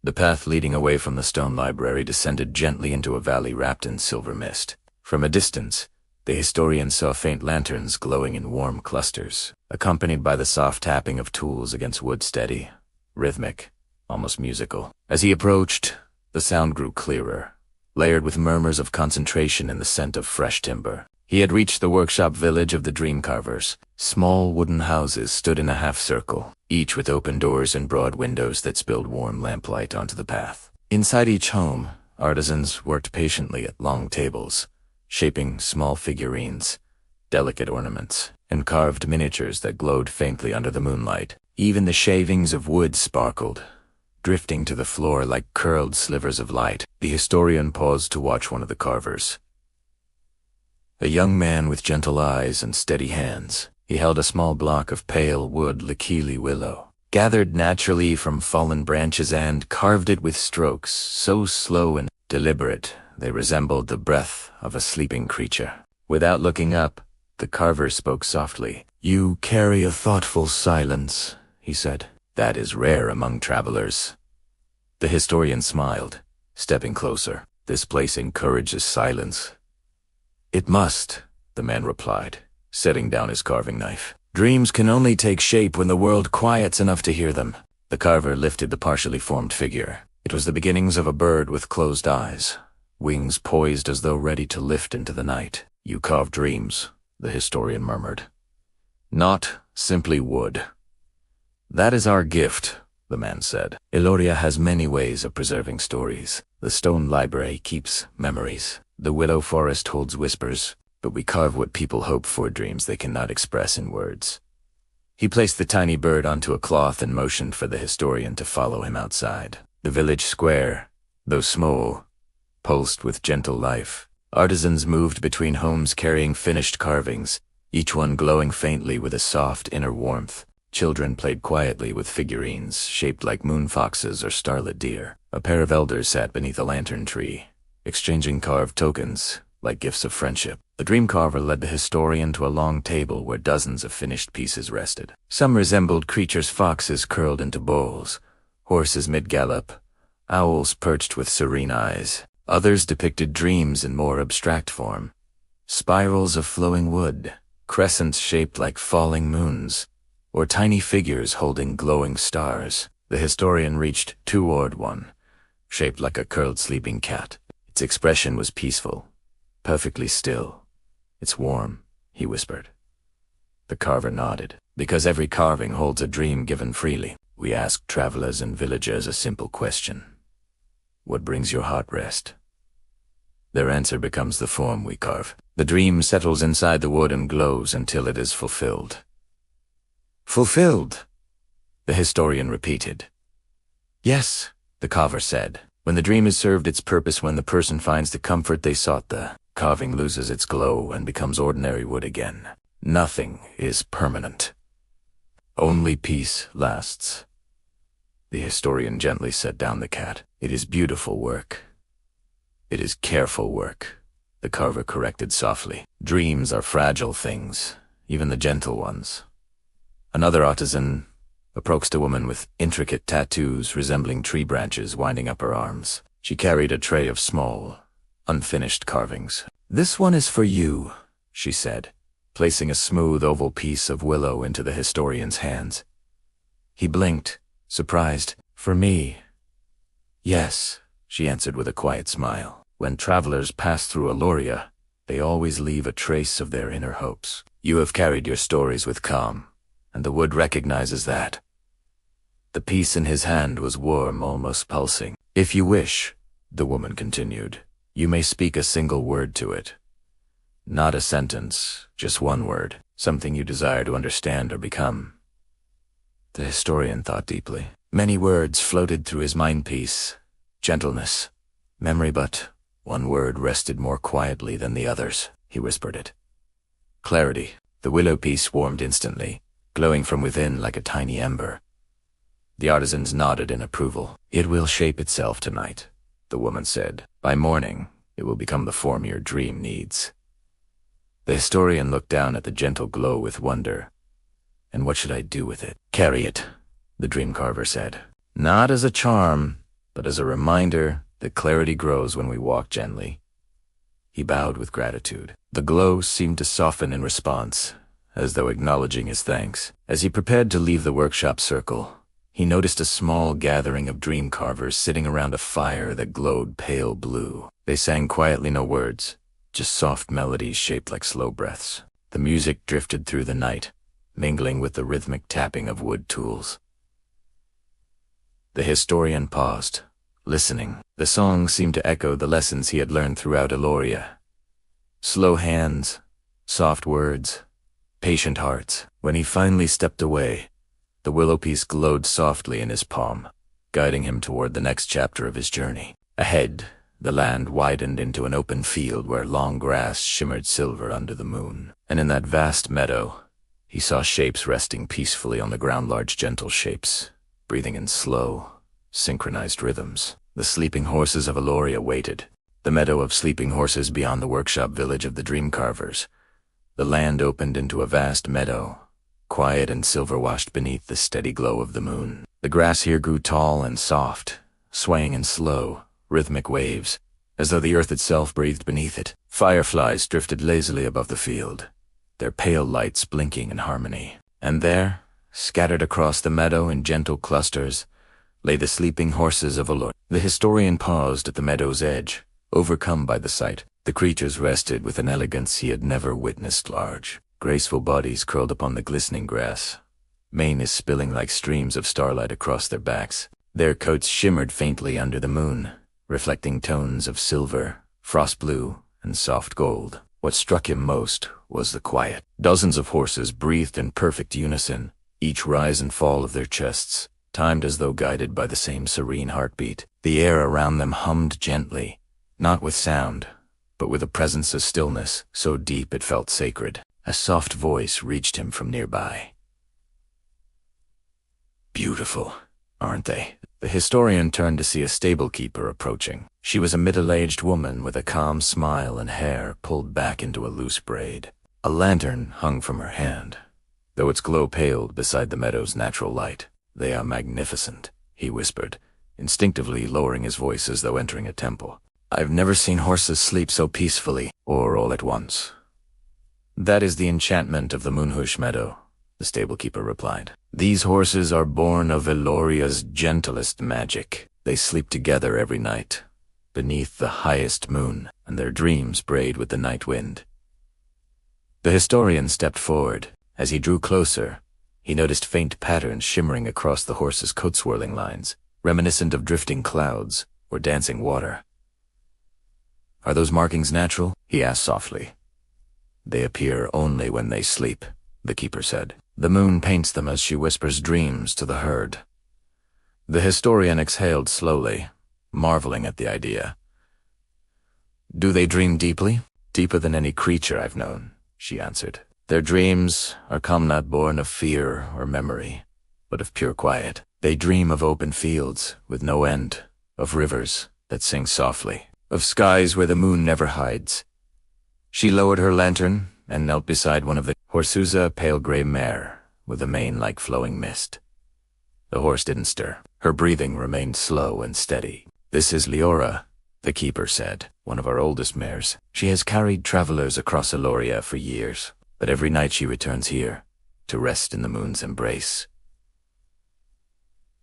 the path leading away from the stone library, descended gently into a valley wrapped in silver mist. From a distance, the historian saw faint lanterns glowing in warm clusters, accompanied by the soft tapping of tools against wood, steady, rhythmic, almost musical. As he approached, the sound grew clearer, layered with murmurs of concentration and the scent of fresh timber. He had reached the workshop village of the dream-carvers. Small wooden houses stood in a half-circle, each with open doors and broad windows that spilled warm lamplight onto the path. Inside each home, artisans worked patiently at long tables, shaping small figurines, delicate ornaments, and carved miniatures that glowed faintly under the moonlight. Even the shavings of wood sparkled, drifting to the floor like curled slivers of light. The historian paused to watch one of the carvers. A young man with gentle eyes and steady hands. He held a small block of pale wood Lakili willow, gathered naturally from fallen branches, and carved it with strokes so slow and deliberate they resembled the breath of a sleeping creature. Without looking up, The carver spoke softly. "You carry a thoughtful silence," he said. "That is rare among travelers." The historian smiled, stepping closer. "This place encourages silence." "It must," the man replied, setting down his carving knife. "Dreams can only take shape when the world quiets enough to hear them." The carver lifted the partially formed figure. It was the beginnings of a bird with closed eyes, wings poised as though ready to lift into the night. "You carve dreams," the historian murmured. "Not simply wood." "That is our gift," the man said. "Aeloria has many ways of preserving stories. The stone library keeps memories. The willow forest holds whispers, but we carve what people hope for, dreams they cannot express in words." He placed the tiny bird onto a cloth and motioned for the historian to follow him outside. The village square, though small, pulsed with gentle life. Artisans moved between homes carrying finished carvings, each one glowing faintly with a soft inner warmth. Children played quietly with figurines shaped like moon foxes or starlit deer. A pair of elders sat beneath a lantern tree, exchanging carved tokens like gifts of friendship. The dream-carver led the historian to a long table where dozens of finished pieces rested. Some resembled creatures, foxes curled into bowls, horses mid-gallop, owls perched with serene eyes. Others depicted dreams in more abstract form, spirals of flowing wood, crescents shaped like falling moons, or tiny figures holding glowing stars. The historian reached toward one, shaped like a curled sleeping cat. Its expression was peaceful, perfectly still. "It's warm," he whispered. The carver nodded. "Because every carving holds a dream given freely. We ask travelers and villagers a simple question. What brings your heart rest? Their answer becomes the form we carve. The dream settles inside the wood and glows until it is fulfilled." "Fulfilled?" the historian repeated. "Yes," the carver said. "When the dream has served its purpose, when the person finds the comfort they sought, the carving loses its glow and becomes ordinary wood again. Nothing is permanent. Only peace lasts." The historian gently set down the cat. "It is beautiful work. It is careful work," the carver corrected softly. "Dreams are fragile things, even the gentle ones." Another artisan approached a woman with intricate tattoos resembling tree branches winding up her arms. She carried a tray of small, unfinished carvings. "This one is for you," she said, placing a smooth oval piece of willow into the historian's hands. He blinked, surprised. "For me?" "Yes," she answered with a quiet smile. "When travelers pass through Aeloria, they always leave a trace of their inner hopes. You have carried your stories with calm, and the wood recognizes that." The piece in his hand was warm, almost pulsing. "If you wish," the woman continued, "you may speak a single word to it. Not a sentence, just one word, something you desire to understand or become." The historian thought deeply. Many words floated through his mindpiece. Gentleness, memory, but one word rested more quietly than the others. He whispered it. Clarity. The willow piece warmed instantly, glowing from within like a tiny ember. The artisans nodded in approval. "It will shape itself tonight," the woman said. "By morning, it will become the form your dream needs." The historian looked down at the gentle glow with wonder. "And what should I do with it?" "Carry it," the dream-carver said. "Not as a charm, but as a reminder that clarity grows when we walk gently." He bowed with gratitude. The glow seemed to soften in response, as though acknowledging his thanks. As he prepared to leave the workshop circle, he noticed a small gathering of dream-carvers sitting around a fire that glowed pale blue. They sang quietly, no words, just soft melodies shaped like slow breaths. The music drifted through the night, mingling with the rhythmic tapping of wood tools. The historian paused, listening. The song seemed to echo the lessons he had learned throughout Aeloria. Slow hands, soft words, patient hearts. When he finally stepped away, the willow piece glowed softly in his palm, guiding him toward the next chapter of his journey. Ahead, the land widened into an open field where long grass shimmered silver under the moon. And in that vast meadow, he saw shapes resting peacefully on the ground, large gentle shapes, breathing in slow, synchronized rhythms. The sleeping horses of Aeloria waited, the meadow of sleeping horses beyond the workshop village of the dream-carvers. The land opened into a vast meadow, quiet and silver-washed beneath the steady glow of the moon. The grass here grew tall and soft, swaying in slow, rhythmic waves, as though the earth itself breathed beneath it. Fireflies drifted lazily above the field, their pale lights blinking in harmony. And there, scattered across the meadow in gentle clusters, lay the sleeping horses of Aeloria. The historian paused at the meadow's edge, overcome by the sight. The creatures rested with an elegance he had never witnessed. Large, graceful bodies curled upon the glistening grass, mane is spilling like streams of starlight across their backs. Their coats shimmered faintly under the moon, reflecting tones of silver, frost blue, and soft gold. What struck him most was the quiet. Dozens of horses breathed in perfect unison, each rise and fall of their chests, timed as though guided by the same serene heartbeat. The air around them hummed gently, not with sound, but with a presence of stillness so deep it felt sacred. A soft voice reached him from nearby. "Beautiful, aren't they?" The historian turned to see a stable-keeper approaching. She was a middle-aged woman with a calm smile and hair pulled back into a loose braid. A lantern hung from her hand, though its glow paled beside the meadow's natural light. "They are magnificent," he whispered, instinctively lowering his voice as though entering a temple. "I've never seen horses sleep so peacefully, or all at once." "That is the enchantment of the Moonhush meadow," the stable-keeper replied. "These horses are born of Aeloria's gentlest magic. They sleep together every night, beneath the highest moon, and their dreams braid with the night wind." The historian stepped forward. As he drew closer, he noticed faint patterns shimmering across the horses' coat-swirling lines, reminiscent of drifting clouds or dancing water. "Are those markings natural?" he asked softly. "They appear only when they sleep," the keeper said. "The moon paints them as she whispers dreams to the herd." The historian exhaled slowly, marveling at the idea. "Do they dream deeply?" "Deeper than any creature I've known," she answered. "Their dreams are not born of fear or memory, but of pure quiet. They dream of open fields with no end, of rivers that sing softly, of skies where the moon never hides." She lowered her lantern and knelt beside one of the horses, a pale gray mare with a mane like flowing mist. The horse didn't stir. Her breathing remained slow and steady. "This is Aeloria," the keeper said, "one of our oldest mares. She has carried travelers across Aeloria for years, but every night she returns here, to rest in the moon's embrace."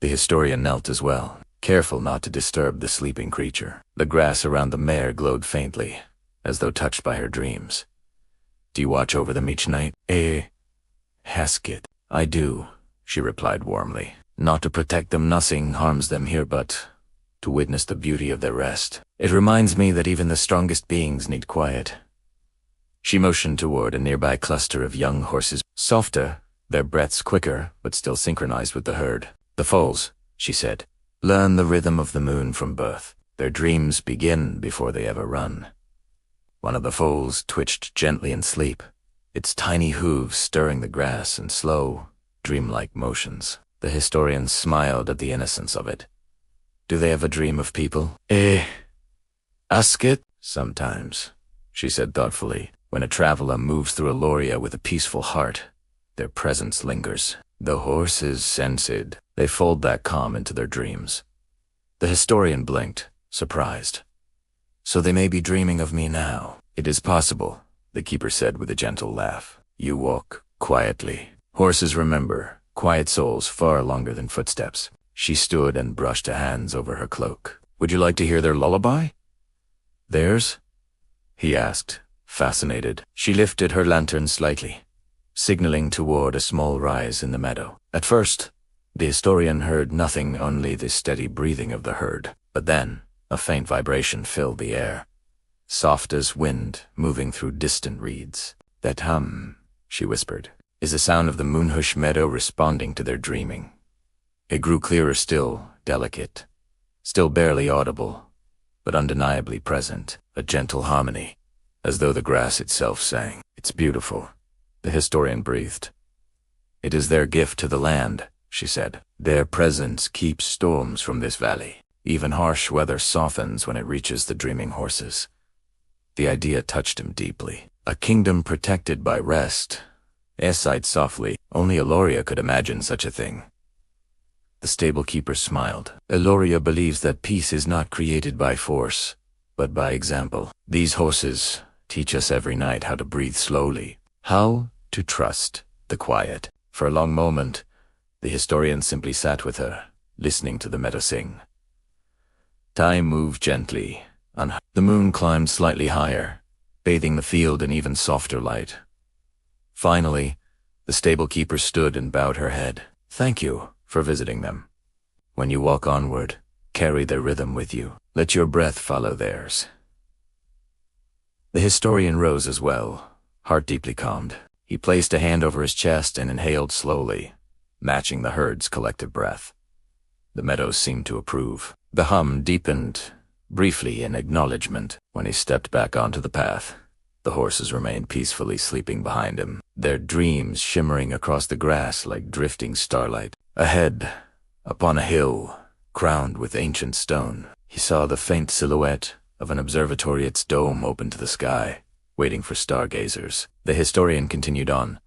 The historian knelt as well, careful not to disturb the sleeping creature. The grass around the mare glowed faintly, as though touched by her dreams. "Do you watch over them each night?" Hesketh. "I do," she replied warmly. "Not to protect them, nothing harms them here, but to witness the beauty of their rest. It reminds me that even the strongest beings need quiet." She motioned toward a nearby cluster of young horses, softer, their breaths quicker, but still synchronized with the herd. "The foals," she said, "learn the rhythm of the moon from birth. Their dreams begin before they ever run." One of the foals twitched gently in sleep, its tiny hooves stirring the grass in slow, dreamlike motions. The historian smiled at the innocence of it. "Do they ever dream of people?" Ask it? "Sometimes," she said thoughtfully. "When a traveler moves through Aeloria with a peaceful heart, their presence lingers. The horses sense it. They fold that calm into their dreams." The historian blinked, surprised. "So they may be dreaming of me now." "It is possible," the keeper said with a gentle laugh. "You walk quietly. Horses remember, quiet souls far longer than footsteps." She stood and brushed her hands over her cloak. "Would you like to hear their lullaby?" "Theirs?" he asked, fascinated. She lifted her lantern slightly, signaling toward a small rise in the meadow. At first, the historian heard nothing, only the steady breathing of the herd. But then, a faint vibration filled the air, soft as wind moving through distant reeds. "That hum," she whispered, "is the sound of the Moonhush meadow responding to their dreaming." It grew clearer still, delicate, still barely audible, but undeniably present, a gentle harmony, as though the grass itself sang. "It's beautiful," the historian breathed. "It is their gift to the land," she said. "Their presence keeps storms from this valley. Even harsh weather softens when it reaches the dreaming horses." The idea touched him deeply. A kingdom protected by rest. Es sighed softly. Only Aeloria could imagine such a thing. The stable keeper smiled. Aeloria believes that peace is not created by force, but by example. These horses teach us every night how to breathe slowly, how to trust the quiet. For a long moment, the historian simply sat with her, listening to the meadow sing. Time moved gently. The moon climbed slightly higher, bathing the field in even softer light. Finally, the stable keeper stood and bowed her head. Thank you for visiting them. When you walk onward, carry their rhythm with you. Let your breath follow theirs. The historian rose as well, heart deeply calmed. He placed a hand over his chest and inhaled slowly, matching the herd's collective breath. The meadows seemed to approve. The hum deepened, briefly in acknowledgement. When he stepped back onto the path, the horses remained peacefully sleeping behind him, their dreams shimmering across the grass like drifting starlight. Ahead, upon a hill, crowned with ancient stone, he saw the faint silhouette of an observatory, its dome open to the sky, waiting for stargazers. The historian continued on,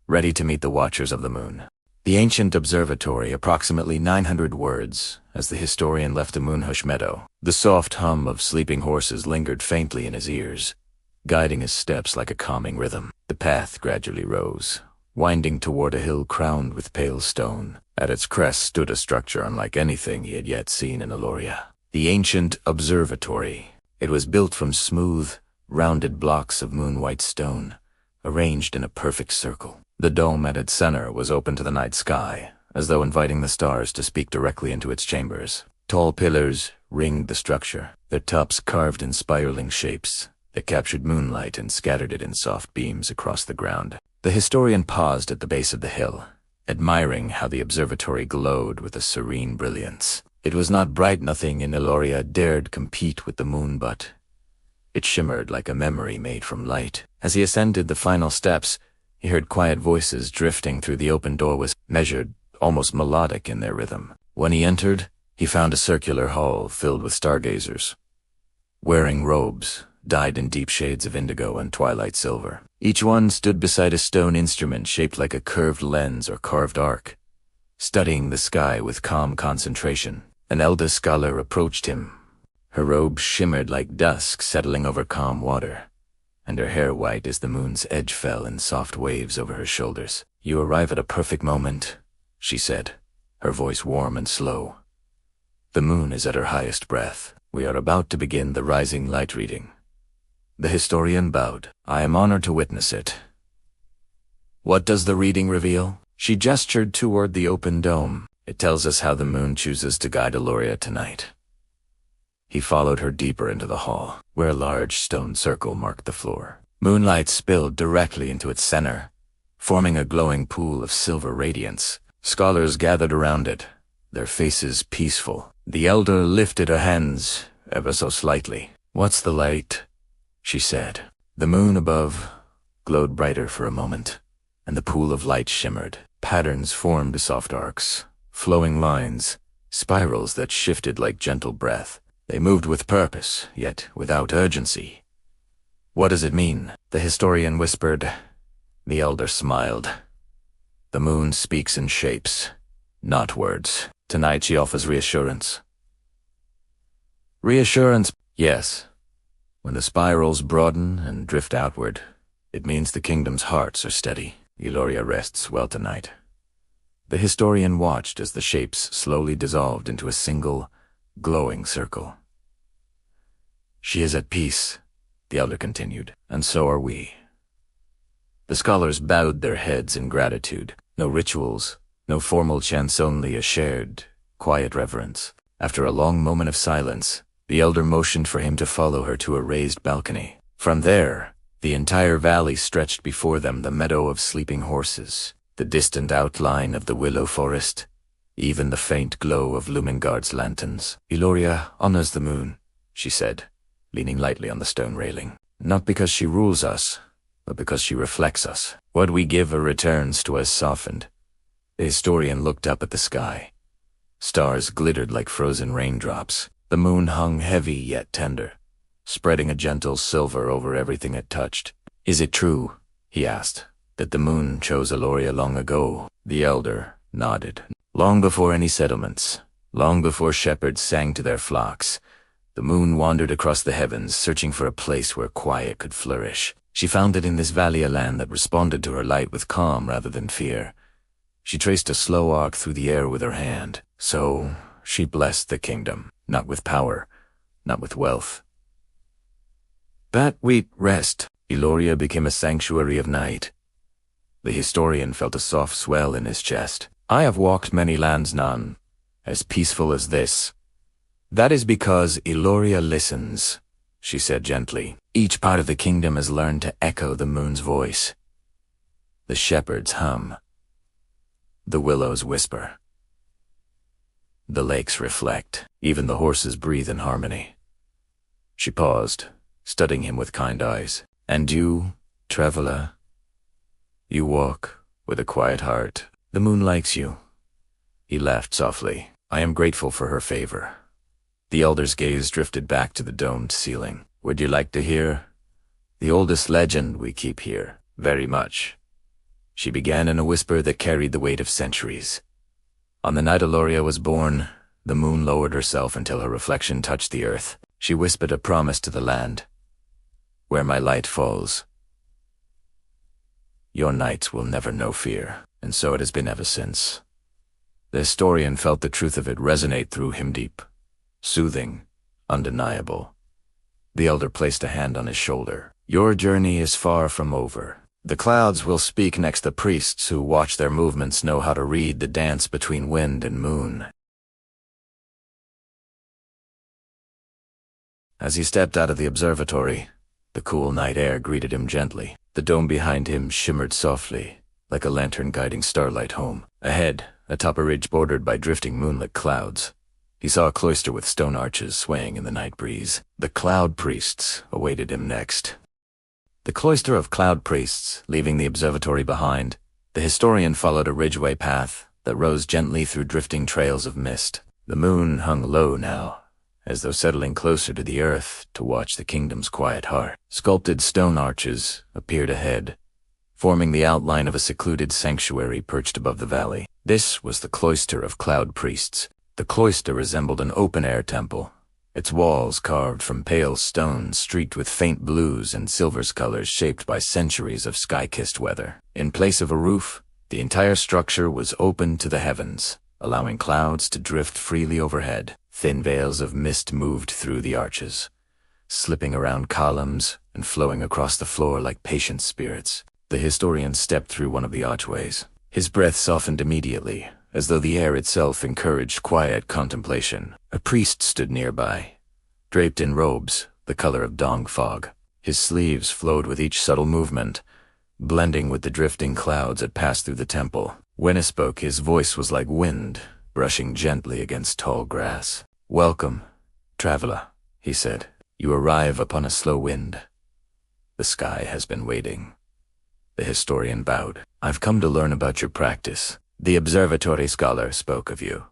ready to meet the watchers of the moon. The ancient observatory, approximately 900 words, as the historian left the Moonhush meadow. The soft hum of sleeping horses lingered faintly in his ears, guiding his steps like a calming rhythm. The path gradually rose, winding toward a hill crowned with pale stone. At its crest stood a structure unlike anything he had yet seen in Aeloria. The ancient observatory. It was built from smooth, rounded blocks of moon-white stone, arranged in a perfect circle. The dome at its center was open to the night sky, as though inviting the stars to speak directly into its chambers. Tall pillars ringed the structure, their tops carved in spiraling shapes that captured moonlight and scattered it in soft beams across the ground. The historian paused at the base of the hill, admiring how the observatory glowed with a serene brilliance. It was not bright. Nothing in Aeloria dared compete with the moon, but it shimmered like a memory made from light. As he ascended the final steps, he heard quiet voices drifting through the open doorways, measured, almost melodic in their rhythm. When he entered, he found a circular hall filled with stargazers, wearing robes dyed in deep shades of indigo and twilight silver. Each one stood beside a stone instrument shaped like a curved lens or carved arc, studying the sky with calm concentration. An elder scholar approached him. Her robe shimmered like dusk settling over calm water, and her hair white as the moon's edge fell in soft waves over her shoulders. You arrive at a perfect moment, she said, her voice warm and slow. The moon is at her highest breath. We are about to begin the rising light reading. The historian bowed. I am honored to witness it. What does the reading reveal? She gestured toward the open dome. It tells us how the moon chooses to guide Aeloria tonight. He followed her deeper into the hall, where a large stone circle marked the floor. Moonlight spilled directly into its center, forming a glowing pool of silver radiance. Scholars gathered around it, their faces peaceful. The elder lifted her hands ever so slightly. What's the light? She said. The moon above glowed brighter for a moment, and the pool of light shimmered. Patterns formed soft arcs, flowing lines, spirals that shifted like gentle breath. They moved with purpose, yet without urgency. What does it mean? The historian whispered. The elder smiled. The moon speaks in shapes, not words. Tonight she offers reassurance. Reassurance, yes. When the spirals broaden and drift outward, it means the kingdom's hearts are steady. Aeloria rests well tonight. The historian watched as the shapes slowly dissolved into a single, glowing circle. She is at peace, the elder continued, and so are we. The scholars bowed their heads in gratitude. No rituals, no formal chants, only a shared, quiet reverence. After a long moment of silence, the elder motioned for him to follow her to a raised balcony. From there, the entire valley stretched before them, the meadow of sleeping horses, the distant outline of the willow forest, even the faint glow of Lumengard's lanterns. Aeloria honors the moon, she said, leaning lightly on the stone railing. Not because she rules us, but because she reflects us. What we give her returns to us softened. The historian looked up at the sky. Stars glittered like frozen raindrops. The moon hung heavy yet tender, spreading a gentle silver over everything it touched. Is it true, he asked, that the moon chose Aeloria long ago? The elder nodded. Long before any settlements, long before shepherds sang to their flocks, the moon wandered across the heavens, searching for a place where quiet could flourish. She found it in this valley a land that responded to her light with calm rather than fear. She traced a slow arc through the air with her hand. So she blessed the kingdom, not with power, not with wealth. That wheat rest, Aeloria became a sanctuary of night. The historian felt a soft swell in his chest. I have walked many lands, none as peaceful as this. That is because Aeloria listens, she said gently. Each part of the kingdom has learned to echo the moon's voice. The shepherds hum. The willows whisper. The lakes reflect. Even the horses breathe in harmony. She paused, studying him with kind eyes. And you, traveler, you walk with a quiet heart. The moon likes you. He laughed softly. I am grateful for her favor. The elder's gaze drifted back to the domed ceiling. Would you like to hear the oldest legend we keep here? Very much. She began in a whisper that carried the weight of centuries. On the night Aeloria was born, the moon lowered herself until her reflection touched the earth. She whispered a promise to the land. Where my light falls, your nights will never know fear. And so it has been ever since. The historian felt the truth of it resonate through him deep. Soothing, undeniable. The elder placed a hand on his shoulder. Your journey is far from over. The clouds will speak next. The priests who watch their movements know how to read the dance between wind and moon. As he stepped out of the observatory, the cool night air greeted him gently. The dome behind him shimmered softly, like a lantern guiding starlight home. Ahead, atop a ridge bordered by drifting moonlit clouds, he saw a cloister with stone arches swaying in the night breeze. The cloud priests awaited him next. The cloister of cloud priests, leaving the observatory behind, the historian followed a ridgeway path that rose gently through drifting trails of mist. The moon hung low now, as though settling closer to the earth to watch the kingdom's quiet heart. Sculpted stone arches appeared ahead, forming the outline of a secluded sanctuary perched above the valley. This was the cloister of cloud priests. The cloister resembled an open-air temple, its walls carved from pale stone streaked with faint blues and silvers colors shaped by centuries of sky-kissed weather. In place of a roof, the entire structure was open to the heavens, allowing clouds to drift freely overhead. Thin veils of mist moved through the arches, slipping around columns and flowing across the floor like patient spirits. The historian stepped through one of the archways. His breath softened immediately, as though the air itself encouraged quiet contemplation. A priest stood nearby, draped in robes the color of dawn fog. His sleeves flowed with each subtle movement, blending with the drifting clouds that passed through the temple. When he spoke, his voice was like wind, brushing gently against tall grass. Welcome, traveler, he said. You arrive upon a slow wind. The sky has been waiting. The historian bowed. I've come to learn about your practice. The observatory scholar spoke of you.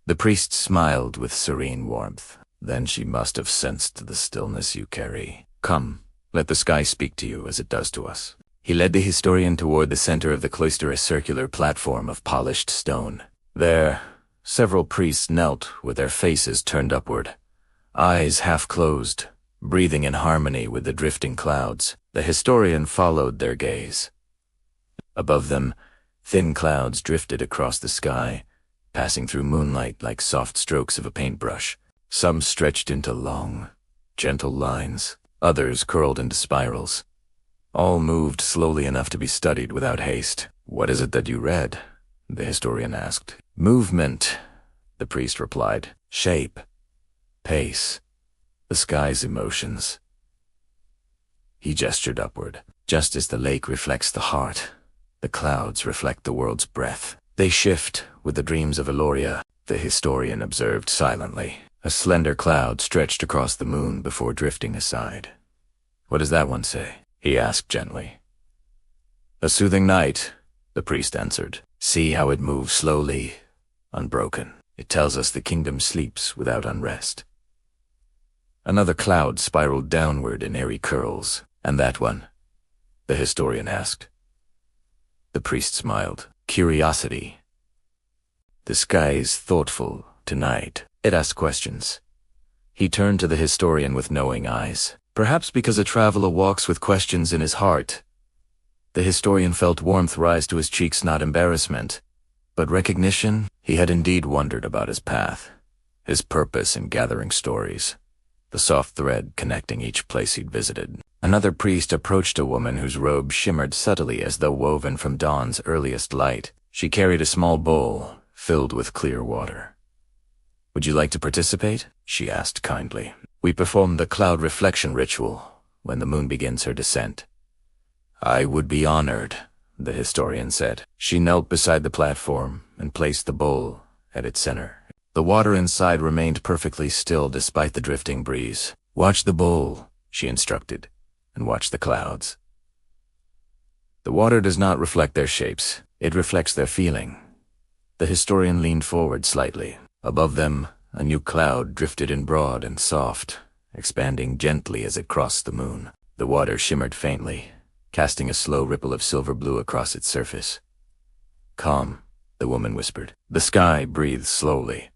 The priest smiled with serene warmth. Then she must have sensed the stillness you carry. Come, let the sky speak to you as it does to us. He led the historian toward the center of the cloister, a circular platform of polished stone. There, several priests knelt with their faces turned upward, eyes half closed, breathing in harmony with the drifting clouds. The historian followed their gaze. Above them, thin clouds drifted across the sky, passing through moonlight like soft strokes of a paintbrush. Some stretched into long, gentle lines, others curled into spirals. All moved slowly enough to be studied without haste. What is it that you read? The historian asked. Movement, the priest replied. Shape, pace, the sky's emotions. He gestured upward. Just as the lake reflects the heart, the clouds reflect the world's breath. They shift with the dreams of Aeloria, the historian observed silently. A slender cloud stretched across the moon before drifting aside. What does that one say? He asked gently. A soothing night, the priest answered. See how it moves slowly, unbroken. It tells us the kingdom sleeps without unrest. Another cloud spiraled downward in airy curls, and that one, the historian asked. The priest smiled. Curiosity. The sky is thoughtful tonight. It asked questions. He turned to the historian with knowing eyes. Perhaps because a traveler walks with questions in his heart. The historian felt warmth rise to his cheeks, not embarrassment, but recognition. He had indeed wondered about his path, his purpose in gathering stories, the soft thread connecting each place he'd visited. Another priest approached a woman whose robe shimmered subtly as though woven from dawn's earliest light. She carried a small bowl filled with clear water. "Would you like to participate?" she asked kindly. "We perform the cloud reflection ritual when the moon begins her descent." "I would be honored," the historian said. She knelt beside the platform and placed the bowl at its center. The water inside remained perfectly still despite the drifting breeze. "Watch the bowl," she instructed, "and watch the clouds. The water does not reflect their shapes, it reflects their feeling." The historian leaned forward slightly. Above them, a new cloud drifted in broad and soft, expanding gently as it crossed the moon. The water shimmered faintly, casting a slow ripple of silver blue across its surface. "Calm," the woman whispered. The sky breathed slowly.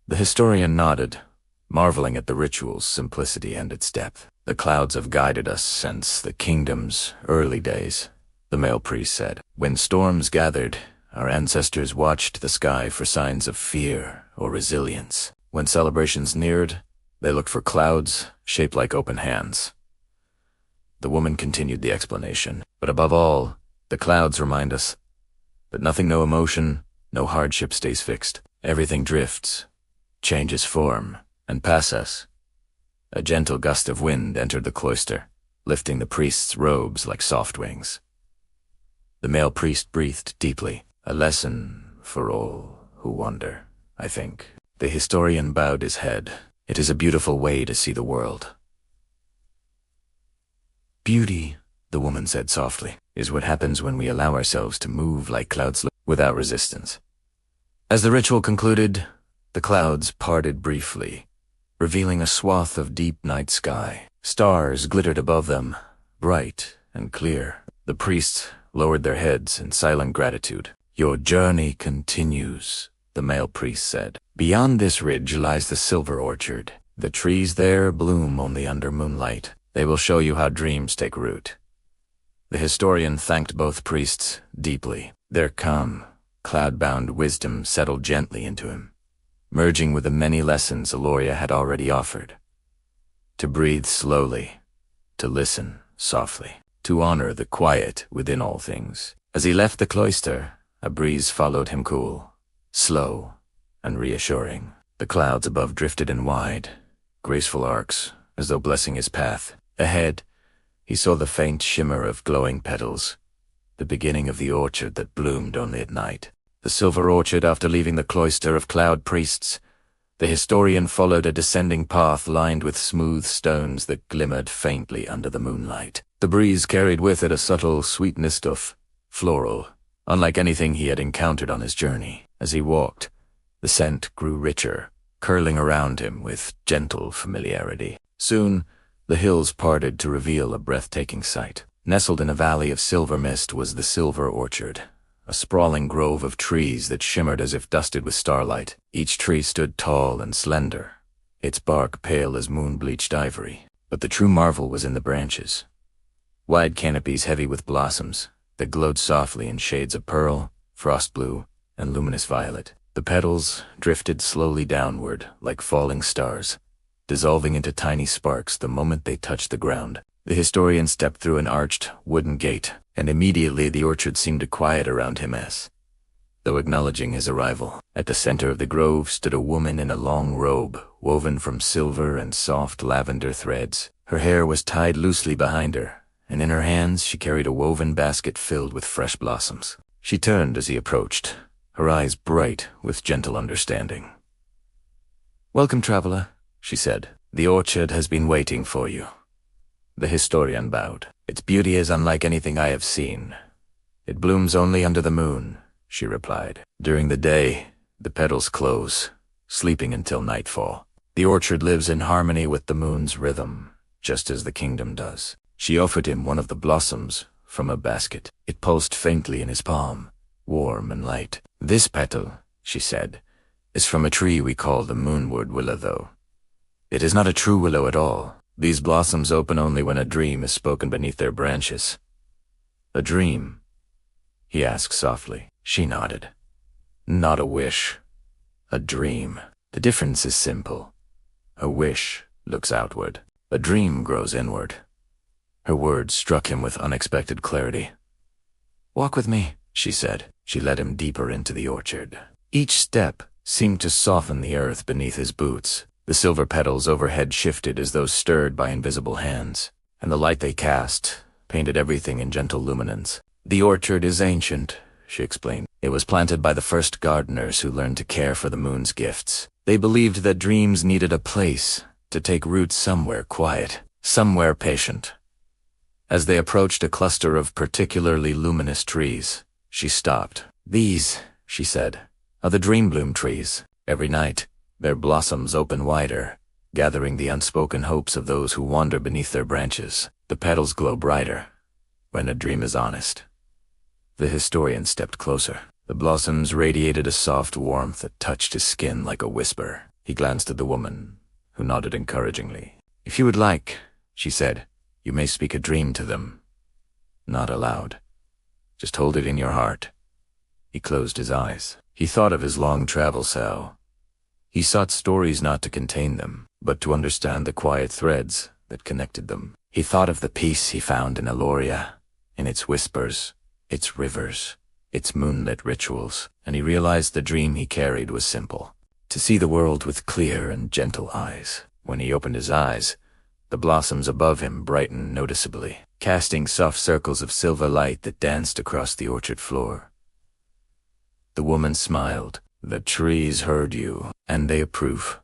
The historian nodded, marveling at the ritual's simplicity and its depth. "The clouds have guided us since the kingdom's early days," the male priest said. "When storms gathered, our ancestors watched the sky for signs of fear or resilience. When celebrations neared, they looked for clouds shaped like open hands." The woman continued the explanation. "But above all, the clouds remind us that nothing, no emotion, no hardship stays fixed. Everything drifts, changes form, and passes us." A gentle gust of wind entered the cloister, lifting the priest's robes like soft wings. The male priest breathed deeply. "A lesson for all who wonder, I think." The historian bowed his head. "It is a beautiful way to see the world." "Beauty," the woman said softly, "is what happens when we allow ourselves to move like clouds without resistance." As the ritual concluded, the clouds parted briefly, revealing a swath of deep night sky. Stars glittered above them, bright and clear. The priests lowered their heads in silent gratitude. "Your journey continues," the male priest said. "Beyond this ridge lies the silver orchard. The trees there bloom only under moonlight. They will show you how dreams take root." The historian thanked both priests deeply. Their calm, cloud-bound wisdom settled gently into him, merging with the many lessons Aeloria had already offered. To breathe slowly, to listen softly, to honor the quiet within all things. As he left the cloister, a breeze followed him, cool, slow, and reassuring. The clouds above drifted in wide, graceful arcs, as though blessing his path. Ahead, he saw the faint shimmer of glowing petals, the beginning of the orchard that bloomed only at night. The silver orchard. After leaving the cloister of cloud priests, the historian followed a descending path lined with smooth stones that glimmered faintly under the moonlight. The breeze carried with it a subtle sweetness of floral, unlike anything he had encountered on his journey. As he walked, the scent grew richer, curling around him with gentle familiarity. Soon, the hills parted to reveal a breathtaking sight. Nestled in a valley of silver mist was the silver orchard, a sprawling grove of trees that shimmered as if dusted with starlight. Each tree stood tall and slender, its bark pale as moon-bleached ivory. But the true marvel was in the branches. Wide canopies heavy with blossoms that glowed softly in shades of pearl, frost blue, and luminous violet. The petals drifted slowly downward like falling stars, dissolving into tiny sparks the moment they touched the ground. The historian stepped through an arched wooden gate, and immediately the orchard seemed to quiet around him as though acknowledging his arrival. At the center of the grove stood a woman in a long robe, woven from silver and soft lavender threads. Her hair was tied loosely behind her, and in her hands she carried a woven basket filled with fresh blossoms. She turned as he approached, her eyes bright with gentle understanding. "Welcome, traveler," she said. "The orchard has been waiting for you." The historian bowed. "Its beauty is unlike anything I have seen. It blooms only under the moon," she replied. "During the day, the petals close, sleeping until nightfall. The orchard lives in harmony with the moon's rhythm, just as the kingdom does." She offered him one of the blossoms from a basket. It pulsed faintly in his palm, warm and light. "This petal," she said, "is from a tree we call the moonward willow, though. It is not a true willow at all. These blossoms open only when a dream is spoken beneath their branches." "A dream?" he asked softly. She nodded. "Not a wish. A dream. The difference is simple. A wish looks outward. A dream grows inward." Her words struck him with unexpected clarity. "Walk with me," she said. She led him deeper into the orchard. Each step seemed to soften the earth beneath his boots. The silver petals overhead shifted as though stirred by invisible hands, and the light they cast painted everything in gentle luminance. "The orchard is ancient," she explained. "It was planted by the first gardeners who learned to care for the moon's gifts. They believed that dreams needed a place to take root somewhere quiet, somewhere patient." As they approached a cluster of particularly luminous trees, she stopped. "These," she said, "are the dream bloom trees. Every night, their blossoms open wider, gathering the unspoken hopes of those who wander beneath their branches. The petals glow brighter when a dream is honest." The historian stepped closer. The blossoms radiated a soft warmth that touched his skin like a whisper. He glanced at the woman, who nodded encouragingly. "If you would like," she said, "you may speak a dream to them. Not aloud. Just hold it in your heart." He closed his eyes. He thought of his long travels, how he sought stories not to contain them, but to understand the quiet threads that connected them. He thought of the peace he found in Aeloria, in its whispers, its rivers, its moonlit rituals, and he realized the dream he carried was simple: to see the world with clear and gentle eyes. When he opened his eyes, the blossoms above him brightened noticeably, casting soft circles of silver light that danced across the orchard floor. The woman smiled. "The trees heard you, and they approve."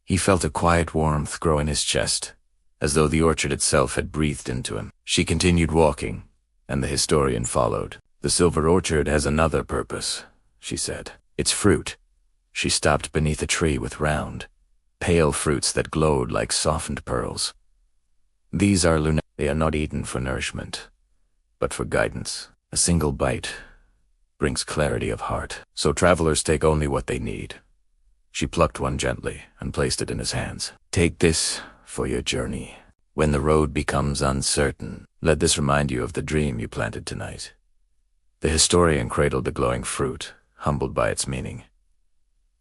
He felt a quiet warmth grow in his chest, as though the orchard itself had breathed into him. She continued walking, and the historian followed. "The silver orchard has another purpose," she said. "Its fruit." She stopped beneath a tree with round, pale fruits that glowed like softened pearls. "These are lunar. They are not eaten for nourishment, but for guidance. A single bite brings clarity of heart, so travelers take only what they need." She plucked one gently and placed it in his hands. "Take this for your journey. When the road becomes uncertain, let this remind you of the dream you planted tonight." The historian cradled the glowing fruit, humbled by its meaning.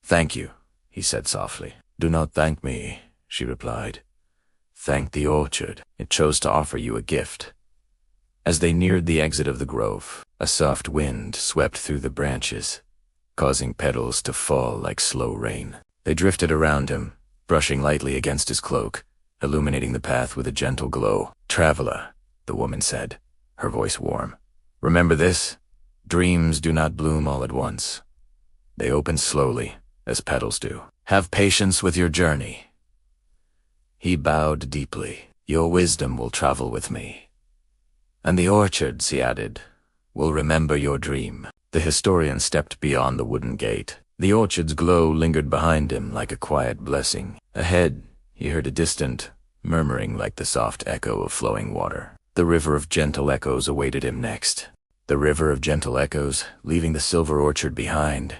"Thank you," he said softly. "Do not thank me," she replied. "Thank the orchard. It chose to offer you a gift." As they neared the exit of the grove, a soft wind swept through the branches, causing petals to fall like slow rain. They drifted around him, brushing lightly against his cloak, illuminating the path with a gentle glow. "Traveler," the woman said, her voice warm, "remember this? Dreams do not bloom all at once. They open slowly, as petals do. Have patience with your journey." He bowed deeply. "Your wisdom will travel with me. And the orchards," he added, "will remember your dream." The historian stepped beyond the wooden gate. The orchard's glow lingered behind him like a quiet blessing. Ahead, he heard a distant murmuring like the soft echo of flowing water. The river of gentle echoes awaited him next. The river of gentle echoes, leaving the silver orchard behind.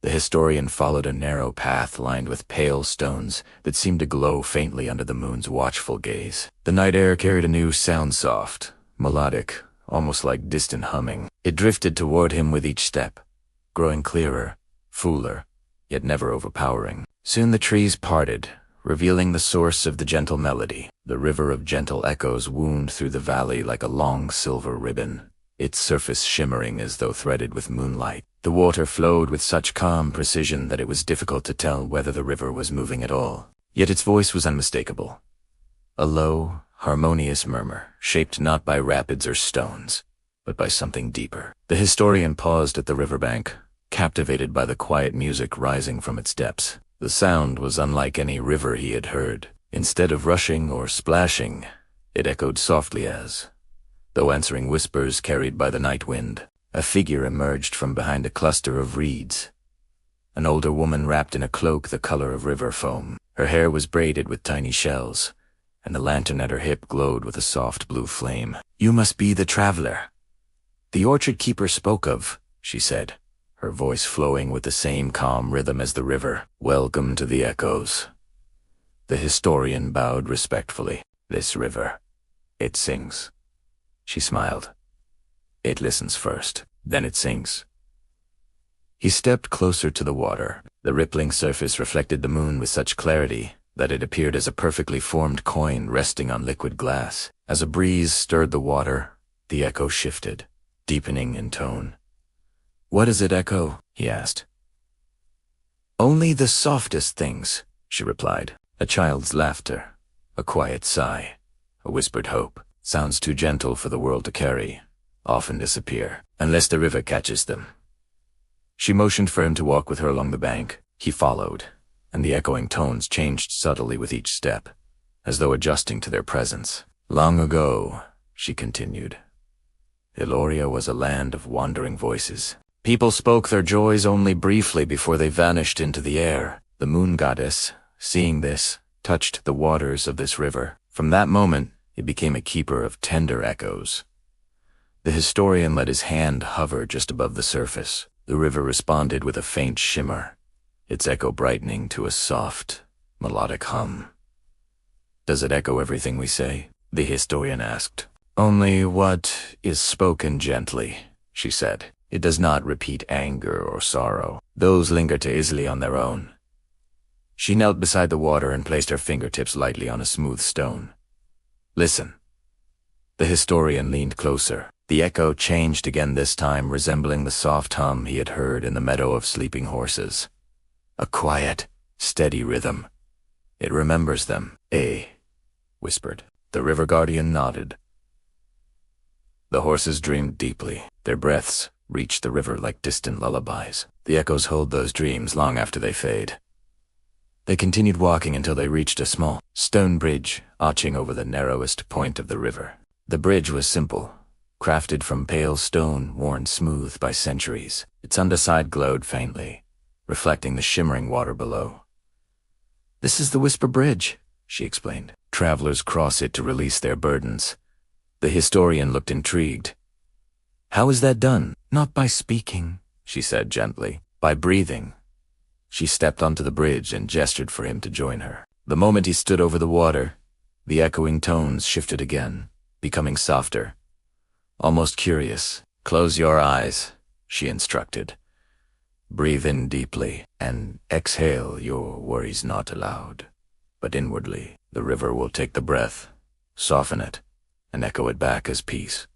The historian followed a narrow path lined with pale stones that seemed to glow faintly under the moon's watchful gaze. The night air carried a new sound, soft, melodic, almost like distant humming. It drifted toward him with each step, growing clearer, fuller, yet never overpowering. Soon the trees parted, revealing the source of the gentle melody. The river of gentle echoes wound through the valley like a long silver ribbon, its surface shimmering as though threaded with moonlight. The water flowed with such calm precision that it was difficult to tell whether the river was moving at all. Yet its voice was unmistakable. A low, harmonious murmur, shaped not by rapids or stones, but by something deeper. The historian paused at the riverbank, captivated by the quiet music rising from its depths. The sound was unlike any river he had heard. Instead of rushing or splashing, it echoed softly as, though answering whispers carried by the night wind. A figure emerged from behind a cluster of reeds. An older woman wrapped in a cloak the color of river foam. Her hair was braided with tiny shells, and the lantern at her hip glowed with a soft blue flame. "You must be the traveler the orchard keeper spoke of," she said, her voice flowing with the same calm rhythm as the river. "Welcome to the echoes." The historian bowed respectfully. "This river, it sings." She smiled. "It listens first, then it sings." He stepped closer to the water. The rippling surface reflected the moon with such clarity that it appeared as a perfectly formed coin resting on liquid glass. As a breeze stirred the water, the echo shifted, deepening in tone. "What does it echo?" he asked. "Only the softest things," she replied. A child's laughter, a quiet sigh, a whispered hope. Sounds too gentle for the world to carry often disappear, unless the river catches them. She motioned for him to walk with her along the bank. He followed, and the echoing tones changed subtly with each step, as though adjusting to their presence. "Long ago," she continued, "Aeloria was a land of wandering voices. People spoke their joys only briefly before they vanished into the air. The moon goddess, seeing this, touched the waters of this river. From that moment, it became a keeper of tender echoes." The historian let his hand hover just above the surface. The river responded with a faint shimmer, its echo brightening to a soft, melodic hum. "Does it echo everything we say?" the historian asked. "Only what is spoken gently," she said. "It does not repeat anger or sorrow. Those linger too easily on their own." She knelt beside the water and placed her fingertips lightly on a smooth stone. "Listen." The historian leaned closer. The echo changed again, this time resembling the soft hum he had heard in the meadow of sleeping horses. A quiet, steady rhythm. "It remembers them," whispered. The river guardian nodded. The horses dreamed deeply. Their breaths reached the river like distant lullabies. The echoes hold those dreams long after they fade. They continued walking until they reached a small stone bridge arching over the narrowest point of the river. The bridge was simple, crafted from pale stone worn smooth by centuries. Its underside glowed faintly, reflecting the shimmering water below. "This is the Whisper Bridge," she explained. "Travelers cross it to release their burdens." The historian looked intrigued. "How is that done?" "Not by speaking," she said gently. "By breathing." She stepped onto the bridge and gestured for him to join her. The moment he stood over the water, the echoing tones shifted again, becoming softer, almost curious. "Close your eyes," she instructed. "Breathe in deeply, and exhale your worries not aloud, but inwardly. The river will take the breath, soften it, and echo it back as peace."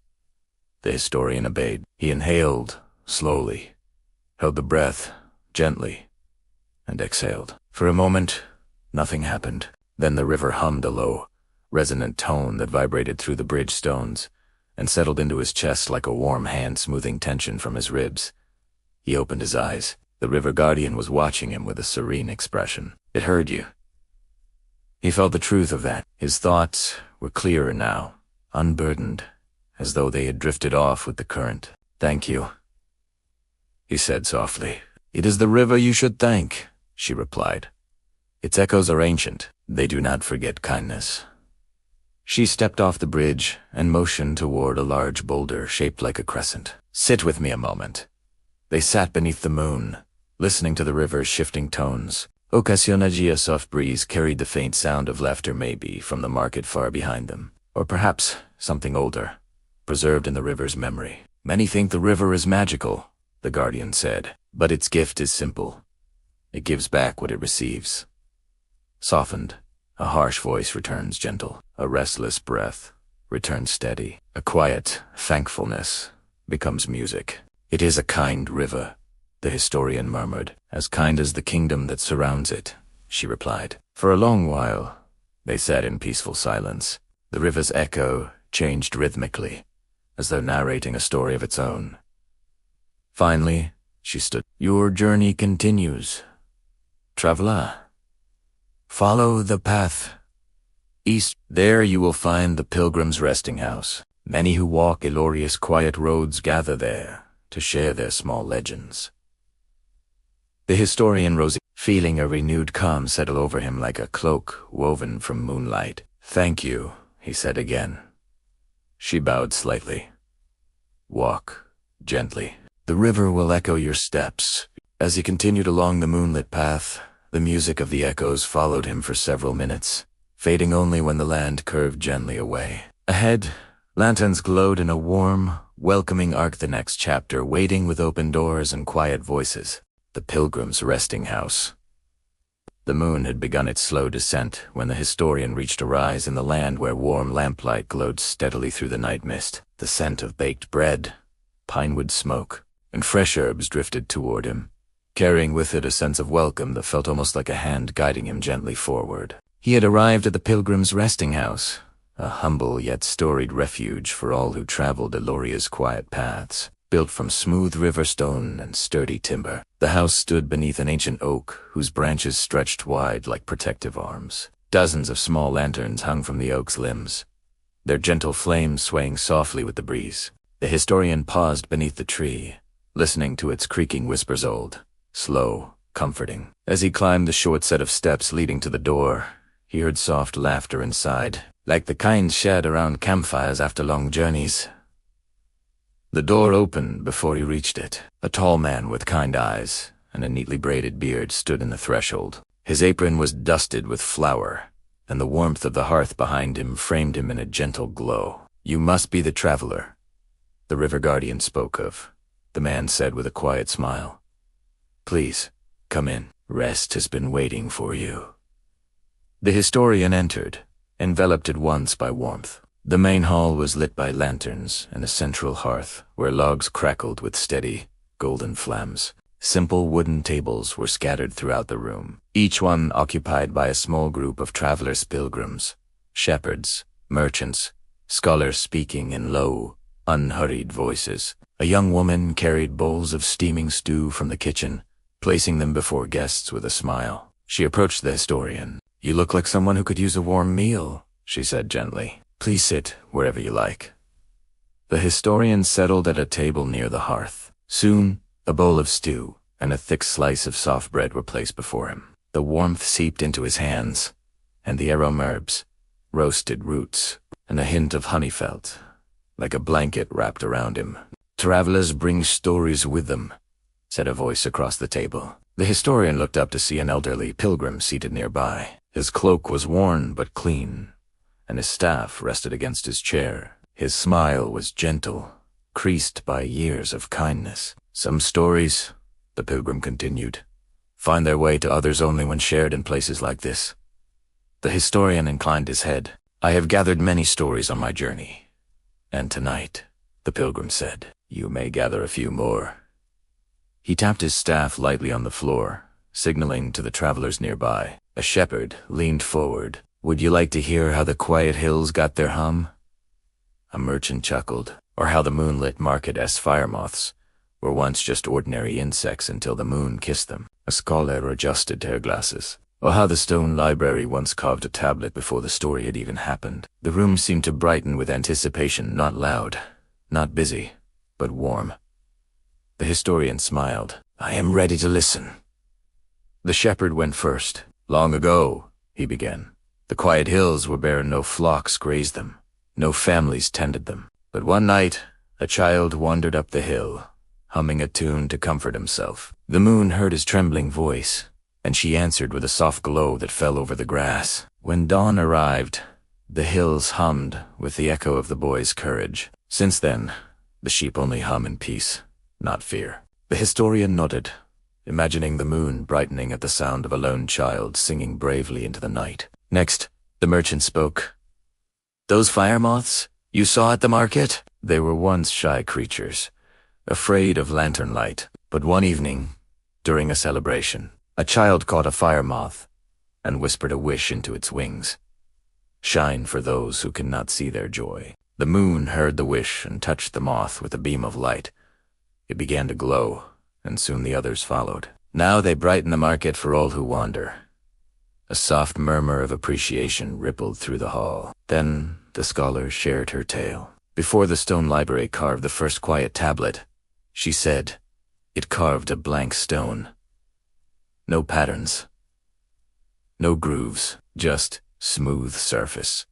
The historian obeyed. He inhaled slowly, held the breath gently, and exhaled. For a moment, nothing happened. Then the river hummed a low, resonant tone that vibrated through the bridge stones and settled into his chest like a warm hand smoothing tension from his ribs. He opened his eyes. The river guardian was watching him with a serene expression. "It heard you." He felt the truth of that. His thoughts were clearer now, unburdened, as though they had drifted off with the current. "Thank you," he said softly. "It is the river you should thank," she replied. "Its echoes are ancient. They do not forget kindness." She stepped off the bridge and motioned toward a large boulder shaped like a crescent. "Sit with me a moment." They sat beneath the moon, listening to the river's shifting tones. Occasionally a soft breeze carried the faint sound of laughter, maybe from the market far behind them, or perhaps something older, preserved in the river's memory. "Many think the river is magical," the guardian said, "but its gift is simple. It gives back what it receives." Softened, a harsh voice returns gentle. A restless breath returns steady. A quiet thankfulness becomes music. "It is a kind river," the historian murmured. "As kind as the kingdom that surrounds it," she replied. For a long while, they sat in peaceful silence. The river's echo changed rhythmically, as though narrating a story of its own. Finally, she stood. "Your journey continues, traveler. Follow the path east. There you will find the pilgrim's resting house. Many who walk Aeloria's quiet roads gather there to share their small legends." The historian rose, feeling a renewed calm settle over him like a cloak woven from moonlight. "Thank you," he said again. She bowed slightly. "Walk gently. The river will echo your steps." As he continued along the moonlit path, the music of the echoes followed him for several minutes, fading only when the land curved gently away. Ahead, lanterns glowed in a warm, welcoming arc. The next chapter, waiting with open doors and quiet voices. The Pilgrim's Resting House. The moon had begun its slow descent when the historian reached a rise in the land where warm lamplight glowed steadily through the night mist. The scent of baked bread, pinewood smoke, and fresh herbs drifted toward him, carrying with it a sense of welcome that felt almost like a hand guiding him gently forward. He had arrived at the Pilgrim's Resting House, a humble yet storied refuge for all who traveled Aeloria's quiet paths. Built from smooth river stone and sturdy timber, the house stood beneath an ancient oak whose branches stretched wide like protective arms. Dozens of small lanterns hung from the oak's limbs, their gentle flames swaying softly with the breeze. The historian paused beneath the tree, listening to its creaking whispers, old, slow, comforting. As he climbed the short set of steps leading to the door, he heard soft laughter inside, like the kind shared around campfires after long journeys. The door opened before he reached it. A tall man with kind eyes and a neatly braided beard stood in the threshold. His apron was dusted with flour, and the warmth of the hearth behind him framed him in a gentle glow. "You must be the traveler the river guardian spoke of," the man said with a quiet smile. "Please, come in. Rest has been waiting for you." The historian entered, enveloped at once by warmth. The main hall was lit by lanterns and a central hearth where logs crackled with steady, golden flames. Simple wooden tables were scattered throughout the room, each one occupied by a small group of travelers, pilgrims, shepherds, merchants, scholars speaking in low, unhurried voices. A young woman carried bowls of steaming stew from the kitchen, placing them before guests with a smile. She approached the historian. "You look like someone who could use a warm meal," she said gently. "Please sit wherever you like." The historian settled at a table near the hearth. Soon, a bowl of stew and a thick slice of soft bread were placed before him. The warmth seeped into his hands, and the aroma herbs, roasted roots, and a hint of honey felt like a blanket wrapped around him. "Travelers bring stories with them," said a voice across the table. The historian looked up to see an elderly pilgrim seated nearby. His cloak was worn but clean, and his staff rested against his chair. His smile was gentle, creased by years of kindness. "Some stories," the pilgrim continued, "find their way to others only when shared in places like this." The historian inclined his head. "I have gathered many stories on my journey, and tonight," the pilgrim said, "you may gather a few more." He tapped his staff lightly on the floor, signaling to the travelers nearby. A shepherd leaned forward. "Would you like to hear how the quiet hills got their hum?" A merchant chuckled. "Or how the moonlit market-s fire moths were once just ordinary insects until the moon kissed them." A scholar adjusted her glasses. "Or how the stone library once carved a tablet before the story had even happened." The room seemed to brighten with anticipation, not loud, not busy, but warm. The historian smiled. "I am ready to listen." The shepherd went first. "Long ago," he began, "the quiet hills were bare, no flocks grazed them, no families tended them. But one night, a child wandered up the hill, humming a tune to comfort himself. The moon heard his trembling voice, and she answered with a soft glow that fell over the grass. When dawn arrived, the hills hummed with the echo of the boy's courage. Since then, the sheep only hum in peace, not fear." The historian nodded, imagining the moon brightening at the sound of a lone child singing bravely into the night. Next, the merchant spoke. "Those fire moths you saw at the market? They were once shy creatures, afraid of lantern light. But one evening, during a celebration, a child caught a fire moth and whispered a wish into its wings. Shine for those who cannot see their joy." The moon heard the wish and touched the moth with a beam of light. It began to glow, and soon the others followed. Now they brighten the market for all who wander. A soft murmur of appreciation rippled through the hall. Then the scholar shared her tale. Before the stone library carved the first quiet tablet, she said, it carved a blank stone. No patterns, no grooves, just smooth surface.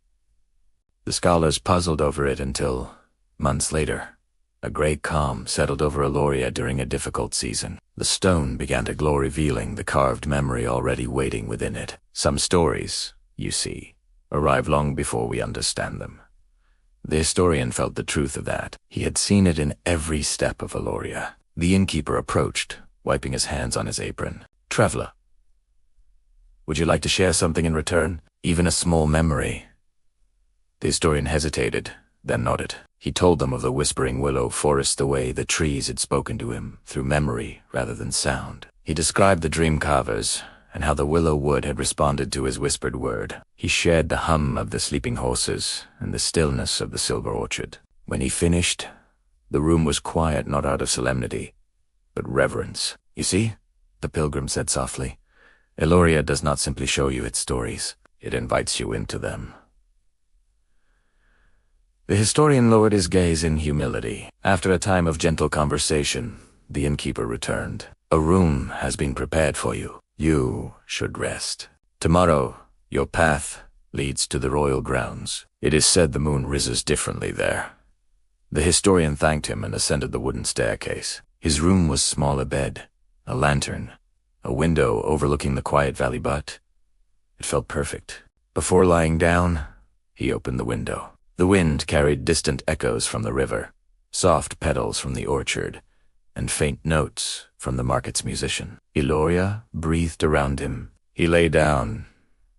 The scholars puzzled over it until, months later, a great calm settled over Aeloria during a difficult season. The stone began to glow, revealing the carved memory already waiting within it. Some stories, you see, arrive long before we understand them. The historian felt the truth of that. He had seen it in every step of Aeloria. The innkeeper approached, wiping his hands on his apron. "Traveler, would you like to share something in return? Even a small memory?" The historian hesitated, then nodded. He told them of the whispering willow forest, the way the trees had spoken to him through memory rather than sound. He described the dream-carvers and how the willow wood had responded to his whispered word. He shared the hum of the sleeping horses and the stillness of the silver orchard. When he finished, the room was quiet, not out of solemnity, but reverence. "You see," the pilgrim said softly, "Aeloria does not simply show you its stories, it invites you into them." The historian lowered his gaze in humility. After a time of gentle conversation, the innkeeper returned. "A room has been prepared for you. You should rest. Tomorrow, your path leads to the royal grounds. It is said the moon rises differently there." The historian thanked him and ascended the wooden staircase. His room was small: a bed, a lantern, a window overlooking the quiet valley, but it felt perfect. Before lying down, he opened the window. The wind carried distant echoes from the river, soft petals from the orchard, and faint notes from the market's musician. Aeloria breathed around him. He lay down,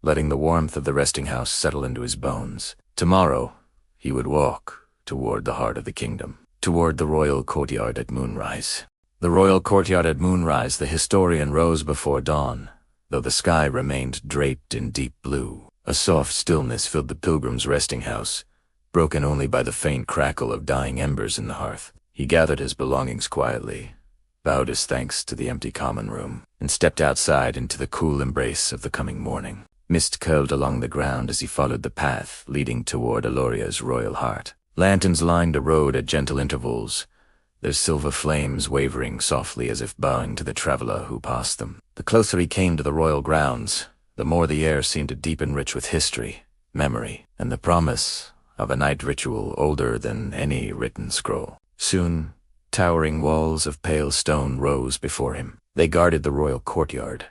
letting the warmth of the resting house settle into his bones. Tomorrow, he would walk toward the heart of the kingdom, toward the royal courtyard at moonrise. The royal courtyard at moonrise, the historian rose before dawn, though the sky remained draped in deep blue. A soft stillness filled the pilgrim's resting house, broken only by the faint crackle of dying embers in the hearth. He gathered his belongings quietly, bowed his thanks to the empty common room, and stepped outside into the cool embrace of the coming morning. Mist curled along the ground as he followed the path leading toward Aeloria's royal heart. Lanterns lined the road at gentle intervals, their silver flames wavering softly as if bowing to the traveler who passed them. The closer he came to the royal grounds, the more the air seemed to deepen, rich with history, memory, and the promise of a night ritual older than any written scroll. Soon, towering walls of pale stone rose before him. They guarded the royal courtyard,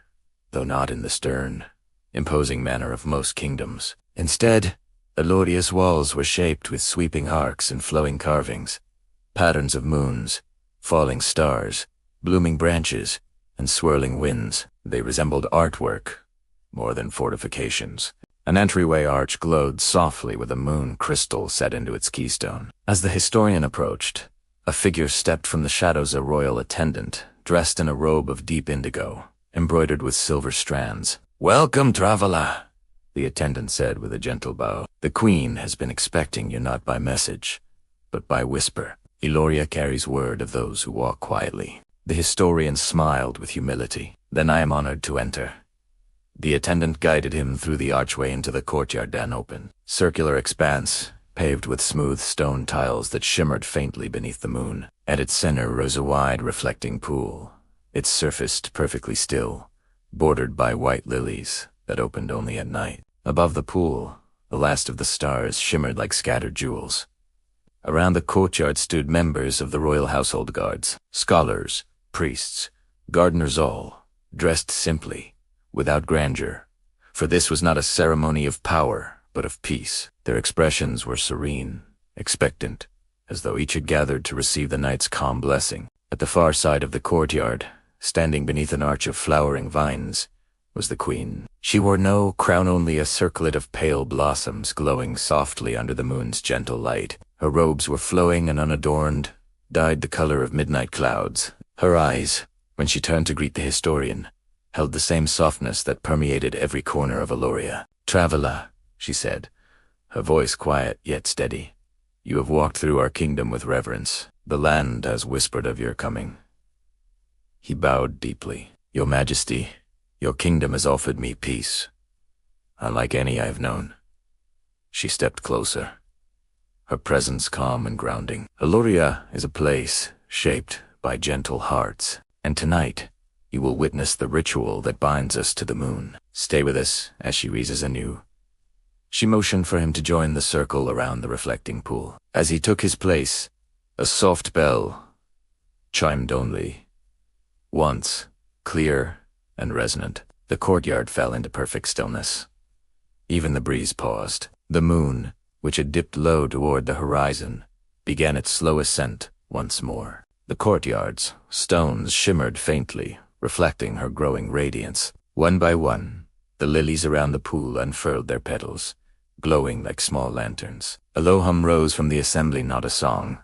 though not in the stern, imposing manner of most kingdoms. Instead, Aeloria's walls were shaped with sweeping arcs and flowing carvings, patterns of moons, falling stars, blooming branches, and swirling winds. They resembled artwork more than fortifications. An entryway arch glowed softly with a moon crystal set into its keystone. As the historian approached, a figure stepped from the shadows, a royal attendant, dressed in a robe of deep indigo, embroidered with silver strands. "Welcome, traveler," the attendant said with a gentle bow. "The queen has been expecting you, not by message, but by whisper. Aeloria carries word of those who walk quietly." The historian smiled with humility. "Then I am honored to enter." The attendant guided him through the archway into the courtyard, then open. Circular expanse, paved with smooth stone tiles that shimmered faintly beneath the moon. At its center rose a wide, reflecting pool, its surface perfectly still, bordered by white lilies that opened only at night. Above the pool, the last of the stars shimmered like scattered jewels. Around the courtyard stood members of the royal household guards, scholars, priests, gardeners, all dressed simply, without grandeur, for this was not a ceremony of power, but of peace. Their expressions were serene, expectant, as though each had gathered to receive the night's calm blessing. At the far side of the courtyard, standing beneath an arch of flowering vines, was the queen. She wore no crown, only a circlet of pale blossoms glowing softly under the moon's gentle light. Her robes were flowing and unadorned, dyed the color of midnight clouds. Her eyes, when she turned to greet the historian, held the same softness that permeated every corner of Aeloria. "Traveler," she said, her voice quiet yet steady, "you have walked through our kingdom with reverence. The land has whispered of your coming." He bowed deeply. "Your Majesty, your kingdom has offered me peace, unlike any I have known." She stepped closer, her presence calm and grounding. "Aeloria is a place shaped by gentle hearts, and tonight you will witness the ritual that binds us to the moon. Stay with us as she rises anew." She motioned for him to join the circle around the reflecting pool. As he took his place, a soft bell chimed only once, clear and resonant. The courtyard fell into perfect stillness. Even the breeze paused. The moon, which had dipped low toward the horizon, began its slow ascent once more. The courtyard's stones shimmered faintly, reflecting her growing radiance. One by one, the lilies around the pool unfurled their petals, glowing like small lanterns. A low hum rose from the assembly, not a song,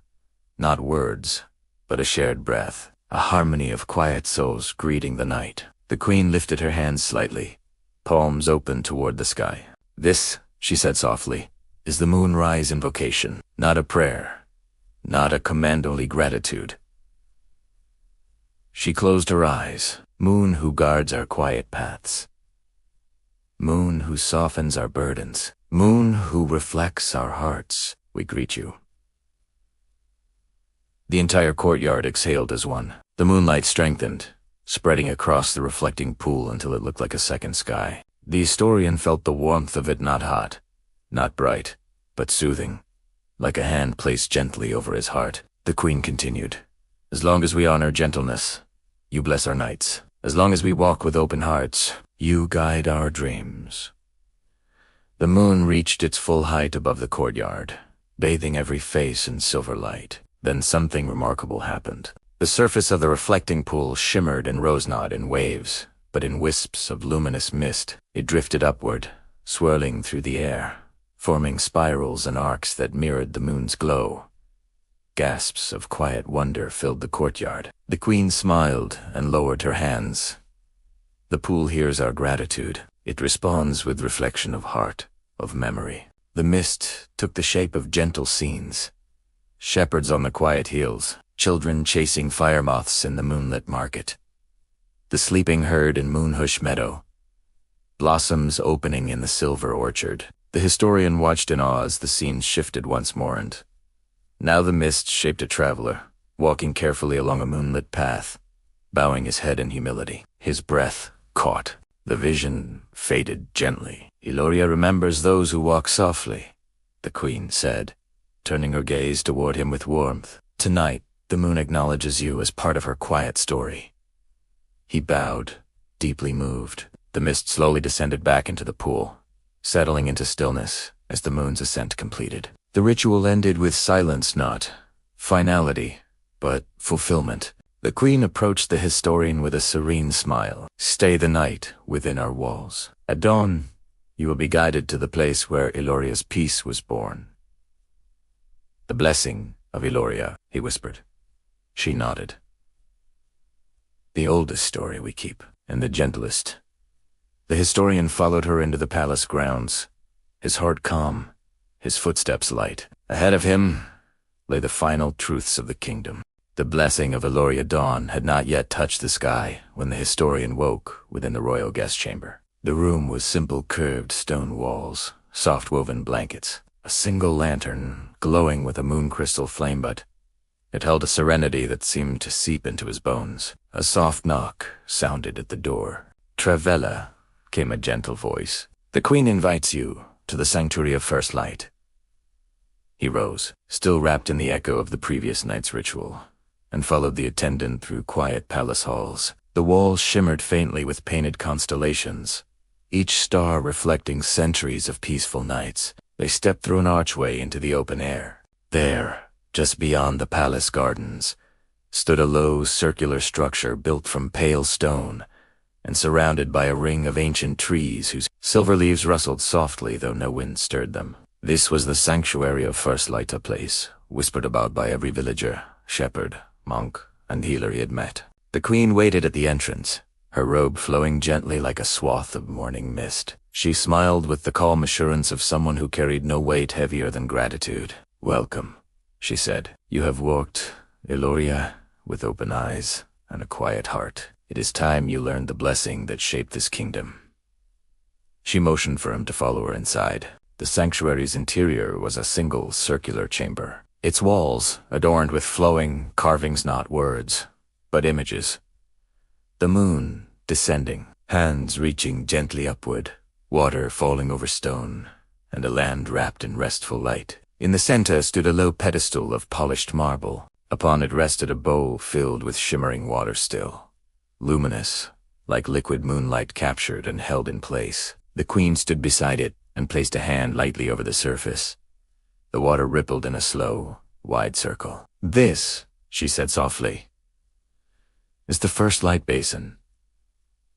not words, but a shared breath, a harmony of quiet souls greeting the night. The queen lifted her hands slightly, palms open toward the sky. "This," she said softly, "is the moonrise invocation, not a prayer, not a command, only gratitude." She closed her eyes. "Moon who guards our quiet paths. Moon who softens our burdens. Moon who reflects our hearts, we greet you." The entire courtyard exhaled as one. The moonlight strengthened, spreading across the reflecting pool until it looked like a second sky. The historian felt the warmth of it, not hot, not bright, but soothing, like a hand placed gently over his heart. The queen continued, "As long as we honor gentleness, you bless our nights. As long as we walk with open hearts, you guide our dreams." The moon reached its full height above the courtyard, bathing every face in silver light. Then something remarkable happened. The surface of the reflecting pool shimmered and rose not in waves, but in wisps of luminous mist. It drifted upward, swirling through the air, forming spirals and arcs that mirrored the moon's glow. Gasps of quiet wonder filled the courtyard. The queen smiled and lowered her hands. "The pool hears our gratitude. It responds with reflection of heart, of memory." The mist took the shape of gentle scenes. Shepherds on the quiet hills, children chasing fire moths in the moonlit market, the sleeping herd in Moonhush Meadow, blossoms opening in the silver orchard. The historian watched in awe as the scene shifted once more, and now the mist shaped a traveler, walking carefully along a moonlit path, bowing his head in humility. His breath caught. The vision faded gently. "Aeloria remembers those who walk softly," the queen said, turning her gaze toward him with warmth. "Tonight, the moon acknowledges you as part of her quiet story." He bowed, deeply moved. The mist slowly descended back into the pool, settling into stillness as the moon's ascent completed. The ritual ended with silence, not finality, but fulfillment. The queen approached the historian with a serene smile. "Stay the night within our walls. At dawn, you will be guided to the place where Aeloria's peace was born." "The blessing of Aeloria," he whispered. She nodded. "The oldest story we keep, and the gentlest." The historian followed her into the palace grounds, his heart calm, his footsteps light. Ahead of him lay the final truths of the kingdom. The blessing of Aeloria Dawn had not yet touched the sky when the historian woke within the royal guest chamber. The room was simple curved stone walls, soft-woven blankets, a single lantern glowing with a moon crystal flame, but it held a serenity that seemed to seep into his bones. A soft knock sounded at the door. "Travella," came a gentle voice. "The queen invites you to the sanctuary of first light." He rose, still wrapped in the echo of the previous night's ritual, and followed the attendant through quiet palace halls. The walls shimmered faintly with painted constellations, each star reflecting centuries of peaceful nights. They stepped through an archway into the open air. There, just beyond the palace gardens, stood a low circular structure built from pale stone and surrounded by a ring of ancient trees whose silver leaves rustled softly though no wind stirred them. This was the sanctuary of First Light, a place whispered about by every villager, shepherd, monk, and healer he had met. The queen waited at the entrance, her robe flowing gently like a swath of morning mist. She smiled with the calm assurance of someone who carried no weight heavier than gratitude. "Welcome," she said. "You have walked, Aeloria, with open eyes and a quiet heart. It is time you learned the blessing that shaped this kingdom." She motioned for him to follow her inside. The sanctuary's interior was a single circular chamber, its walls adorned with flowing carvings, not words, but images. The moon descending, hands reaching gently upward, water falling over stone, and a land wrapped in restful light. In the center stood a low pedestal of polished marble. Upon it rested a bowl filled with shimmering water still, luminous, like liquid moonlight captured and held in place. The queen stood beside it and placed a hand lightly over the surface. The water rippled in a slow, wide circle. "This," she said softly, "is the first light basin,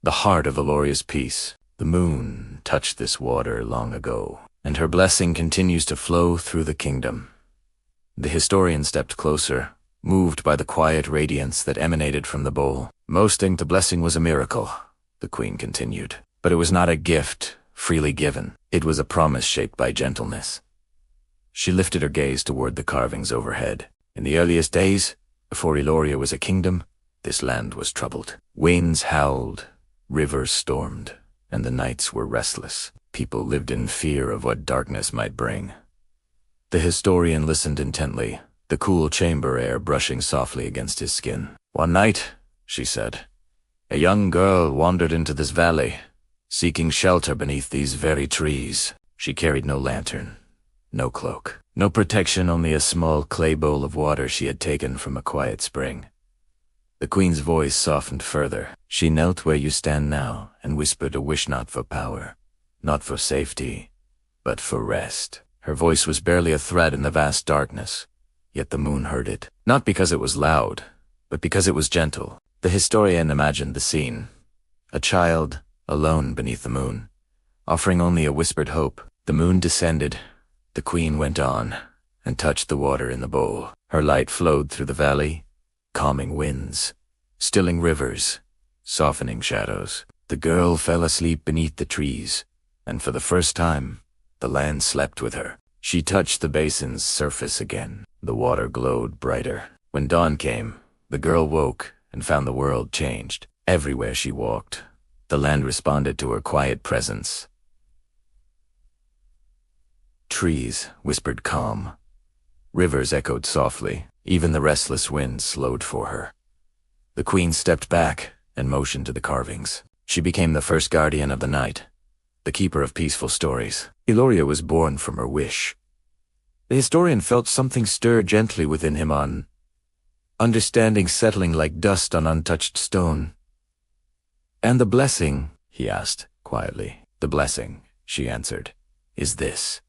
the heart of Aeloria's peace. The moon touched this water long ago, and her blessing continues to flow through the kingdom." The historian stepped closer, moved by the quiet radiance that emanated from the bowl. "Most think the blessing was a miracle," the queen continued. "But it was not a gift freely given. It was a promise shaped by gentleness." She lifted her gaze toward the carvings overhead. "In the earliest days, before Aeloria was a kingdom, this land was troubled. Winds howled, rivers stormed, and the nights were restless. People lived in fear of what darkness might bring." The historian listened intently, the cool chamber air brushing softly against his skin. "One night," she said, "a young girl wandered into this valley, seeking shelter beneath these very trees. She carried no lantern, no cloak, no protection, only a small clay bowl of water she had taken from a quiet spring." The queen's voice softened further. "She knelt where you stand now and whispered a wish, not for power, not for safety, but for rest." Her voice was barely a thread in the vast darkness, yet the moon heard it. Not because it was loud, but because it was gentle. The historian imagined the scene. A child, alone beneath the moon, offering only a whispered hope. The moon descended. The queen went on and touched the water in the bowl. Her light flowed through the valley, calming winds, stilling rivers, softening shadows. The girl fell asleep beneath the trees, and for the first time, the land slept with her. She touched the basin's surface again. The water glowed brighter. When dawn came, the girl woke and found the world changed. Everywhere she walked, the land responded to her quiet presence. Trees whispered calm. Rivers echoed softly. Even the restless wind slowed for her. The queen stepped back and motioned to the carvings. She became the first guardian of the night, the keeper of peaceful stories. Aeloria was born from her wish. The historian felt something stir gently within him, on understanding settling like dust on untouched stone. "And the blessing?" he asked quietly. "The blessing," she answered, "is this.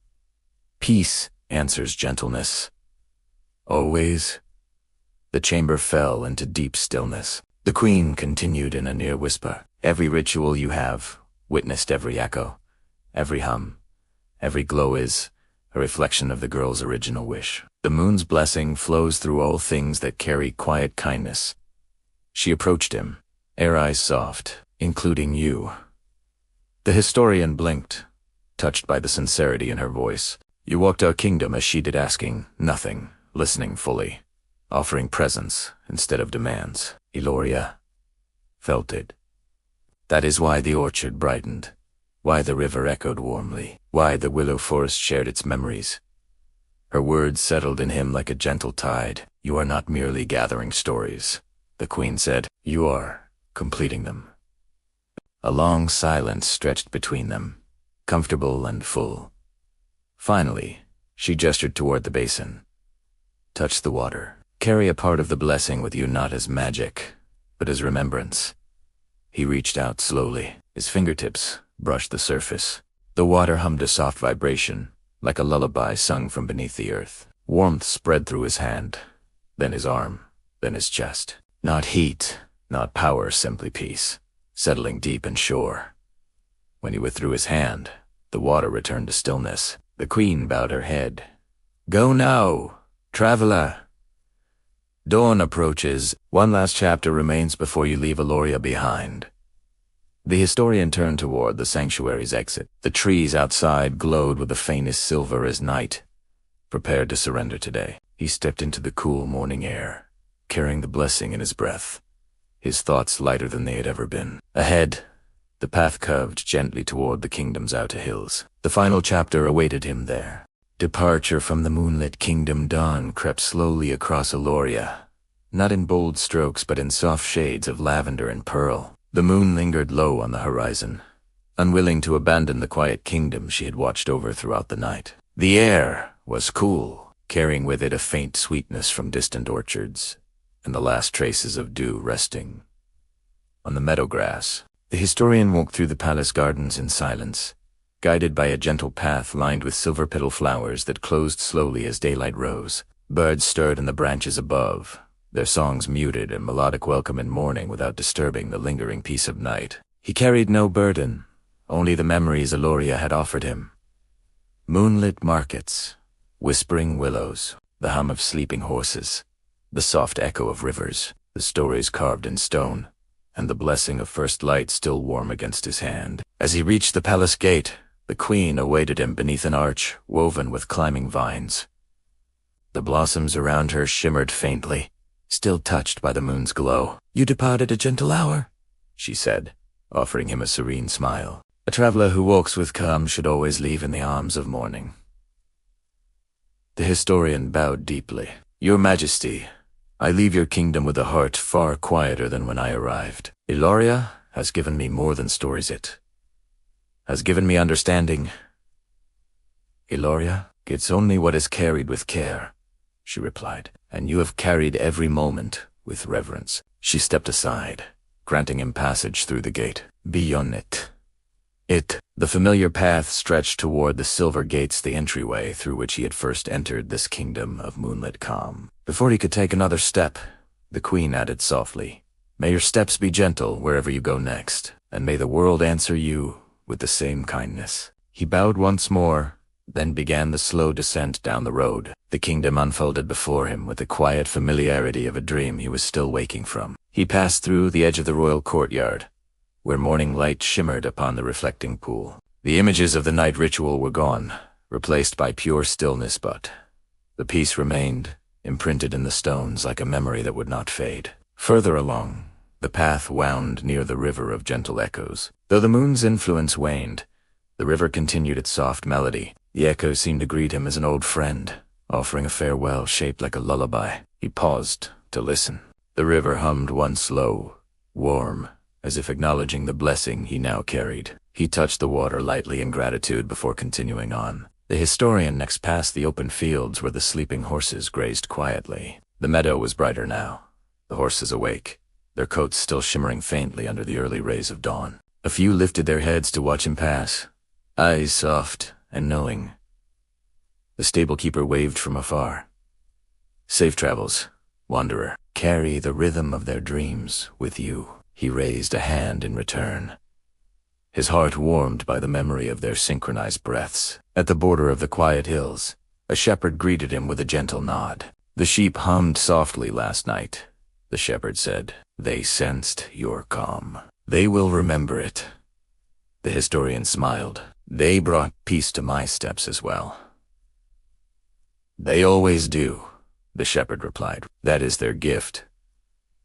Peace answers gentleness. Always." The chamber fell into deep stillness. The queen continued in a near whisper. "Every ritual you have witnessed every echo, every hum, every glow is a reflection of the girl's original wish. The moon's blessing flows through all things that carry quiet kindness." She approached him, her eyes soft, "Including you." The historian blinked, touched by the sincerity in her voice. "You walked our kingdom as she did, asking nothing, listening fully, offering presence instead of demands. Aeloria felt it. That is why the orchard brightened, why the river echoed warmly, why the willow forest shared its memories." Her words settled in him like a gentle tide. "You are not merely gathering stories," the queen said. "You are completing them." A long silence stretched between them, comfortable and full. Finally, she gestured toward the basin. "Touch the water. Carry a part of the blessing with you, not as magic, but as remembrance." He reached out slowly. His fingertips brushed the surface. The water hummed a soft vibration, like a lullaby sung from beneath the earth. Warmth spread through his hand, then his arm, then his chest. Not heat, not power, simply peace, settling deep and sure. When he withdrew his hand, the water returned to stillness. The queen bowed her head. "Go now, traveler. Dawn approaches. One last chapter remains before you leave Aeloria behind." The historian turned toward the sanctuary's exit. The trees outside glowed with the faintest silver as night prepared to surrender today. He stepped into the cool morning air, carrying the blessing in his breath, his thoughts lighter than they had ever been. Ahead, the path curved gently toward the kingdom's outer hills. The final chapter awaited him there. Departure from the moonlit kingdom. Dawn crept slowly across Aeloria, not in bold strokes but in soft shades of lavender and pearl. The moon lingered low on the horizon, unwilling to abandon the quiet kingdom she had watched over throughout the night. The air was cool, carrying with it a faint sweetness from distant orchards, and the last traces of dew resting on the meadow grass. The historian walked through the palace gardens in silence, guided by a gentle path lined with silver petal flowers that closed slowly as daylight rose. Birds stirred in the branches above, their songs muted and melodic welcome in morning without disturbing the lingering peace of night. He carried no burden, only the memories Aeloria had offered him. Moonlit markets, whispering willows, the hum of sleeping horses, the soft echo of rivers, the stories carved in stone, and the blessing of first light still warm against his hand. As he reached the palace gate, the queen awaited him beneath an arch woven with climbing vines. The blossoms around her shimmered faintly, still touched by the moon's glow. "You depart at a gentle hour," she said, offering him a serene smile. "A traveler who walks with calm should always leave in the arms of morning." The historian bowed deeply. "Your Majesty, I leave your kingdom with a heart far quieter than when I arrived. Aeloria has given me more than stories. It has given me understanding." "Aeloria gets only what is carried with care," she replied, "and you have carried every moment with reverence." She stepped aside, granting him passage through the gate. Beyond it, the familiar path stretched toward the silver gates, the entryway through which he had first entered this kingdom of moonlit calm. Before he could take another step, the queen added softly, "May your steps be gentle wherever you go next, and may the world answer you with the same kindness." He bowed once more, then began the slow descent down the road. The kingdom unfolded before him with the quiet familiarity of a dream he was still waking from. He passed through the edge of the royal courtyard, where morning light shimmered upon the reflecting pool. The images of the night ritual were gone, replaced by pure stillness, but the peace remained, imprinted in the stones like a memory that would not fade. Further along, the path wound near the river of gentle echoes. Though the moon's influence waned, the river continued its soft melody. The echoes seemed to greet him as an old friend, offering a farewell shaped like a lullaby. He paused to listen. The river hummed once low, warm, as if acknowledging the blessing he now carried. He touched the water lightly in gratitude before continuing on. The historian next passed the open fields where the sleeping horses grazed quietly. The meadow was brighter now, the horses awake, their coats still shimmering faintly under the early rays of dawn. A few lifted their heads to watch him pass, eyes soft and knowing. The stable-keeper waved from afar. "Safe travels, wanderer. Carry the rhythm of their dreams with you." He raised a hand in return, his heart warmed by the memory of their synchronized breaths. At the border of the quiet hills, a shepherd greeted him with a gentle nod. "The sheep hummed softly last night," the shepherd said. "They sensed your calm. They will remember it." The historian smiled. "They brought peace to my steps as well." "They always do," the shepherd replied. "That is their gift."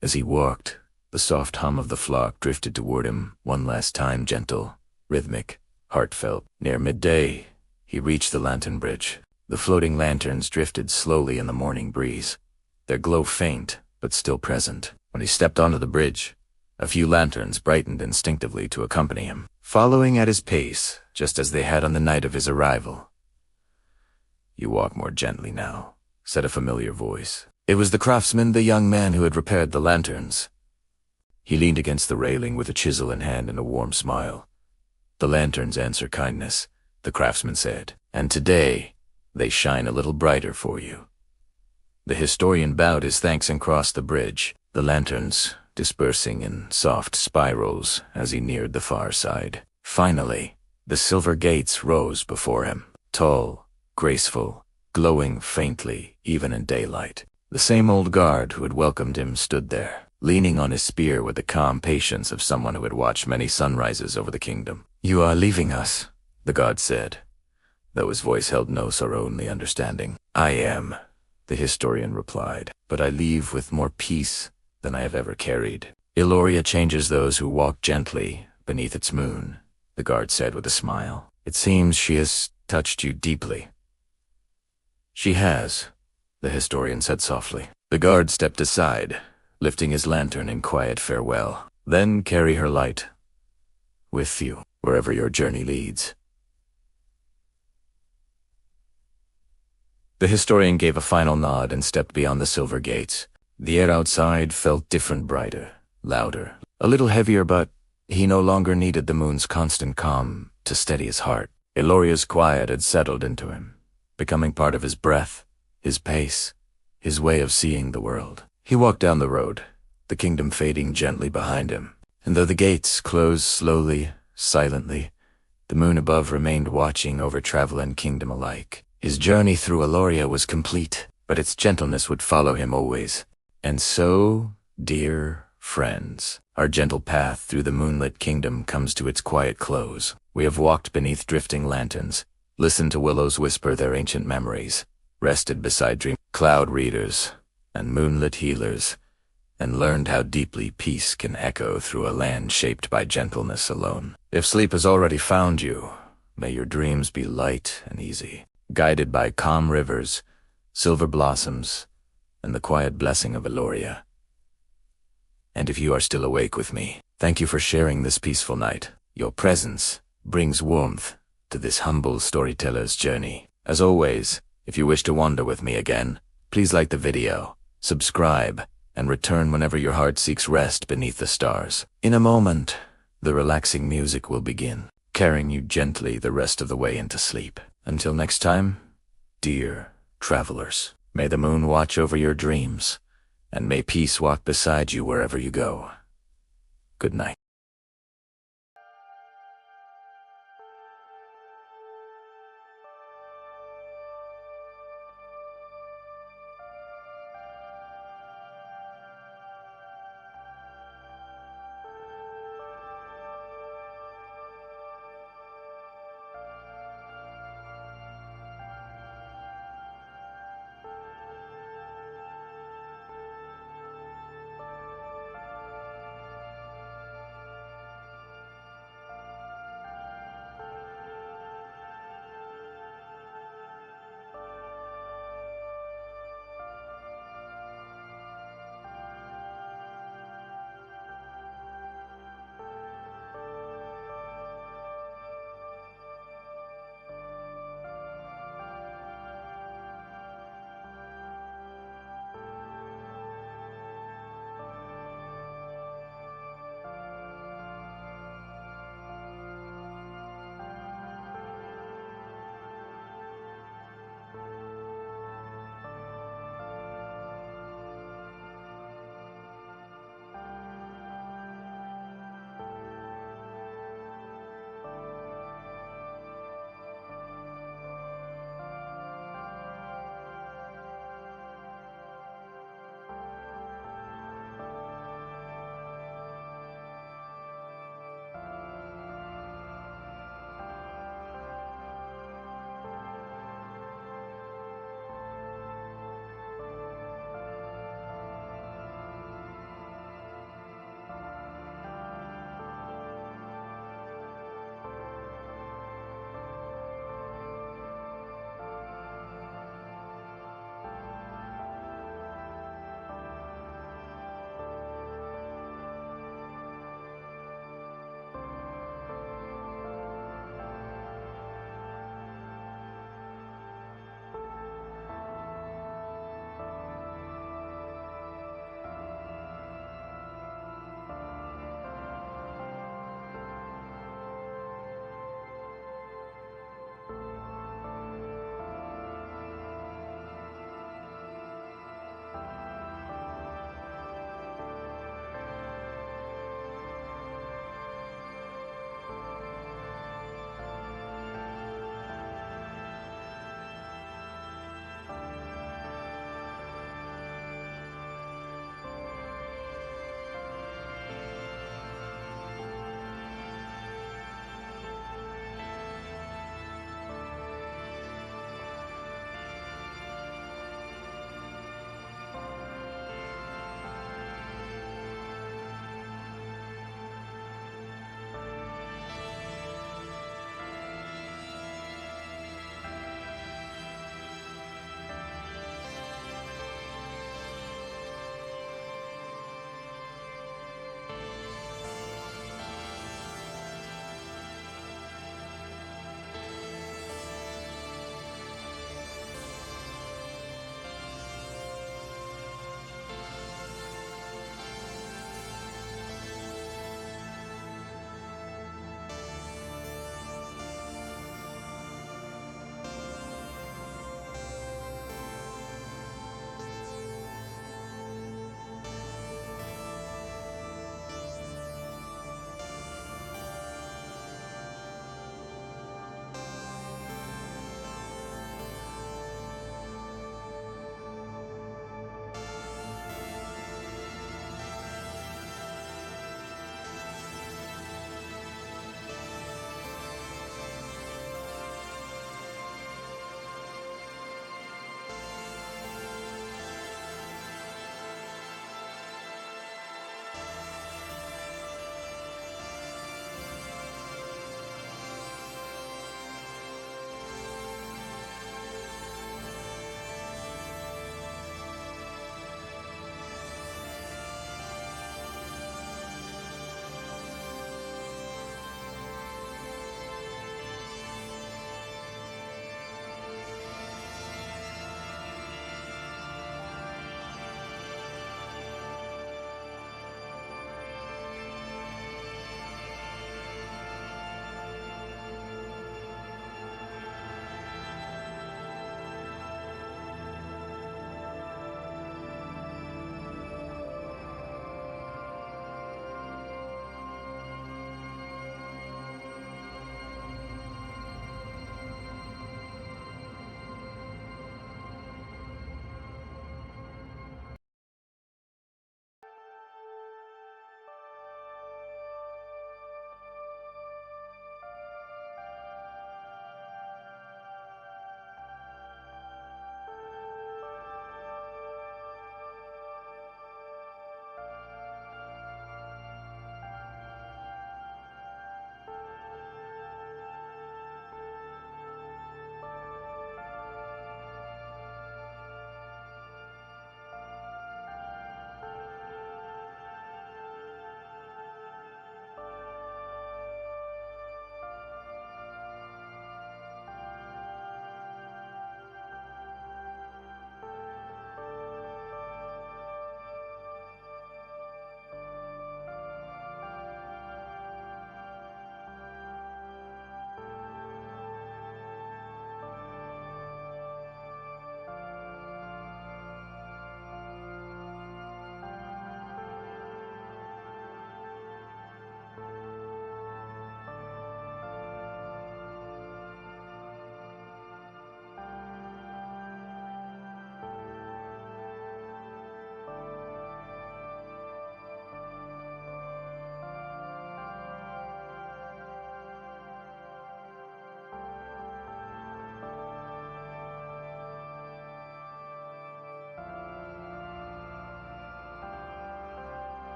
As he walked, the soft hum of the flock drifted toward him one last time, gentle, rhythmic, heartfelt. Near midday, he reached the lantern bridge. The floating lanterns drifted slowly in the morning breeze, their glow faint but still present. When he stepped onto the bridge, a few lanterns brightened instinctively to accompany him, following at his pace, just as they had on the night of his arrival. "You walk more gently now," said a familiar voice. It was the craftsman, the young man who had repaired the lanterns. He leaned against the railing with a chisel in hand and a warm smile. "The lanterns answer kindness," the craftsman said, "and today they shine a little brighter for you." The historian bowed his thanks and crossed the bridge, the lanterns dispersing in soft spirals as he neared the far side. Finally, the silver gates rose before him, tall, graceful, glowing faintly even in daylight. The same old guard who had welcomed him stood there, leaning on his spear with the calm patience of someone who had watched many sunrises over the kingdom. "You are leaving us," the guard said, though his voice held no sorrow, only understanding. "I am," the historian replied, "but I leave with more peace than I have ever carried." "Aeloria changes those who walk gently beneath its moon," the guard said with a smile. "It seems she has touched you deeply." "She has," the historian said softly. The guard stepped aside, lifting his lantern in quiet farewell. "Then carry her light with you." wherever your journey leads. The historian gave a final nod and stepped beyond the silver gates. The air outside felt different, brighter, louder, a little heavier, but he no longer needed the moon's constant calm to steady his heart. Aeloria's quiet had settled into him, becoming part of his breath, his pace, his way of seeing the world. He walked down the road, the kingdom fading gently behind him. And though the gates closed slowly, silently, the moon above remained watching over travel and kingdom alike. His journey through Aeloria was complete, but its gentleness would follow him always. And so, dear friends, our gentle path through the moonlit kingdom comes to its quiet close. We have walked beneath drifting lanterns, listened to willows whisper their ancient memories, rested beside dream cloud readers and moonlit healers, and learned how deeply peace can echo through a land shaped by gentleness alone. If sleep has already found you, may your dreams be light and easy, guided by calm rivers, silver blossoms, and the quiet blessing of Aeloria. And if you are still awake with me, thank you for sharing this peaceful night. Your presence brings warmth to this humble storyteller's journey. As always, if you wish to wander with me again, please like the video, subscribe, and return whenever your heart seeks rest beneath the stars. In a moment, the relaxing music will begin, carrying you gently the rest of the way into sleep. Until next time, dear travelers, may the moon watch over your dreams, and may peace walk beside you wherever you go. Good night.